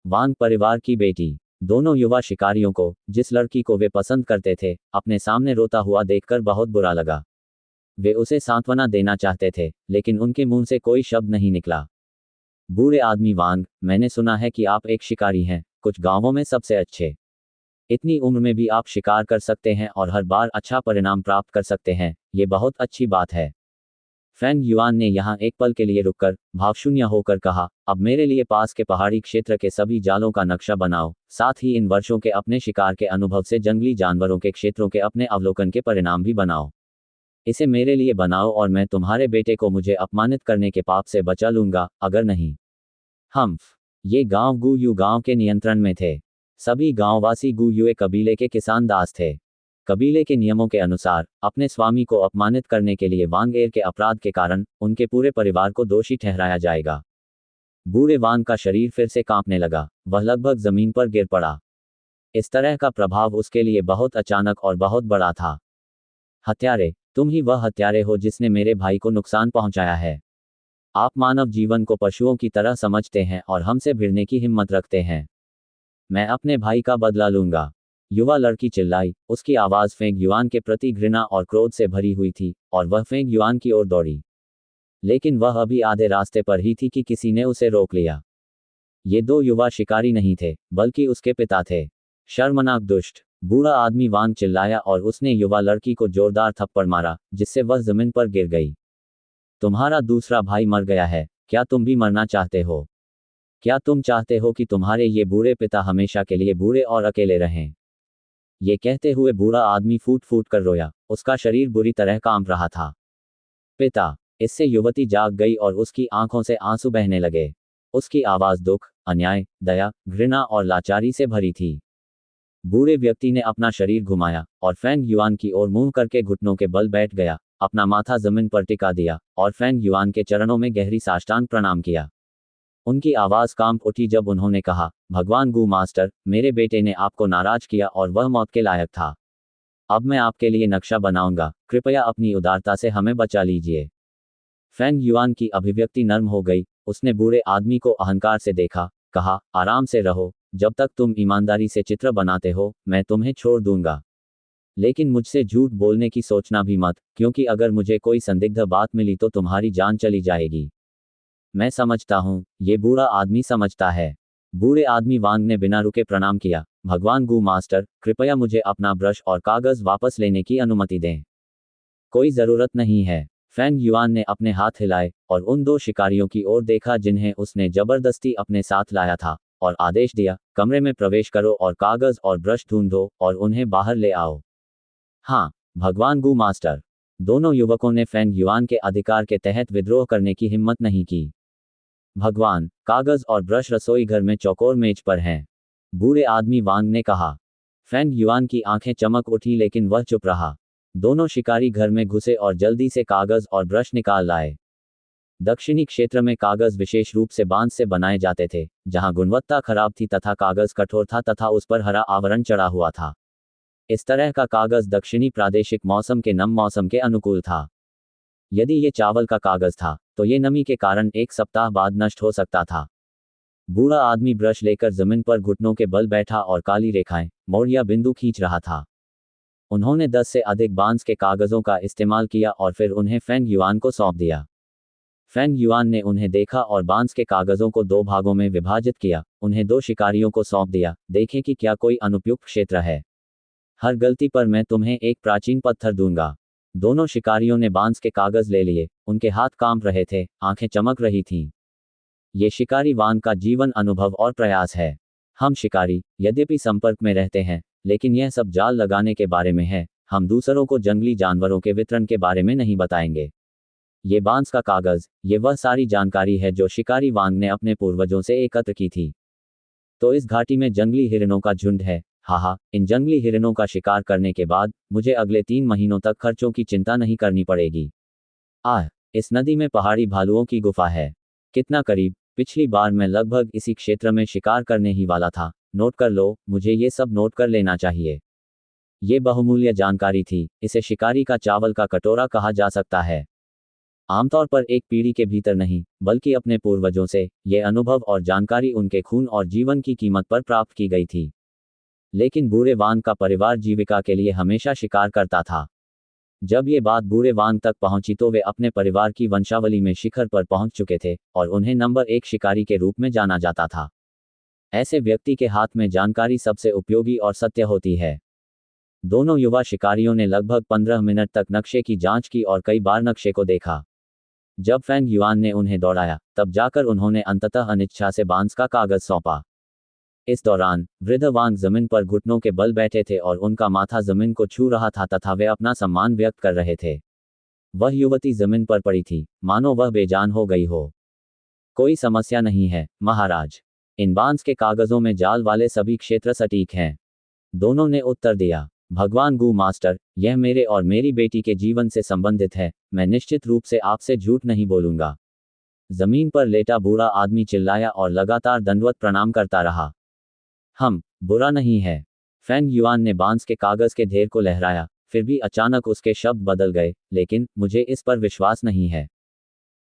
वांग परिवार की बेटी। दोनों युवा शिकारियों को, जिस लड़की को वे पसंद करते थे, अपने सामने रोता हुआ देखकर बहुत बुरा लगा। वे उसे सांत्वना देना चाहते थे, लेकिन उनके मुंह से कोई शब्द नहीं निकला। बूढ़े आदमी वांग, मैंने सुना है कि आप एक शिकारी हैं, कुछ गांवों में सबसे अच्छे। इतनी उम्र में भी आप शिकार कर सकते हैं और हर बार अच्छा परिणाम प्राप्त कर सकते हैं, ये बहुत अच्छी बात है। फेंग युआन ने यहाँ एक पल के लिए रुककर भावशून्य होकर कहा, अब मेरे लिए पास के पहाड़ी क्षेत्र के सभी जालों का नक्शा बनाओ, साथ ही इन वर्षों के अपने शिकार के अनुभव से जंगली जानवरों के क्षेत्रों के अपने अवलोकन के परिणाम भी बनाओ। इसे मेरे लिए बनाओ और मैं तुम्हारे बेटे को मुझे अपमानित करने के पाप से बचा लूंगा, अगर नहीं। ये गांव गु यू गांव के नियंत्रण में थे। सभी गांववासी गु युए कबीले के किसान दास थे। कबीले के नियमों के अनुसार, अपने स्वामी को अपमानित करने के लिए वांग एर के अपराध के कारण उनके पूरे परिवार को दोषी ठहराया जाएगा। बूढ़े वांग का शरीर फिर से कांपने लगा, वह लगभग जमीन पर गिर पड़ा। इस तरह का प्रभाव उसके लिए बहुत अचानक और बहुत बड़ा था। हत्यारे, तुम ही वह हत्यारे हो जिसने मेरे भाई को नुकसान पहुंचाया है। आप मानव जीवन को पशुओं की तरह समझते हैं और हमसे भिड़ने की हिम्मत रखते हैं। मैं अपने भाई का बदला लूंगा। युवा लड़की चिल्लाई, उसकी आवाज फेंग युआन के प्रति घृणा और क्रोध से भरी हुई थी, और वह फेंग युआन की ओर दौड़ी। लेकिन वह अभी आधे रास्ते पर ही थी कि किसी ने उसे रोक लिया। ये दो युवा शिकारी नहीं थे, बल्कि उसके पिता थे। शर्मनाक दुष्ट, बूढ़ा आदमी वांग चिल्लाया और उसने युवा लड़की को जोरदार थप्पड़ मारा, जिससे वह जमीन पर गिर गई। तुम्हारा दूसरा भाई मर गया है, क्या तुम भी मरना चाहते हो? क्या तुम चाहते हो कि तुम्हारे ये बूढ़े पिता हमेशा के लिए बूढ़े और अकेले रहें? ये कहते हुए बूढ़ा आदमी फूट फूट कर रोया, उसका शरीर बुरी तरह कांप रहा था। पिता, इससे युवती जाग गई और उसकी आंखों से आंसू बहने लगे। उसकी आवाज दुख, अन्याय, दया, घृणा और लाचारी से भरी थी। बूढ़े व्यक्ति ने अपना शरीर घुमाया और फेंग युआन की ओर मुंह करके घुटनों के बल बैठ गया, अपना माथा जमीन पर टिका दिया और फेंग युआन के चरणों में गहरी साष्टांग प्रणाम किया। उनकी आवाज कांप उठी जब उन्होंने कहा, भगवान गु मास्टर, मेरे बेटे ने आपको नाराज किया और वह मौत के लायक था। अब मैं आपके लिए नक्शा बनाऊंगा, कृपया अपनी उदारता से हमें बचा लीजिए। फेंग युआन की अभिव्यक्ति नर्म हो गई, उसने बूढ़े आदमी को अहंकार से देखा, कहा, आराम से रहो, जब तक तुम ईमानदारी से चित्र बनाते हो, मैं तुम्हें छोड़ दूंगा। लेकिन मुझसे झूठ बोलने की सोचना भी मत, क्योंकि अगर मुझे कोई संदिग्ध बात मिली तो तुम्हारी जान चली जाएगी। मैं समझता हूँ, ये बूढ़ा आदमी समझता है। बूढ़े आदमी वांग ने बिना रुके प्रणाम किया, भगवान गु मास्टर, कृपया मुझे अपना ब्रश और कागज वापस लेने की अनुमति दें। कोई जरूरत नहीं है। फेंग युआन ने अपने हाथ हिलाए और उन दो शिकारियों की ओर देखा जिन्हें उसने जबरदस्ती अपने साथ लाया था, और आदेश दिया, कमरे में प्रवेश करो और कागज और ब्रश ढूंढो और उन्हें बाहर ले आओ। हाँ, भगवान गु मास्टर। दोनों युवकों ने फेंग युआन के अधिकार के तहत विद्रोह करने की हिम्मत नहीं की। भगवान, कागज और ब्रश रसोई घर में चौकोर मेज पर हैं, बूढ़े आदमी वांग ने कहा। फेंग युआन की आंखें चमक उठी लेकिन वह चुप रहा। दोनों शिकारी घर में घुसे और जल्दी से कागज और ब्रश निकाल लाए। दक्षिणी क्षेत्र में कागज विशेष रूप से बांस से बनाए जाते थे, जहां गुणवत्ता खराब थी तथा कागज कठोर था तथा उस पर हरा आवरण चढ़ा हुआ था। इस तरह का कागज दक्षिणी प्रादेशिक मौसम के नम मौसम के अनुकूल था। यदि ये चावल का कागज था, तो ये नमी के कारण एक सप्ताह बाद नष्ट हो सकता था। बूढ़ा आदमी ब्रश लेकर जमीन पर घुटनों के बल बैठा और काली रेखाएं, मोड़ या बिंदु खींच रहा था। उन्होंने 10 से अधिक बांस के कागजों का इस्तेमाल किया और फिर उन्हें फेंग युआन को सौंप दिया। फेंग युआन ने उन्हें देखा और बांस के कागजों को 2 भागों में विभाजित किया, उन्हें 2 शिकारियों को सौंप दिया, देखें कि क्या कोई अनुपयुक्त क्षेत्र है। हर गलती पर मैं तुम्हें एक प्राचीन पत्थर दूंगा। दोनों शिकारियों ने बांस के कागज ले लिए, उनके हाथ कांप रहे थे, आंखें चमक रही थीं। ये शिकारी वांग का जीवन अनुभव और प्रयास है। हम शिकारी, यद्यपि संपर्क में रहते हैं, लेकिन यह सब जाल लगाने के बारे में है, हम दूसरों को जंगली जानवरों के वितरण के बारे में नहीं बताएंगे। ये बांस का कागज, ये वह सारी जानकारी है जो शिकारी वांग ने अपने पूर्वजों से एकत्र की थी। तो इस घाटी में जंगली हिरणों का झुंड है, हाहा, इन जंगली हिरणों का शिकार करने के बाद मुझे अगले 3 महीनों तक खर्चों की चिंता नहीं करनी पड़ेगी। इस नदी में पहाड़ी भालुओं की गुफा है। कितना करीब, पिछली बार मैं लगभग इसी क्षेत्र में शिकार करने ही वाला था। नोट कर लो, मुझे ये सब नोट कर लेना चाहिए। ये बहुमूल्य जानकारी थी, इसे शिकारी का चावल का कटोरा कहा जा सकता है। आमतौर पर एक पीढ़ी के भीतर नहीं, बल्कि अपने पूर्वजों से, ये अनुभव और जानकारी उनके खून और जीवन की कीमत पर प्राप्त की गई थी। लेकिन बूढ़े वांग का परिवार जीविका के लिए हमेशा शिकार करता था। जब ये बात बूढ़े वांग तक पहुंची तो वे अपने परिवार की वंशावली में शिखर पर पहुंच चुके थे, और उन्हें नंबर 1 शिकारी के रूप में जाना जाता था। ऐसे व्यक्ति के हाथ में जानकारी सबसे उपयोगी और सत्य होती है। दोनों युवा शिकारियों ने लगभग 15 मिनट तक नक्शे की जांच की और कई बार नक्शे को देखा। जब फेंग युआन ने उन्हें दौड़ाया, तब जाकर उन्होंने अंततः अनिच्छा से बांस का कागज सौंपा। इस दौरान वृद्ध वांग जमीन पर घुटनों के बल बैठे थे और उनका माथा जमीन को छू रहा था तथा वे अपना सम्मान व्यक्त कर रहे थे। वह युवती जमीन पर पड़ी थी, मानो वह बेजान हो गई हो। कोई समस्या नहीं है, महाराज। इन बांस के कागजों में जाल वाले सभी क्षेत्र सटीक हैं। दोनों ने उत्तर दिया। भगवान गु मास्टर, यह मेरे और मेरी बेटी के जीवन से संबंधित है, मैं निश्चित रूप से आपसे झूठ नहीं बोलूंगा। जमीन पर लेटा बूढ़ा आदमी चिल्लाया और लगातार दंडवत प्रणाम करता रहा। बुरा नहीं है। फेंग युआन ने बांस के कागज के ढेर को लहराया, फिर भी अचानक उसके शब्द बदल गए, लेकिन मुझे इस पर विश्वास नहीं है।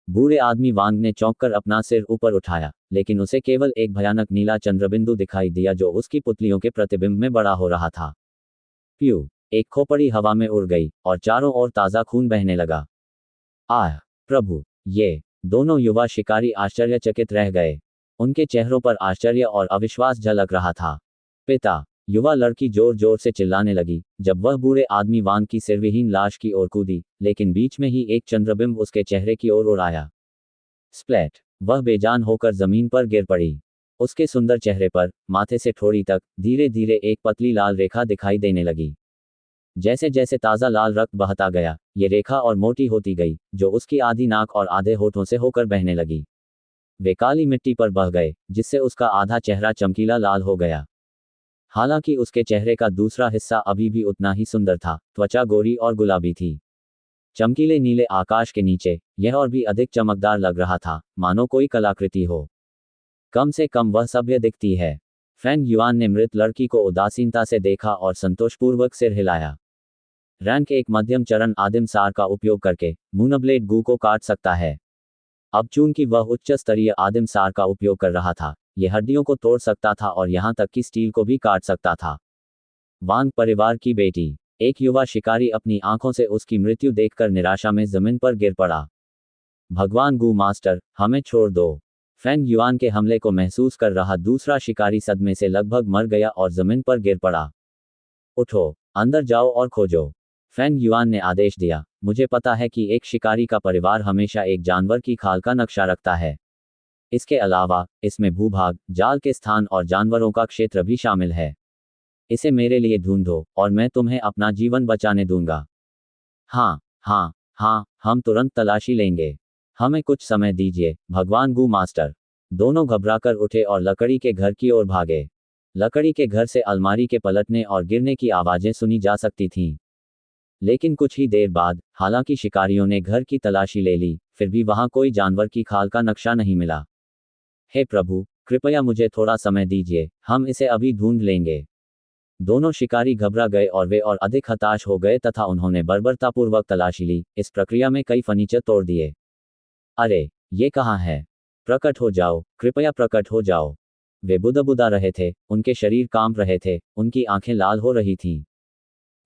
बूढ़े आदमी वांग ने चौंक कर अपना सिर ऊपर उठाया, लेकिन उसे केवल एक भयानक नीला चंद्रबिंदु दिखाई दिया जो उसकी पुतलियों के प्रतिबिंब में बड़ा हो रहा था। प्यू! एक खोपड़ी हवा में उड़ गई और चारों ओर ताज़ा खून बहने लगा। आह! प्रभु! ये दोनों युवा शिकारी आश्चर्यचकित रह गए। उनके चेहरों पर आश्चर्य और अविश्वास झलक रहा था। पिता! युवा लड़की जोर जोर से चिल्लाने लगी, जब वह बूढ़े आदमी वांग की सिरविहीन लाश की ओर कूदी, लेकिन बीच में ही एक चंद्रबिंब उसके चेहरे की ओर उड़ आया। स्प्लैट! वह बेजान होकर जमीन पर गिर पड़ी। उसके सुंदर चेहरे पर, माथे से ठोड़ी तक, धीरे धीरे एक पतली लाल रेखा दिखाई देने लगी। जैसे जैसे ताज़ा लाल रक्त बहता गया, ये रेखा और मोटी होती गई, जो उसकी आधी नाक और आधे होठों से होकर बहने लगी। वे काली मिट्टी पर बह गए, जिससे उसका आधा चेहरा चमकीला लाल हो गया। हालांकि उसके चेहरे का दूसरा हिस्सा अभी भी उतना ही सुंदर था, त्वचा गोरी और गुलाबी थी। चमकीले नीले आकाश के नीचे, यह और भी अधिक चमकदार लग रहा था, मानो कोई कलाकृति हो। कम से कम वह सभ्य दिखती है। फैंग युआन ने मृत लड़की को उदासीनता से देखा और संतोषपूर्वक सिर हिलाया। रैंक एक मध्यम चरण आदिम सार का उपयोग करके मूनब्लेड गू को काट सकता है। अब चूंकि वह उच्च स्तरीय आदिम सार का उपयोग कर रहा था, यह हड्डियों को तोड़ सकता था और यहां तक कि स्टील को भी काट सकता था। वांग परिवार की बेटी। एक युवा शिकारी अपनी आंखों से उसकी मृत्यु देखकर निराशा में जमीन पर गिर पड़ा। भगवान गू मास्टर, हमें छोड़ दो। फैंग युआन के हमले को महसूस कर रहा दूसरा शिकारी सदमे से लगभग मर गया और जमीन पर गिर पड़ा। उठो, अंदर जाओ और खोजो। फैंग युआन ने आदेश दिया। मुझे पता है कि एक शिकारी का परिवार हमेशा एक जानवर की खाल का नक्शा रखता है। इसके अलावा, इसमें भूभाग, जाल के स्थान और जानवरों का क्षेत्र भी शामिल है। इसे मेरे लिए ढूंढो, और मैं तुम्हें अपना जीवन बचाने दूंगा। हाँ, हाँ, हाँ, हम तुरंत तलाशी लेंगे। हमें कुछ समय दीजिए, भगवान गू मास्टर। दोनों घबराकर उठे और लकड़ी के घर की ओर भागे। लकड़ी के घर से अलमारी के पलटने और गिरने की आवाजें सुनी जा सकती थीं। लेकिन कुछ ही देर बाद, हालांकि शिकारियों ने घर की तलाशी ले ली, फिर भी वहां कोई जानवर की खाल का नक्शा नहीं मिला। हे प्रभु, कृपया मुझे थोड़ा समय दीजिए, हम इसे अभी ढूंढ लेंगे। दोनों शिकारी घबरा गए और वे और अधिक हताश हो गए तथा उन्होंने बर्बरतापूर्वक तलाशी ली, इस प्रक्रिया में कई फर्नीचर तोड़ दिए। अरे, ये कहाँ है? प्रकट हो जाओ, कृपया प्रकट हो जाओ। वे बुदबुदा रहे थे, उनके शरीर कांप रहे थे, उनकी आंखें लाल हो रही थीं।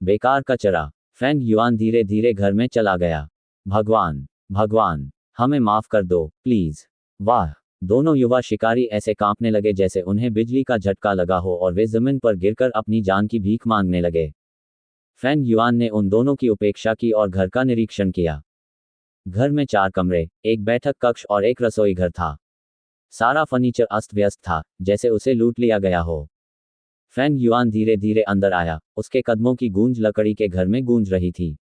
बेकार का चरा। फैंग युआन धीरे धीरे घर में चला गया। भगवान, भगवान, हमें माफ कर दो, प्लीज। वाह! दोनों युवा शिकारी ऐसे कांपने लगे जैसे उन्हें बिजली का झटका लगा हो और वे जमीन पर गिरकर अपनी जान की भीख मांगने लगे। फैंग युआन ने उन दोनों की उपेक्षा की और घर का निरीक्षण किया। घर में 4 कमरे, एक बैठक कक्ष और एक रसोई घर था। सारा फर्नीचर अस्त व्यस्त था, जैसे उसे लूट लिया गया हो। फैंग युआन धीरे धीरे अंदर आया, उसके कदमों की गूंज लकड़ी के घर में गूंज रही थी।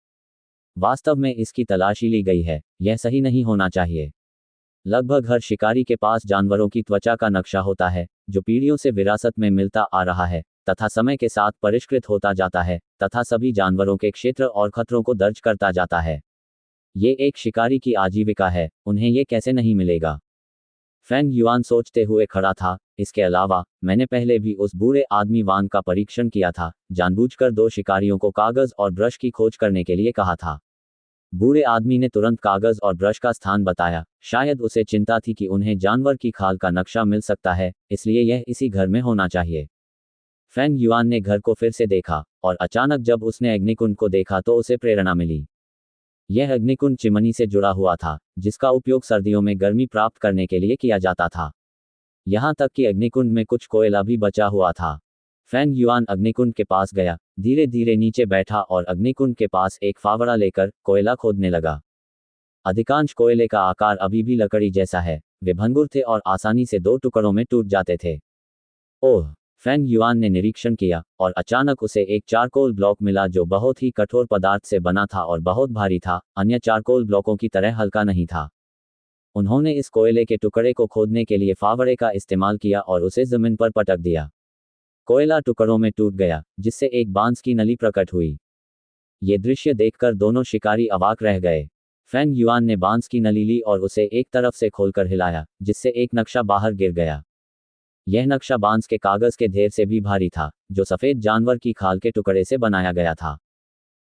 वास्तव में इसकी तलाशी ली गई है, यह सही नहीं होना चाहिए। लगभग हर शिकारी के पास जानवरों की त्वचा का नक्शा होता है, जो पीढ़ियों से विरासत में मिलता आ रहा है, तथा समय के साथ परिष्कृत होता जाता है, तथा सभी जानवरों के क्षेत्र और खतरों को दर्ज करता जाता है। ये एक शिकारी की आजीविका है, उन्हें ये कैसे नहीं मिलेगा? फैंग युआन सोचते हुए खड़ा था। इसके अलावा, मैंने पहले भी उस बूढ़े आदमी वांग का परीक्षण किया था, जानबूझकर 2 शिकारियों को कागज और ब्रश की खोज करने के लिए कहा था। बूढ़े आदमी ने तुरंत कागज और ब्रश का स्थान बताया। शायद उसे चिंता थी कि उन्हें जानवर की खाल का नक्शा मिल सकता है, इसलिए यह इसी घर में होना चाहिए। फैंग युआन ने घर को फिर से देखा, और अचानक जब उसने अग्निकुंड को देखा तो उसे प्रेरणा मिली। यह अग्निकुंड चिमनी से जुड़ा हुआ था, जिसका उपयोग सर्दियों में गर्मी प्राप्त करने के लिए किया जाता था। यहां तक कि अग्निकुंड में कुछ कोयला भी बचा हुआ था। फैंग युआन अग्निकुंड के पास गया, धीरे धीरे नीचे बैठा और अग्निकुंड के पास एक फावड़ा लेकर कोयला खोदने लगा। अधिकांश कोयले का आकार अभी भी लकड़ी जैसा है, वे भंगुर थे और आसानी से 2 टुकड़ों में टूट जाते थे। ओह! फैंग युआन ने निरीक्षण किया, और अचानक उसे एक चारकोल ब्लॉक मिला जो बहुत ही कठोर पदार्थ से बना था और बहुत भारी था, अन्य चारकोल ब्लॉकों की तरह हल्का नहीं था। उन्होंने इस कोयले के टुकड़े को खोदने के लिए फावड़े का इस्तेमाल किया और उसे जमीन पर पटक दिया। कोयला टुकड़ों में टूट गया, जिससे एक बांस की नली प्रकट हुई। ये दृश्य देखकर दोनों शिकारी अवाक रह गए। फैंग युआन ने बांस की नली ली और उसे एक तरफ से खोलकर हिलाया, जिससे एक नक्शा बाहर गिर गया। यह नक्शा बांस के कागज के ढेर से भी भारी था, जो सफेद जानवर की खाल के टुकड़े से बनाया गया था।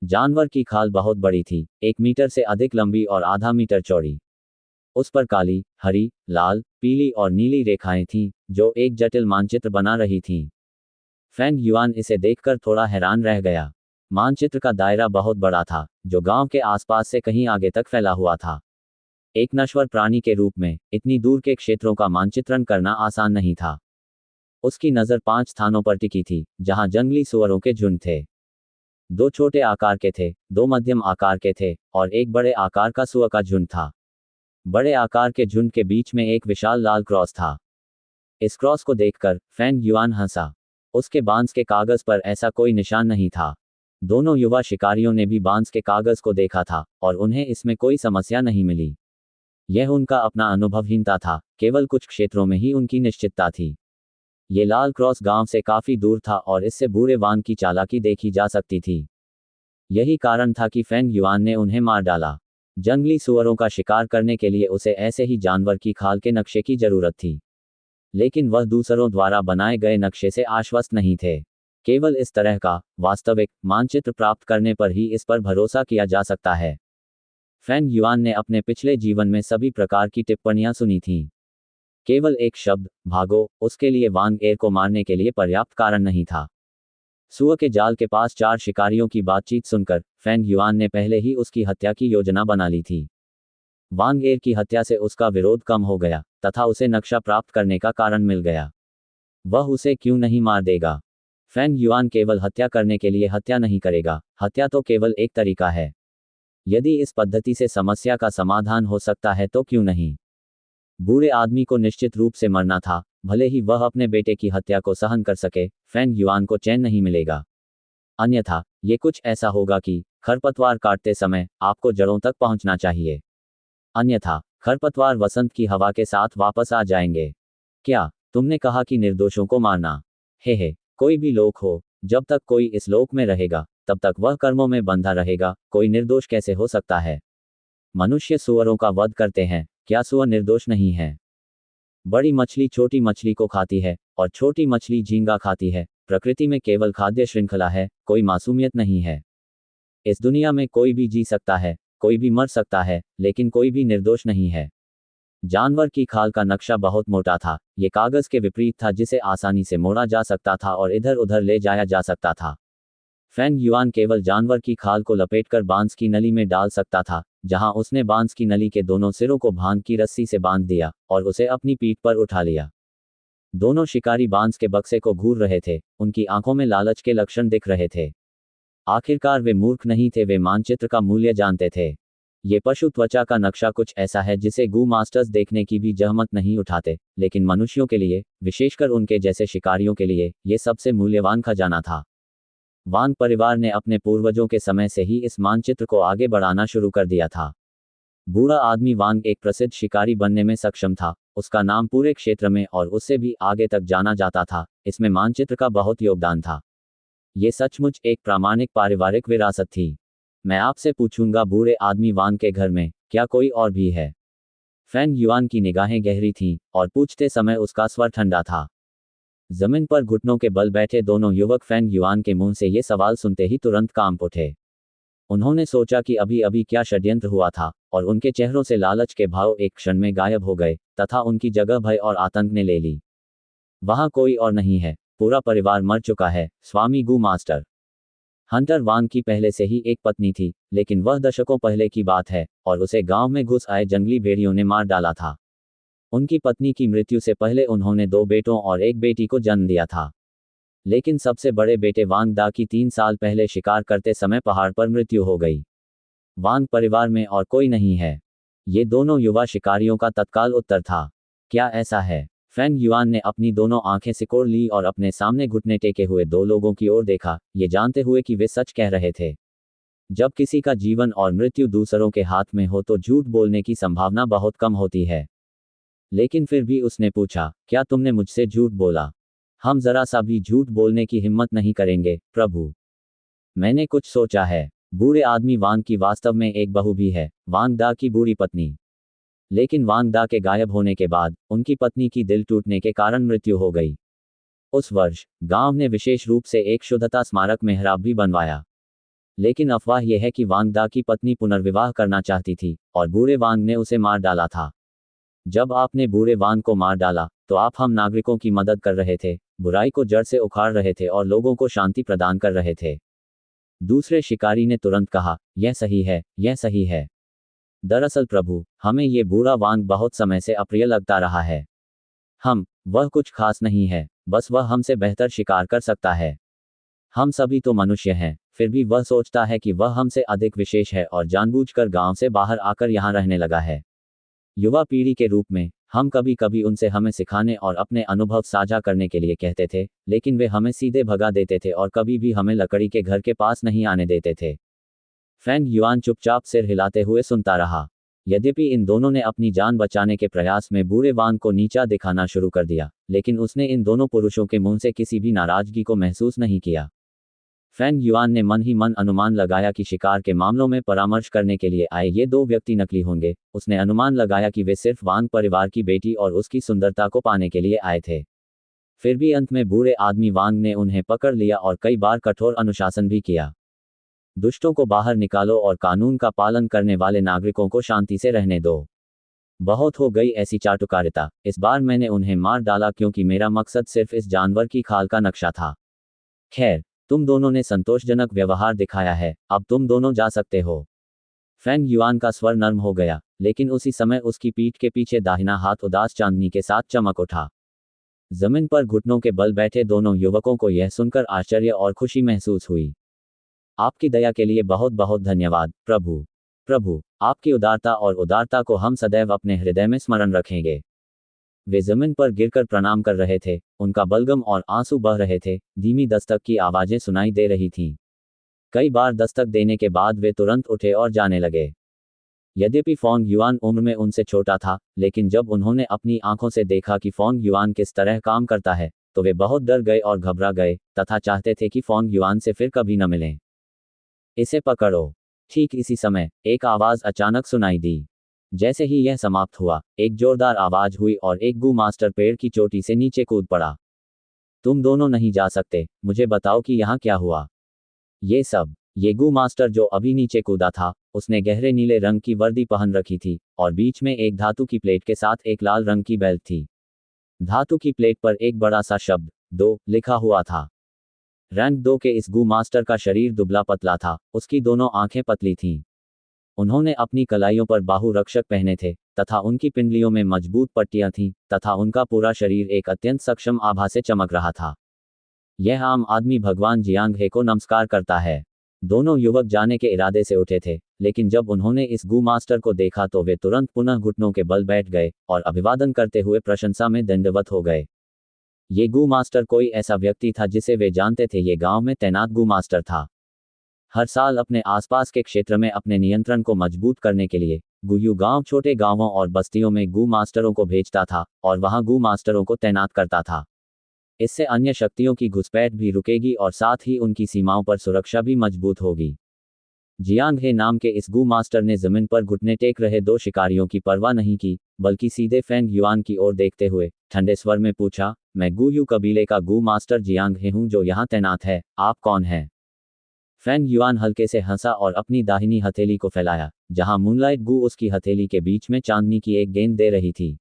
जानवर की खाल बहुत बड़ी थी, 1 मीटर से अधिक लंबी और आधा मीटर चौड़ी। उस पर काली, हरी, लाल, पीली और नीली रेखाएं थीं, जो एक जटिल मानचित्र बना रही थीं। फेंग युआन इसे देखकर थोड़ा हैरान रह गया। मानचित्र का दायरा बहुत बड़ा था, जो गांव के आसपास से कहीं आगे तक फैला हुआ था। एक नश्वर प्राणी के रूप में इतनी दूर के क्षेत्रों का मानचित्रण करना आसान नहीं था। उसकी नज़र 5 स्थानों पर टिकी थी, जहां जंगली सुअरों के झुंड थे। 2 छोटे आकार के थे, 2 मध्यम आकार के थे, और एक बड़े आकार का सुअर का झुंड था। बड़े आकार के झुंड के बीच में एक विशाल लाल क्रॉस था। इस क्रॉस को देखकर फेंग युआन हंसा। उसके बांस के कागज पर ऐसा कोई निशान नहीं था। दोनों युवा शिकारियों ने भी बांस के कागज को देखा था, और उन्हें इसमें कोई समस्या नहीं मिली। यह उनका अपना अनुभवहीनता था, केवल कुछ क्षेत्रों में ही उनकी निश्चितता थी। ये लाल क्रॉस गांव से काफी दूर था और इससे बूढ़े वान की चालाकी देखी जा सकती थी। यही कारण था कि फेंग युआन ने उन्हें मार डाला। जंगली सुअरों का शिकार करने के लिए उसे ऐसे ही जानवर की खाल के नक्शे की जरूरत थी। लेकिन वह दूसरों द्वारा बनाए गए नक्शे से आश्वस्त नहीं थे। केवल इस तरह का वास्तविक मानचित्र प्राप्त करने पर ही इस पर भरोसा किया जा सकता है। फेंग युआन ने अपने पिछले जीवन में सभी प्रकार की टिप्पणियां सुनी थीं। केवल एक शब्द, भागो, उसके लिए वांग एर को मारने के लिए पर्याप्त कारण नहीं था। सुअर के जाल के पास 4 शिकारियों की बातचीत सुनकर फेंग युआन ने पहले ही उसकी हत्या की योजना बना ली थी। वांग एर की हत्या से उसका विरोध कम हो गया, तथा उसे नक्शा प्राप्त करने का कारण मिल गया। वह उसे क्यों नहीं मार देगा? फेंग युआन केवल हत्या करने के लिए हत्या नहीं करेगा, हत्या तो केवल एक तरीका है। यदि इस पद्धति से समस्या का समाधान हो सकता है तो क्यों नहीं? बूढ़े आदमी को निश्चित रूप से मरना था, भले ही वह अपने बेटे की हत्या को सहन कर सके, फेंग युआन को चैन नहीं मिलेगा। अन्यथा ये कुछ ऐसा होगा कि खरपतवार काटते समय आपको जड़ों तक पहुंचना चाहिए। अन्यथा खरपतवार वसंत की हवा के साथ वापस आ जाएंगे। क्या तुमने कहा कि निर्दोषों को मारना? हे, कोई भी लोक हो, जब तक कोई इस लोक में रहेगा, तब तक वह कर्मों में बंधा रहेगा। कोई निर्दोष कैसे हो सकता है? मनुष्य सुअरों का वध करते हैं, क्या सुअर निर्दोष नहीं है? बड़ी मछली छोटी मछली को खाती है, और छोटी मछली झींगा खाती है। प्रकृति में केवल खाद्य श्रृंखला है, कोई मासूमियत नहीं है। इस दुनिया में कोई भी जी सकता है, कोई भी मर सकता है, लेकिन कोई भी निर्दोष नहीं है। जानवर की खाल का नक्शा बहुत मोटा था, ये कागज के विपरीत था जिसे आसानी से मोड़ा जा सकता था और इधर उधर ले जाया जा सकता था। फेंग युआन केवल जानवर की खाल को लपेटकर बांस की नली में डाल सकता था, जहां उसने बांस की नली के दोनों सिरों को भांग की रस्सी से बांध दिया और उसे अपनी पीठ पर उठा लिया। दोनों शिकारी बांस के बक्से को घूर रहे थे, उनकी आंखों में लालच के लक्षण दिख रहे थे। आखिरकार वे मूर्ख नहीं थे, वे मानचित्र का मूल्य जानते थे। ये पशु त्वचा का नक्शा कुछ ऐसा है जिसे गू मास्टर्स देखने की भी जहमत नहीं उठाते, लेकिन मनुष्यों के लिए, विशेषकर उनके जैसे शिकारियों के लिए, ये सबसे मूल्यवान खजाना था। वांग परिवार ने अपने पूर्वजों के समय से ही इस मानचित्र को आगे बढ़ाना शुरू कर दिया था। बूढ़ा आदमी वांग एक प्रसिद्ध शिकारी बनने में सक्षम था, उसका नाम पूरे क्षेत्र में और उससे भी आगे तक जाना जाता था। इसमें मानचित्र का बहुत योगदान था। ये सचमुच एक प्रामाणिक पारिवारिक विरासत थी। मैं आपसे पूछूंगा, बूढ़े आदमी वांग के घर में क्या कोई और भी है? फेंग युआन की निगाहें गहरी थीं, और पूछते समय उसका स्वर ठंडा था। जमीन पर घुटनों के बल बैठे दोनों युवक फेंग युआन के मुंह से ये सवाल सुनते ही तुरंत कांप उठे। उन्होंने सोचा कि अभी अभी क्या षड्यंत्र हुआ था, और उनके चेहरों से लालच के भाव एक क्षण में गायब हो गए, तथा उनकी जगह भय और आतंक ने ले ली। वहां कोई और नहीं है, पूरा परिवार मर चुका है, स्वामी गू मास्टर। हंटर वांग की पहले से ही एक पत्नी थी, लेकिन वह दशकों पहले की बात है, और उसे गांव में घुस आए जंगली भेड़ियों ने मार डाला था। उनकी पत्नी की मृत्यु से पहले उन्होंने 2 बेटों और एक बेटी को जन्म दिया था। लेकिन सबसे बड़े बेटे वांग दा की 3 साल पहले शिकार करते समय पहाड़ पर मृत्यु हो गई। वांग परिवार में और कोई नहीं है। ये दोनों युवा शिकारियों का तत्काल उत्तर था। क्या ऐसा है? फेंग युआन ने अपनी दोनों आंखें सिकोड़ ली और अपने सामने घुटने टेके हुए 2 लोगों की ओर देखा, ये जानते हुए कि वे सच कह रहे थे। जब किसी का जीवन और मृत्यु दूसरों के हाथ में हो तो झूठ बोलने की संभावना बहुत कम होती है। लेकिन फिर भी उसने पूछा, क्या तुमने मुझसे झूठ बोला? हम जरा सा भी झूठ बोलने की हिम्मत नहीं करेंगे, प्रभु। मैंने कुछ सोचा है। बूढ़े आदमी वांग की वास्तव में एक बहू भी है, वांग दा की बूढ़ी पत्नी। लेकिन वांग दा के गायब होने के बाद उनकी पत्नी की दिल टूटने के कारण मृत्यु हो गई। उस वर्ष गांव ने विशेष रूप से एक शुद्धता स्मारक मेहराब भी बनवाया। लेकिन अफवाह यह है कि वांग दा की पत्नी पुनर्विवाह करना चाहती थी और बूढ़े वांग ने उसे मार डाला था। जब आपने बूढ़े वांग को मार डाला तो आप हम नागरिकों की मदद कर रहे थे, बुराई को जड़ से उखाड़ रहे थे और लोगों को शांति प्रदान कर रहे थे। दूसरे शिकारी ने तुरंत कहा, यह सही है, यह सही है। दरअसल प्रभु, हमें ये बूढ़ा वांग बहुत समय से अप्रिय लगता रहा है। वह कुछ खास नहीं है, बस वह हमसे बेहतर शिकार कर सकता है। हम सभी तो मनुष्य हैं, फिर भी वह सोचता है कि वह हमसे अधिक विशेष है और जानबूझकर गांव से बाहर आकर यहाँ रहने लगा है। युवा पीढ़ी के रूप में हम कभी कभी उनसे हमें सिखाने और अपने अनुभव साझा करने के लिए कहते थे, लेकिन वे हमें सीधे भगा देते थे और कभी भी हमें लकड़ी के घर के पास नहीं आने देते थे। फेंग युआन चुपचाप सिर हिलाते हुए सुनता रहा। यद्यपि इन दोनों ने अपनी जान बचाने के प्रयास में बूढ़े वांग को नीचा दिखाना शुरू कर दिया, लेकिन उसने इन दोनों पुरुषों के मुंह से किसी भी नाराजगी को महसूस नहीं किया। फेंग युआन ने मन ही मन अनुमान लगाया कि शिकार के मामलों में परामर्श करने के लिए आए ये दो व्यक्ति नकली होंगे। उसने अनुमान लगाया कि वे सिर्फ वांग परिवार की बेटी और उसकी सुंदरता को पाने के लिए आए थे। फिर भी अंत में बूढ़े आदमी वांग ने उन्हें पकड़ लिया और कई बार कठोर अनुशासन भी किया। दुष्टों को बाहर निकालो और कानून का पालन करने वाले नागरिकों को शांति से रहने दो। बहुत हो गई ऐसी चाटुकारिता, इस बार मैंने उन्हें मार डाला क्योंकि मेरा मकसद सिर्फ इस जानवर की खाल का नक्शा था। खैर, तुम दोनों ने संतोषजनक व्यवहार दिखाया है, अब तुम दोनों जा सकते हो। फेंग युआन का स्वर नर्म हो गया, लेकिन उसी समय उसकी पीठ के पीछे दाहिना हाथ उदास चांदनी के साथ चमक उठा। जमीन पर घुटनों के बल बैठे दोनों युवकों को यह सुनकर आश्चर्य और खुशी महसूस हुई। आपकी दया के लिए बहुत बहुत धन्यवाद प्रभु। प्रभु, आपकी उदारता और उदारता को हम सदैव अपने हृदय में स्मरण रखेंगे। वे जमीन पर गिरकर प्रणाम कर रहे थे, उनका बलगम और आंसू बह रहे थे, धीमी दस्तक की आवाजें सुनाई दे रही थीं। कई बार दस्तक देने के बाद वे तुरंत उठे और जाने लगे। यद्यपि फेंग युआन उम्र में उनसे छोटा था, लेकिन जब उन्होंने अपनी आंखों से देखा कि फेंग युआन किस तरह काम करता है, तो वे बहुत डर गए और घबरा गए, तथा चाहते थे कि फेंग युआन से फिर कभी न मिलें। इसे पकड़ो। ठीक इसी समय एक आवाज अचानक सुनाई दी। जैसे ही यह समाप्त हुआ, एक जोरदार आवाज हुई और एक गू मास्टर पेड़ की चोटी से नीचे कूद पड़ा। तुम दोनों नहीं जा सकते, मुझे बताओ कि यहाँ क्या हुआ। ये गू मास्टर जो अभी नीचे कूदा था, उसने गहरे नीले रंग की वर्दी पहन रखी थी और बीच में एक धातु की प्लेट के साथ एक लाल रंग की बेल्ट थी। धातु की प्लेट पर एक बड़ा सा शब्द 2 लिखा हुआ था। रैंक 2 के इस गू मास्टर का शरीर दुबला पतला था, उसकी दोनों आंखें पतली थीं। उन्होंने अपनी कलाइयों पर बाहु रक्षक पहने थे, तथा उनकी पिंडलियों में मजबूत पट्टियां थीं, तथा उनका पूरा शरीर एक अत्यंत सक्षम आभा से चमक रहा था। यह आम आदमी भगवान जियांग हे को नमस्कार करता है। दोनों युवक जाने के इरादे से उठे थे, लेकिन जब उन्होंने इस गू मास्टर को देखा तो वे तुरंत पुनः घुटनों के बल बैठ गए और अभिवादन करते हुए प्रशंसा में दंडवत हो गए। ये गू मास्टर कोई ऐसा व्यक्ति था जिसे वे जानते थे। ये गांव में तैनात गू मास्टर था। हर साल अपने आसपास के क्षेत्र में अपने नियंत्रण को मजबूत करने के लिए गुयू गांव छोटे गांवों और बस्तियों में गू मास्टरों को भेजता था और वहां गू मास्टरों को तैनात करता था। इससे अन्य शक्तियों की घुसपैठ भी रुकेगी और साथ ही उनकी सीमाओं पर सुरक्षा भी मजबूत होगी। जियांग हे नाम के इस गू मास्टर ने जमीन पर घुटने टेक रहे दो शिकारियों की परवाह नहीं की, बल्कि सीधे फेंग युआन की ओर देखते हुए ठंडे स्वर में पूछा, मैं गुयू कबीले का गू मास्टर जियांग हे हूं जो यहाँ तैनात है, आप कौन हैं? फेंग युआन हल्के से हंसा और अपनी दाहिनी हथेली को फैलाया, जहां मूनलाइट गू उसकी हथेली के बीच में चांदनी की एक गेंद दे रही थी।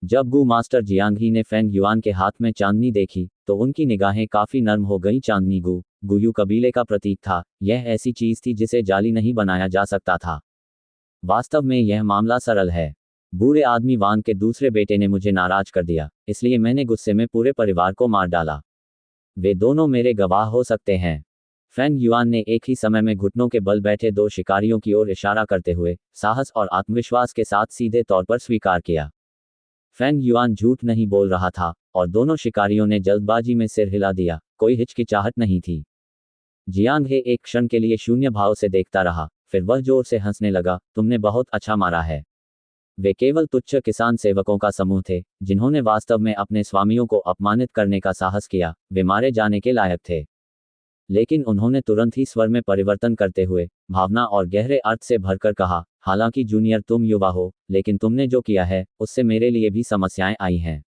जब गू मास्टर जियांग ही ने फेंग युआन के हाथ में चांदनी देखी, तो उनकी निगाहें काफी नर्म हो गईं। चांदनी गुयू कबीले का प्रतीक था। यह ऐसी चीज थी जिसे जाली नहीं बनाया जा सकता था। वास्तव में यह मामला सरल है। बूढ़े आदमी वांग के दूसरे बेटे ने मुझे नाराज कर दिया, इसलिए मैंने गुस्से में पूरे परिवार को मार डाला। वे दोनों मेरे गवाह हो सकते हैं। फेंग युआन ने एक ही समय में घुटनों के बल बैठे दो शिकारियों की ओर इशारा करते हुए साहस और आत्मविश्वास के साथ सीधे तौर पर स्वीकार किया। फेंग युआन झूठ नहीं बोल रहा था और दोनों शिकारियों ने जल्दबाजी में सिर हिला दिया। कोई हिचकिचाहट नहीं थी। जियांग हे एक क्षण के लिए शून्य भाव से देखता रहा, फिर वह जोर से हंसने लगा, तुमने बहुत अच्छा मारा है। वे केवल तुच्छ किसान सेवकों का समूह थे, जिन्होंने वास्तव में अपने स्वामियों को अपमानित करने का साहस किया। वे मारे जाने के लायक थे। लेकिन उन्होंने तुरंत ही स्वर में परिवर्तन करते हुए भावना और गहरे अर्थ से भरकर कहा, हालांकि जूनियर तुम युवा हो, लेकिन तुमने जो किया है उससे मेरे लिए भी समस्याएं आई हैं।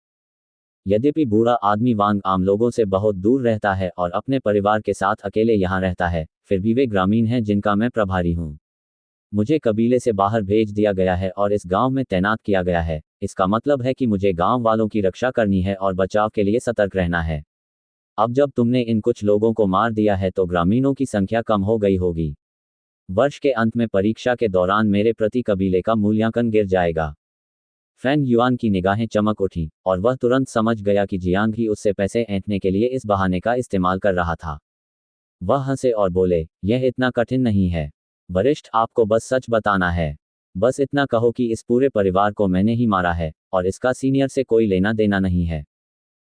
यद्यपि बूढ़ा आदमी वांग आम लोगों से बहुत दूर रहता है और अपने परिवार के साथ अकेले यहाँ रहता है, फिर भी वे ग्रामीण हैं जिनका मैं प्रभारी हूँ। मुझे कबीले से बाहर भेज दिया गया है और इस गांव में तैनात किया गया है। इसका मतलब है कि मुझे गांव वालों की रक्षा करनी है और बचाव के लिए सतर्क रहना है। अब जब तुमने इन कुछ लोगों को मार दिया है तो ग्रामीणों की संख्या कम हो गई होगी। वर्ष के अंत में परीक्षा के दौरान मेरे प्रति कबीले का मूल्यांकन गिर जाएगा। फैंग युआन की निगाहें चमक उठी और वह तुरंत समझ गया कि जियांग ही उससे पैसे ऐंठने के लिए इस बहाने का इस्तेमाल कर रहा था। वह हंसे और बोले, यह इतना कठिन नहीं है वरिष्ठ, आपको बस सच बताना है। बस इतना कहो कि इस पूरे परिवार को मैंने ही मारा है और इसका सीनियर से कोई लेना देना नहीं है।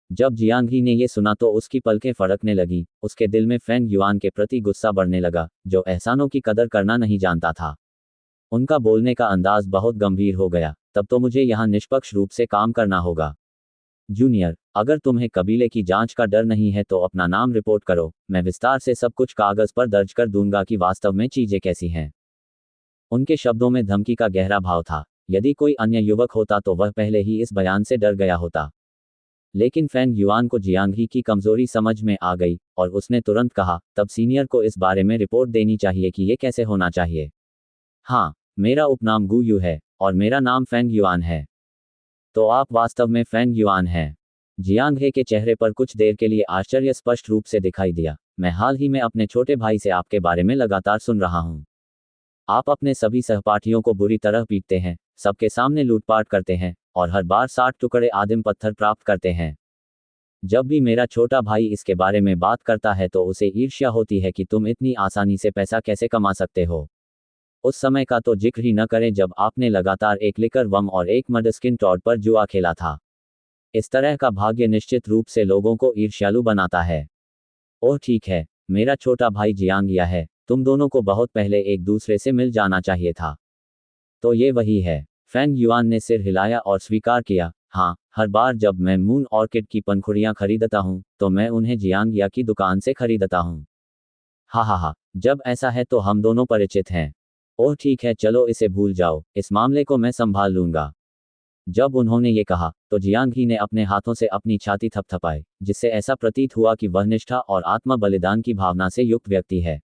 जब जियांग ही ने यह सुना तो उसकी पलकें फड़कने लगी। उसके दिल में फैंग युआन के प्रति गुस्सा बढ़ने लगा, जो एहसानों की कदर करना नहीं जानता था। उनका बोलने का अंदाज बहुत गंभीर हो गया। तब तो मुझे यहाँ निष्पक्ष रूप से काम करना होगा। जूनियर, अगर तुम्हें कबीले की जांच का डर नहीं है तो अपना नाम रिपोर्ट करो। मैं विस्तार से सब कुछ कागज पर दर्ज कर दूंगा कि वास्तव में चीजें कैसी हैं। उनके शब्दों में धमकी का गहरा भाव था। यदि कोई अन्य युवक होता तो वह पहले ही इस बयान से डर गया होता। लेकिन फैंग युआन को जियांग ही की कमजोरी समझ में आ गई और उसने तुरंत कहा, तब सीनियर को इस बारे में रिपोर्ट देनी चाहिए कि ये कैसे होना चाहिए। हाँ, मेरा उपनाम गु यू है और मेरा नाम फैंग युआन है। तो आप वास्तव में फैंग युआन हैं। जियांग हे के चेहरे पर कुछ देर के लिए आश्चर्य स्पष्ट रूप से दिखाई दिया। मैं हाल ही में अपने छोटे भाई से आपके बारे में लगातार सुन रहा हूँ। आप अपने सभी सहपाठियों को बुरी तरह पीटते हैं, सबके सामने लूटपाट करते हैं और हर बार 60 टुकड़े आदिम पत्थर प्राप्त करते हैं। जब भी मेरा छोटा भाई इसके बारे में बात करता है तो उसे ईर्ष्या होती है कि तुम इतनी आसानी से पैसा कैसे कमा सकते हो। उस समय का तो जिक्र ही न करें जब आपने लगातार एक लिकर वम और एक मडस्किन टॉड पर जुआ खेला था। इस तरह का भाग्य निश्चित रूप से लोगों को ईर्ष्यालु बनाता है। ओह ठीक है, मेरा छोटा भाई जियांग या है, तुम दोनों को बहुत पहले एक दूसरे से मिल जाना चाहिए था। तो ये वही है। फैंग युआन ने सिर हिलाया और स्वीकार किया, हाँ, हर बार जब मैं मून ऑर्किड की पंखुड़ियाँ खरीदता हूँ तो मैं उन्हें जियांग या की दुकान से खरीदता हूँ। हा, जब ऐसा है तो हम दोनों परिचित हैं। ओह ठीक है, चलो इसे भूल जाओ, इस मामले को मैं संभाल लूंगा। जब उन्होंने ये कहा तो जियांग ही ने अपने हाथों से अपनी छाती थपथपाई, जिससे ऐसा प्रतीत हुआ कि वह निष्ठा और आत्म बलिदान की भावना से युक्त व्यक्ति है।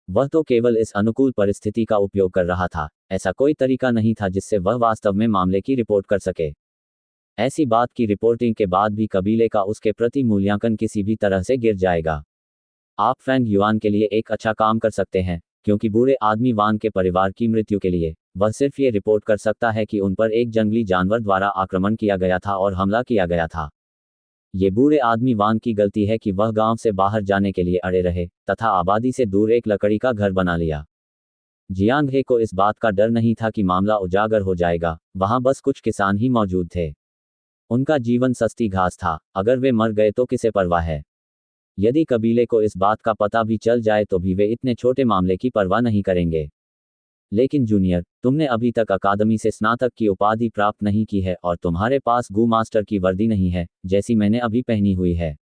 वह तो केवल इस अनुकूल परिस्थिति का उपयोग कर रहा था, ऐसा कोई तरीका नहीं था जिससे वह वास्तव में मामले की रिपोर्ट कर सके। ऐसी बात की रिपोर्टिंग के बाद भी कबीले का उसके प्रति मूल्यांकन किसी भी तरह से गिर जाएगा। आप फैंग युआन के लिए एक अच्छा काम कर सकते हैं, क्योंकि बूढ़े आदमी वांग के परिवार की मृत्यु के लिए वह सिर्फ ये रिपोर्ट कर सकता है कि उन पर एक जंगली जानवर द्वारा आक्रमण किया गया था और हमला किया गया था। ये बूढ़े आदमी वांग की गलती है कि वह गांव से बाहर जाने के लिए अड़े रहे तथा आबादी से दूर एक लकड़ी का घर बना लिया। जियांग हे को इस बात का डर नहीं था कि मामला उजागर हो जाएगा, वहां बस कुछ किसान ही मौजूद थे। उनका जीवन सस्ती घास था, अगर वे मर गए तो किसे परवाह है। यदि कबीले को इस बात का पता भी चल जाए तो भी वे इतने छोटे मामले की परवाह नहीं करेंगे। लेकिन जूनियर, तुमने अभी तक अकादमी से स्नातक की उपाधि प्राप्त नहीं की है और तुम्हारे पास गू मास्टर की वर्दी नहीं है, जैसी मैंने अभी पहनी हुई है।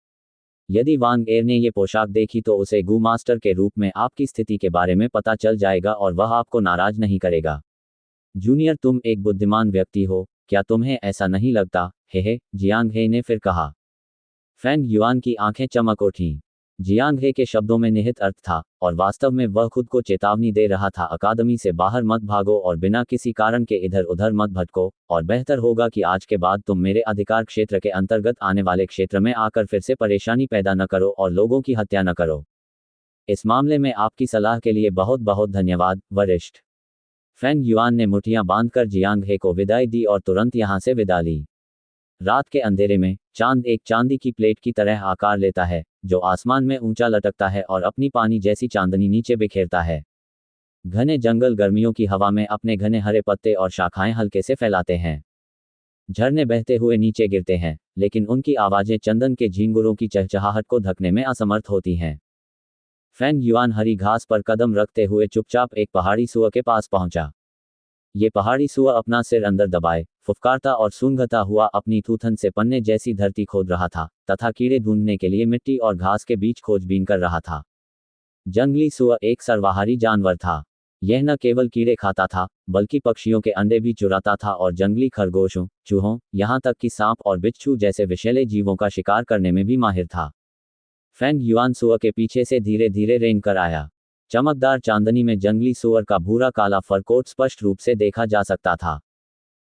यदि वांग एर ने ये पोशाक देखी तो उसे गू मास्टर के रूप में आपकी स्थिति के बारे में पता चल जाएगा और वह आपको नाराज नहीं करेगा। जूनियर, तुम एक बुद्धिमान व्यक्ति हो, क्या तुम्हें ऐसा नहीं लगता? हे, जियांग हे ने फिर कहा। फैंग युआन की आंखें चमक उठीं। जियांग हे के शब्दों में निहित अर्थ था और वास्तव में वह खुद को चेतावनी दे रहा था, अकादमी से बाहर मत भागो और बिना किसी कारण के इधर उधर मत भटको, और बेहतर होगा कि आज के बाद तुम मेरे अधिकार क्षेत्र के अंतर्गत आने वाले क्षेत्र में आकर फिर से परेशानी पैदा न करो और लोगों की हत्या न करो। इस मामले में आपकी सलाह के लिए बहुत बहुत धन्यवाद वरिष्ठ। फैंग युआन ने मुठ्ठियां बांधकर जियांग हे को विदाई दी और तुरंत यहां से विदा ली। रात के अंधेरे में चांद एक चांदी की प्लेट की तरह आकार लेता है, जो आसमान में ऊंचा लटकता है और अपनी पानी जैसी चांदनी नीचे बिखेरता है। घने जंगल गर्मियों की हवा में अपने घने हरे पत्ते और शाखाएं हल्के से फैलाते हैं। झरने बहते हुए नीचे गिरते हैं, लेकिन उनकी आवाजें चंदन के झींगुरों की चहचहाहट को ढकने में असमर्थ होती हैं। फैंग युआन हरी घास पर कदम रखते हुए चुपचाप एक पहाड़ी सुअर के पास पहुंचा। ये पहाड़ी सुअर अपना सिर अंदर दबाए फुफकारता और सूंघता हुआ अपनी थूथन से पन्ने जैसी धरती खोद रहा था तथा कीड़े ढूंढने के लिए मिट्टी और घास के बीच खोजबीन कर रहा था। जंगली सुअर एक सर्वाहारी जानवर था। यह न केवल कीड़े खाता था, बल्कि पक्षियों के अंडे भी चुराता था और जंगली खरगोशों, चूहों, यहाँ तक कि सांप और बिच्छू जैसे विषैले जीवों का शिकार करने में भी माहिर था। फैंग युआन सुअर के पीछे से धीरे धीरे रेंग कर आया। चमकदार चांदनी में जंगली सूअर का भूरा काला फर कोट स्पष्ट रूप से देखा जा सकता था।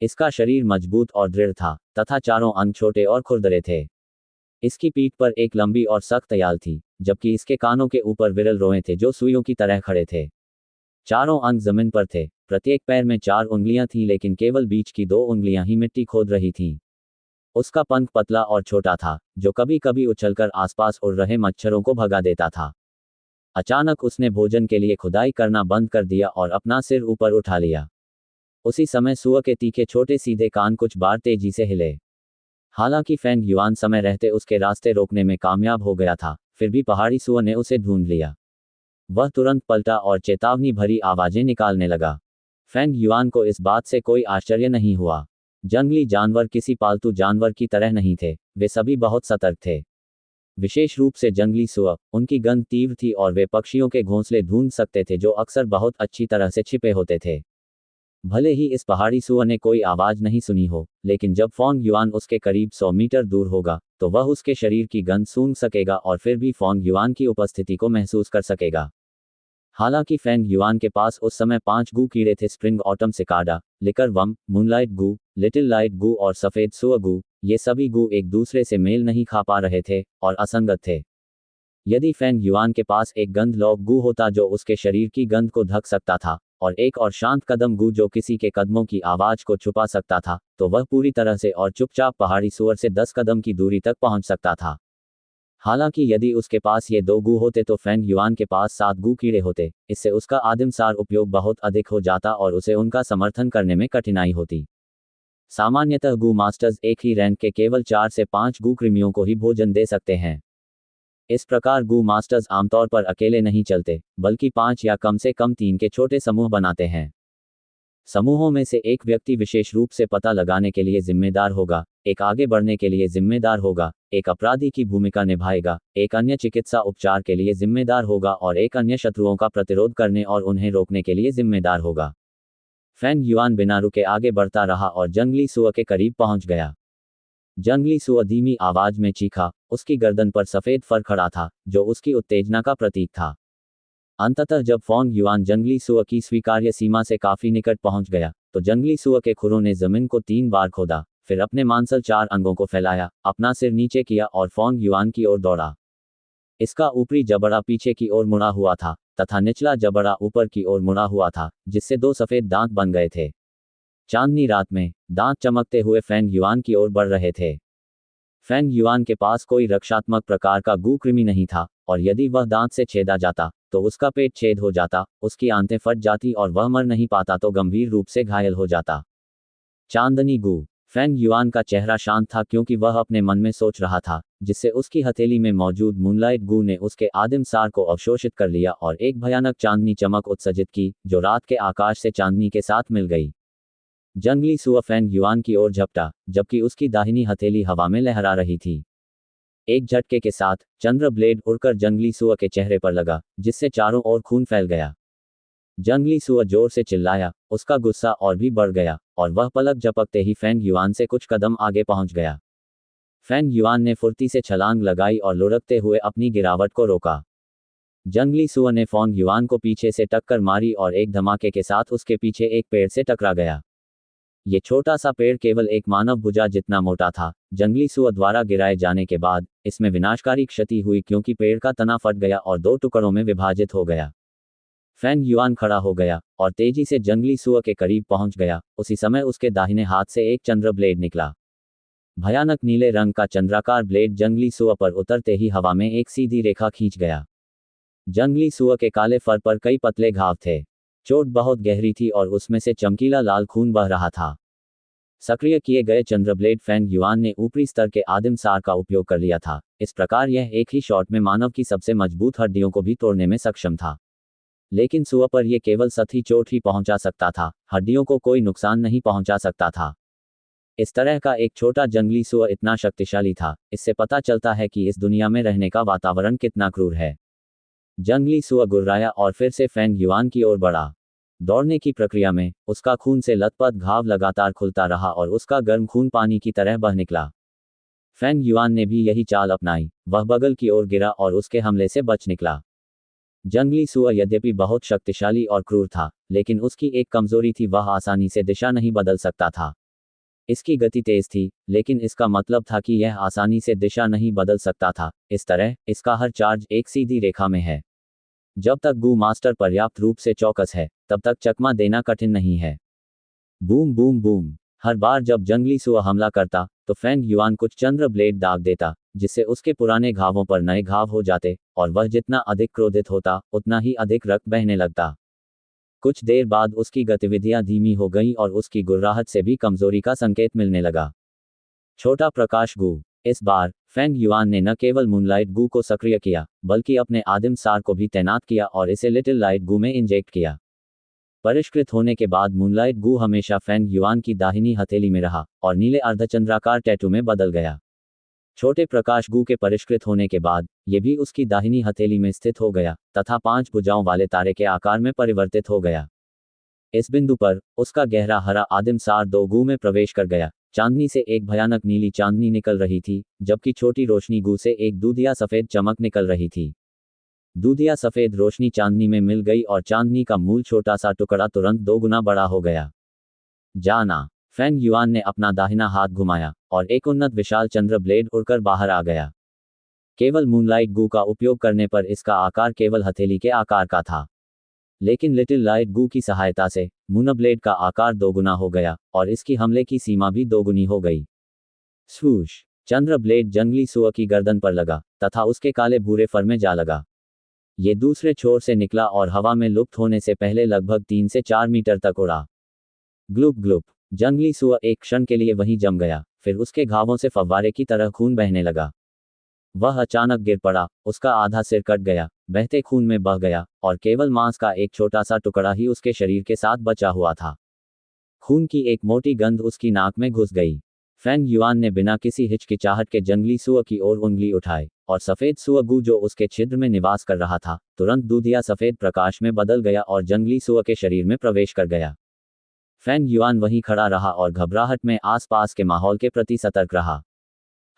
इसका शरीर मजबूत और दृढ़ था, तथा चारों अंग छोटे और खुरदरे थे। इसकी पीठ पर एक लंबी और सख्त याल थी, जबकि इसके कानों के ऊपर विरल रोए थे जो सुइयों की तरह खड़े थे। चारों अंग जमीन पर थे। प्रत्येक पैर में 4 उंगलियां थीं, लेकिन केवल बीच की 2 उंगलियां ही मिट्टी खोद रही थीं। उसका पंख पतला और छोटा था, जो कभी कभी उछलकर आसपास उड़ रहे मच्छरों को भगा देता था। अचानक उसने भोजन के लिए खुदाई करना बंद कर दिया और अपना सिर ऊपर उठा लिया। उसी समय सुअर के तीखे छोटे सीधे कान कुछ बार तेजी से हिले। हालांकि फेंग युआन समय रहते उसके रास्ते रोकने में कामयाब हो गया था, फिर भी पहाड़ी सुअर ने उसे ढूंढ लिया। वह तुरंत पलटा और चेतावनी भरी आवाजें निकालने लगा। फेंग युआन को इस बात से कोई आश्चर्य नहीं हुआ। जंगली जानवर किसी पालतू जानवर की तरह नहीं थे, वे सभी बहुत सतर्क थे। विशेष रूप से जंगली सुअर, उनकी गंध तीव्र थी और वे पक्षियों के घोंसले ढूंढ सकते थे जो अक्सर बहुत अच्छी तरह से छिपे होते थे। भले ही इस पहाड़ी सुअर ने कोई आवाज नहीं सुनी हो, लेकिन जब फेंग युआन उसके करीब 100 मीटर दूर होगा, तो वह उसके शरीर की गंध सूंघ सकेगा और फिर भी फेंग युआन की उपस्थिति को महसूस कर सकेगा। हालांकि फेंग युआन के पास उस समय 5 गू कीड़े थे: spring autumn cicada, liquor worm, moonlight गू, लिटिल लाइट गू और सफेद सुअर गू। ये सभी गू एक दूसरे से मेल नहीं खा पा रहे थे और असंगत थे। यदि फेंग युआन के पास एक गंध लॉग गू होता जो उसके शरीर की गंध को ढक सकता था, और एक और शांत कदम गू जो किसी के कदमों की आवाज को छुपा सकता था, तो वह पूरी तरह से और चुपचाप पहाड़ी सुअर से 10 कदम की दूरी तक पहुंच सकता था। हालांकि यदि उसके पास ये 2 गू होते तो फेंग युआन के पास 7 गू कीड़े होते। इससे उसका आदिमसार उपयोग बहुत अधिक हो जाता और उसे उनका समर्थन करने में कठिनाई होती। सामान्यतः गू मास्टर्स एक ही रैंक के केवल 4 से 5 गू कृमियों को ही भोजन दे सकते हैं। इस प्रकार गू मास्टर्स आमतौर पर अकेले नहीं चलते, बल्कि 5 या कम से कम 3 के छोटे समूह बनाते हैं। समूहों में से एक व्यक्ति विशेष रूप से पता लगाने के लिए जिम्मेदार होगा, एक आगे बढ़ने के लिए जिम्मेदार होगा, एक अपराधी की भूमिका निभाएगा, एक अन्य चिकित्सा उपचार के लिए जिम्मेदार होगा और एक अन्य शत्रुओं का प्रतिरोध करने और उन्हें रोकने के लिए जिम्मेदार होगा। फेंग युआन बिना रुके आगे बढ़ता रहा और जंगली सुअर के करीब पहुंच गया। जंगली सुअर धीमी आवाज में चीखा। उसकी गर्दन पर सफेद फर खड़ा था, जो उसकी उत्तेजना का प्रतीक था। अंततः जब फेंग युआन जंगली सुअर की स्वीकार्य सीमा से काफी निकट पहुंच गया, तो जंगली सुअर के खुरों ने जमीन को 3 बार खोदा, फिर अपने मांसल 4 अंगों को फैलाया, अपना सिर नीचे किया और फेंग युआन की ओर दौड़ा। इसका ऊपरी जबड़ा पीछे की ओर मुड़ा हुआ था, तथा निचला जबड़ा ऊपर की ओर मुड़ा हुआ था, जिससे 2 सफेद दांत बन गए थे। चांदनी रात में दांत चमकते हुए फेंग युआन की ओर बढ़ रहे थे। फेंग युआन के पास कोई रक्षात्मक प्रकार का गू कृमि नहीं था, और यदि वह दांत से छेदा जाता, तो उसका पेट छेद हो जाता, उसकी आंतें फट जाती और वह मर नहीं पाता तो गंभीर रूप से घायल हो जाता। चांदनी गू। फेंग युआन का चेहरा शांत था क्योंकि वह अपने मन में सोच रहा था, जिससे उसकी हथेली में मौजूद मूनलाइट गू ने उसके आदिम सार को अवशोषित कर लिया और एक भयानक चांदनी चमक उत्सर्जित की, जो रात के आकाश से चांदनी के साथ मिल गई। जंगली सुअर फेंग युआन की ओर झपटा, जबकि उसकी दाहिनी हथेली हवा में लहरा रही थी। एक झटके के साथ चंद्र ब्लेड उड़कर जंगली सुअर के चेहरे पर लगा, जिससे चारों ओर खून फैल गया। जंगली सुअर जोर से चिल्लाया, उसका गुस्सा और भी बढ़ गया, और वह पलक झपकते ही फेंग युआन से कुछ कदम आगे पहुंच गया। फेंग युआन ने फुर्ती से छलांग लगाई और लुढ़कते हुए अपनी गिरावट को रोका। जंगली सुअर ने फेंग युआन को पीछे से टक्कर मारी और एक धमाके के साथ उसके पीछे एक पेड़ से टकरा गया। ये छोटा सा पेड़ केवल एक मानव भुजा जितना मोटा था। जंगली सुअर द्वारा गिराए जाने के बाद इसमें विनाशकारी क्षति हुई क्योंकि पेड़ का तना फट गया और 2 टुकड़ों में विभाजित हो गया। फेंग युआन खड़ा हो गया और तेजी से जंगली सुअर के करीब पहुंच गया। उसी समय उसके दाहिने हाथ से एक चंद्र ब्लेड निकला। भयानक नीले रंग का चंद्राकार ब्लेड जंगली सुअर पर उतरते ही हवा में एक सीधी रेखा खींच गया। जंगली सुअर के काले फर पर कई पतले घाव थे। चोट बहुत गहरी थी और उसमें से चमकीला लाल खून बह रहा था। सक्रिय किए गए चंद्रब्लेड फेंग युआन ने ऊपरी स्तर के आदिम सार का उपयोग कर लिया था। इस प्रकार यह एक ही शॉट में मानव की सबसे मजबूत हड्डियों को भी तोड़ने में सक्षम था। लेकिन सुअर पर यह केवल सतही चोट ही पहुंचा सकता था, हड्डियों को कोई नुकसान नहीं पहुंचा सकता था। इस तरह का एक छोटा जंगली सुअर इतना शक्तिशाली था, इससे पता चलता है कि इस दुनिया में रहने का वातावरण कितना क्रूर है। जंगली सुअर गुर्राया और फिर से फेंग युआन की ओर बढ़ा। दौड़ने की प्रक्रिया में उसका खून से लथपथ घाव लगातार खुलता रहा और उसका गर्म खून पानी की तरह बह निकला। फेंग युआन ने भी यही चाल अपनाई। वह बगल की ओर गिरा और उसके हमले से बच निकला। जंगली सुअर यद्यपि बहुत शक्तिशाली और क्रूर था, लेकिन उसकी एक कमजोरी थी, वह आसानी से दिशा नहीं बदल सकता था। इसकी गति तेज थी, लेकिन इसका मतलब था कि यह आसानी से दिशा नहीं बदल सकता था। इस तरह इसका हर चार्ज एक सीधी रेखा में है। जब तक गू मास्टर पर्याप्त रूप से चौकस है, तब तक चकमा देना कठिन नहीं है। Boom boom boom. हर बार जब जंगली सुअर हमला करता, तो फेंग युआन कुछ चंद्र ब्लेड दाग देता, जिससे उसके पुराने घावों पर नए घाव हो जाते, और वह जितना अधिक क्रोधित होता, उतना ही अधिक रक्त बहने लगता। कुछ देर बाद उसकी गतिविधियां धीमी हो गईं और उसकी गुर्राहट से भी कमजोरी का संकेत मिलने लगा। छोटा प्रकाश गू। इस बार फेंग युआन ने न केवल मूनलाइट गू को सक्रिय किया, बल्कि अपने आदिम सार को भी तैनात किया और इसे लिटिल लाइट गू में इंजेक्ट किया। परिष्कृत होने के बाद मूनलाइट गू हमेशा फेंग युआन की दाहिनी हथेली में रहा और नीले अर्धचंद्राकार टैटू में बदल गया। छोटे प्रकाश गू के परिष्कृत होने के बाद ये भी उसकी दाहिनी हथेली में स्थित हो गया तथा 5 भुजाओं वाले तारे के आकार में परिवर्तित हो गया। इस बिंदु पर उसका गहरा हरा आदिम सार 2 गू में प्रवेश कर गया। चांदनी से एक भयानक नीली चांदनी निकल रही थी, जबकि छोटी रोशनी गू से एक दूधिया सफेद चमक निकल रही थी। दूधिया सफेद रोशनी चांदनी में मिल गई और चांदनी का मूल छोटा सा टुकड़ा तुरंत 2 गुना बड़ा हो गया। जाना। फेंग युआन ने अपना दाहिना हाथ घुमाया और एक उन्नत विशाल चंद्र ब्लेड उड़कर बाहर आ गया। केवल मूनलाइट गू का उपयोग करने पर इसका आकार केवल हथेली के आकार का था, लेकिन लिटिल लाइट गू की सहायता से मून ब्लेड का आकार 2 गुना हो गया और इसकी हमले की सीमा भी 2 गुनी हो गई। स्वूश। चंद्र ब्लेड जंगली सुअर की गर्दन पर लगा तथा उसके काले भूरे फर में जा लगा। ये दूसरे छोर से निकला और हवा में लुप्त होने से पहले लगभग 3 से 4 मीटर तक उड़ा। ग्लुप ग्लुप। जंगली सुअर एक क्षण के लिए वहीं जम गया, फिर उसके घावों से फव्वारे की तरह खून बहने लगा। वह अचानक गिर पड़ा, उसका आधा सिर कट गया, बहते खून में बह गया और केवल मांस का एक छोटा सा टुकड़ा ही उसके शरीर के साथ बचा हुआ था। खून की एक मोटी गंध उसकी नाक में घुस गई। फेंग युआन ने बिना किसी हिचकिचाहट के जंगली सुअर की ओर उंगली उठाई और सफेद सुअर गू जो उसके छिद्र में निवास कर रहा था, तुरंत दूधिया सफेद प्रकाश में बदल गया और जंगली सुअर के शरीर में प्रवेश कर गया। फेंग युआन वहीं खड़ा रहा और घबराहट में आसपास के माहौल के प्रति सतर्क रहा।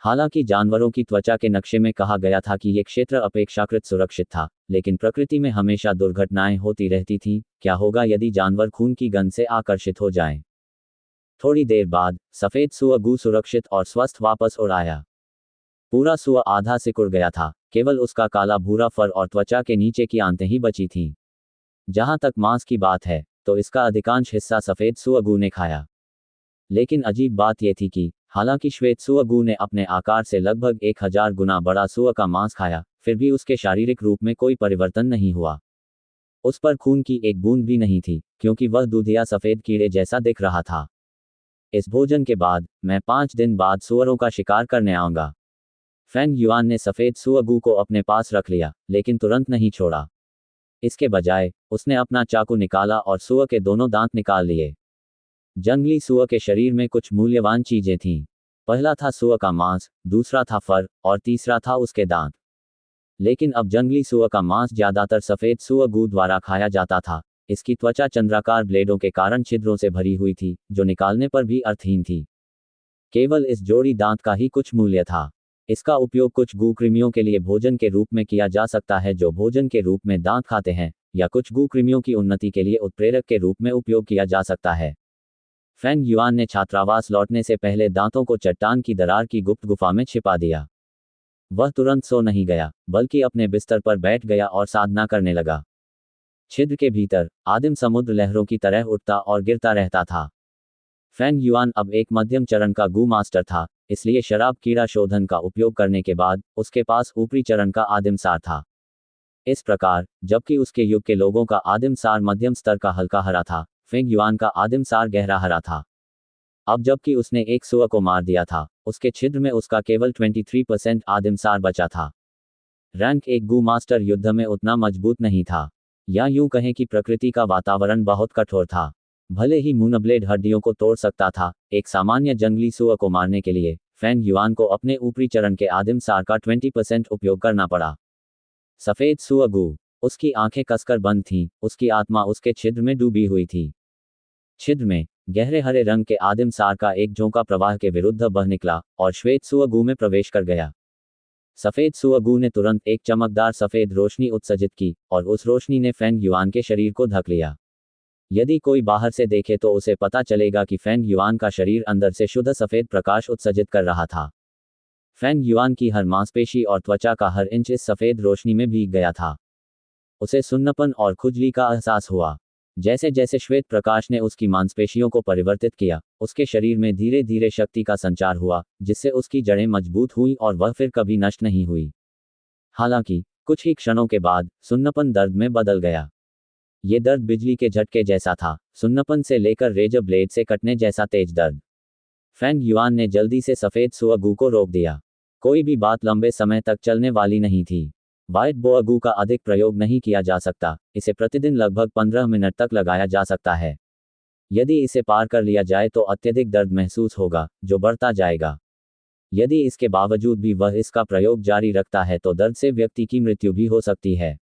हालांकि जानवरों की त्वचा के नक्शे में कहा गया था कि यह क्षेत्र अपेक्षाकृत सुरक्षित था, लेकिन प्रकृति में हमेशा दुर्घटनाएं होती रहती थीं। क्या होगा यदि जानवर खून की गंध से आकर्षित हो जाएं? थोड़ी देर बाद सफेद सुअर गू सुरक्षित और स्वस्थ वापस उड़ आया। पूरा सुअर आधा सिकुड़ गया था, केवल उसका काला भूरा फर और त्वचा के नीचे की आंतें ही बची थीं। जहां तक मांस की बात है, तो इसका अधिकांश हिस्सा सफेद सुअर गू ने खाया। लेकिन अजीब बात यह थी कि हालांकि श्वेत सुअर गू ने अपने आकार से लगभग 1000 गुना बड़ा सुअर का मांस खाया, फिर भी उसके शारीरिक रूप में कोई परिवर्तन नहीं हुआ। उस पर खून की एक बूंद भी नहीं थी, क्योंकि वह दूधिया सफेद कीड़े जैसा दिख रहा था। इस भोजन के बाद मैं 5 दिन बाद सुअरों का शिकार करने आऊंगा। फेंग युआन ने सफेद सुअर गू को अपने पास रख लिया, लेकिन तुरंत नहीं छोड़ा। इसके बजाय उसने अपना चाकू निकाला और सुअर के दोनों दांत निकाल लिए। जंगली सुअर के शरीर में कुछ मूल्यवान चीजें थीं। पहला था सुअर का मांस, दूसरा था फर और तीसरा था उसके दांत। लेकिन अब जंगली सुअर का मांस ज्यादातर सफेद सुअर गू द्वारा खाया जाता था। इसकी त्वचा चंद्राकार ब्लेडों के कारण छिद्रों से भरी हुई थी, जो निकालने पर भी अर्थहीन थी। केवल इस जोड़ी दांत का ही कुछ मूल्य था। इसका उपयोग कुछ गू कृमियों के लिए भोजन के रूप में किया जा सकता है जो भोजन के रूप में दांत खाते हैं, या कुछ गू कृमियों की उन्नति के लिए उत्प्रेरक के रूप में उपयोग किया जा सकता है। फेंग युआन ने छात्रावास लौटने से पहले दांतों को चट्टान की दरार की गुप्त गुफा में छिपा दिया। वह तुरंत सो नहीं गया, बल्कि अपने बिस्तर पर बैठ गया और साधना करने लगा। छिद्र के भीतर आदिम समुद्र लहरों की तरह उठता और गिरता रहता था। फेंग युआन अब एक मध्यम चरण का गू मास्टर था, इसलिए शराब कीड़ा शोधन का उपयोग करने के बाद उसके पास ऊपरी चरण का आदिम सार था। इस प्रकार, जबकि उसके युग के लोगों का आदिम सार मध्यम स्तर का हल्का हरा था, फेंग युआन का आदिम सार गहरा हरा था। अब जबकि उसने एक सुअर को मार दिया था, उसके छिद्र में उसका केवल 23% आदिम सार बचा था। रैंक एक गू मास्टर युद्ध में उतना मजबूत नहीं था, या यूं कहें कि प्रकृति का वातावरण बहुत कठोर था। भले ही मूनब्लेड हड्डियों को तोड़ सकता था, एक सामान्य जंगली सुअर को मारने के लिए फेंग युआन को अपने ऊपरी चरण के आदिम सार का 20% उपयोग करना पड़ा। सफेद सुअर गू। उसकी आंखें कसकर बंद थीं, उसकी आत्मा उसके छिद्र में डूबी हुई थी। छिद्र में गहरे हरे रंग के आदिम सार का एक झोंका प्रवाह के विरुद्ध बह निकला और श्वेत सुअर गू में प्रवेश कर गया। सफेद सुअगू ने तुरंत एक चमकदार सफेद रोशनी उत्सर्जित की और उस रोशनी ने फेंग युआन के शरीर को ढक लिया। यदि कोई बाहर से देखे तो उसे पता चलेगा कि फेंग युआन का शरीर अंदर से शुद्ध सफेद प्रकाश उत्सर्जित कर रहा था। फेंग युआन की हर मांसपेशी और त्वचा का हर इंच इस सफेद रोशनी में भीग गया था। उसे सुन्नपन और खुजली का एहसास हुआ। जैसे जैसे श्वेत प्रकाश ने उसकी मांसपेशियों को परिवर्तित किया, उसके शरीर में धीरे धीरे शक्ति का संचार हुआ, जिससे उसकी जड़ें मजबूत हुईं और वह फिर कभी नष्ट नहीं हुई। हालांकि कुछ ही क्षणों के बाद सुन्नपन दर्द में बदल गया। ये दर्द बिजली के झटके जैसा था, सुन्नपन से लेकर रेजर ब्लेड से कटने जैसा तेज दर्द। फेंग युआन ने जल्दी से सफेद सुअगू को रोक दिया। कोई भी बात लंबे समय तक चलने वाली नहीं थी। व्हाइट बोअगू का अधिक प्रयोग नहीं किया जा सकता, इसे प्रतिदिन लगभग 15 मिनट तक लगाया जा सकता है। यदि इसे पार कर लिया जाए तो अत्यधिक दर्द महसूस होगा, जो बढ़ता जाएगा। यदि इसके बावजूद भी वह इसका प्रयोग जारी रखता है तो दर्द से व्यक्ति की मृत्यु भी हो सकती है।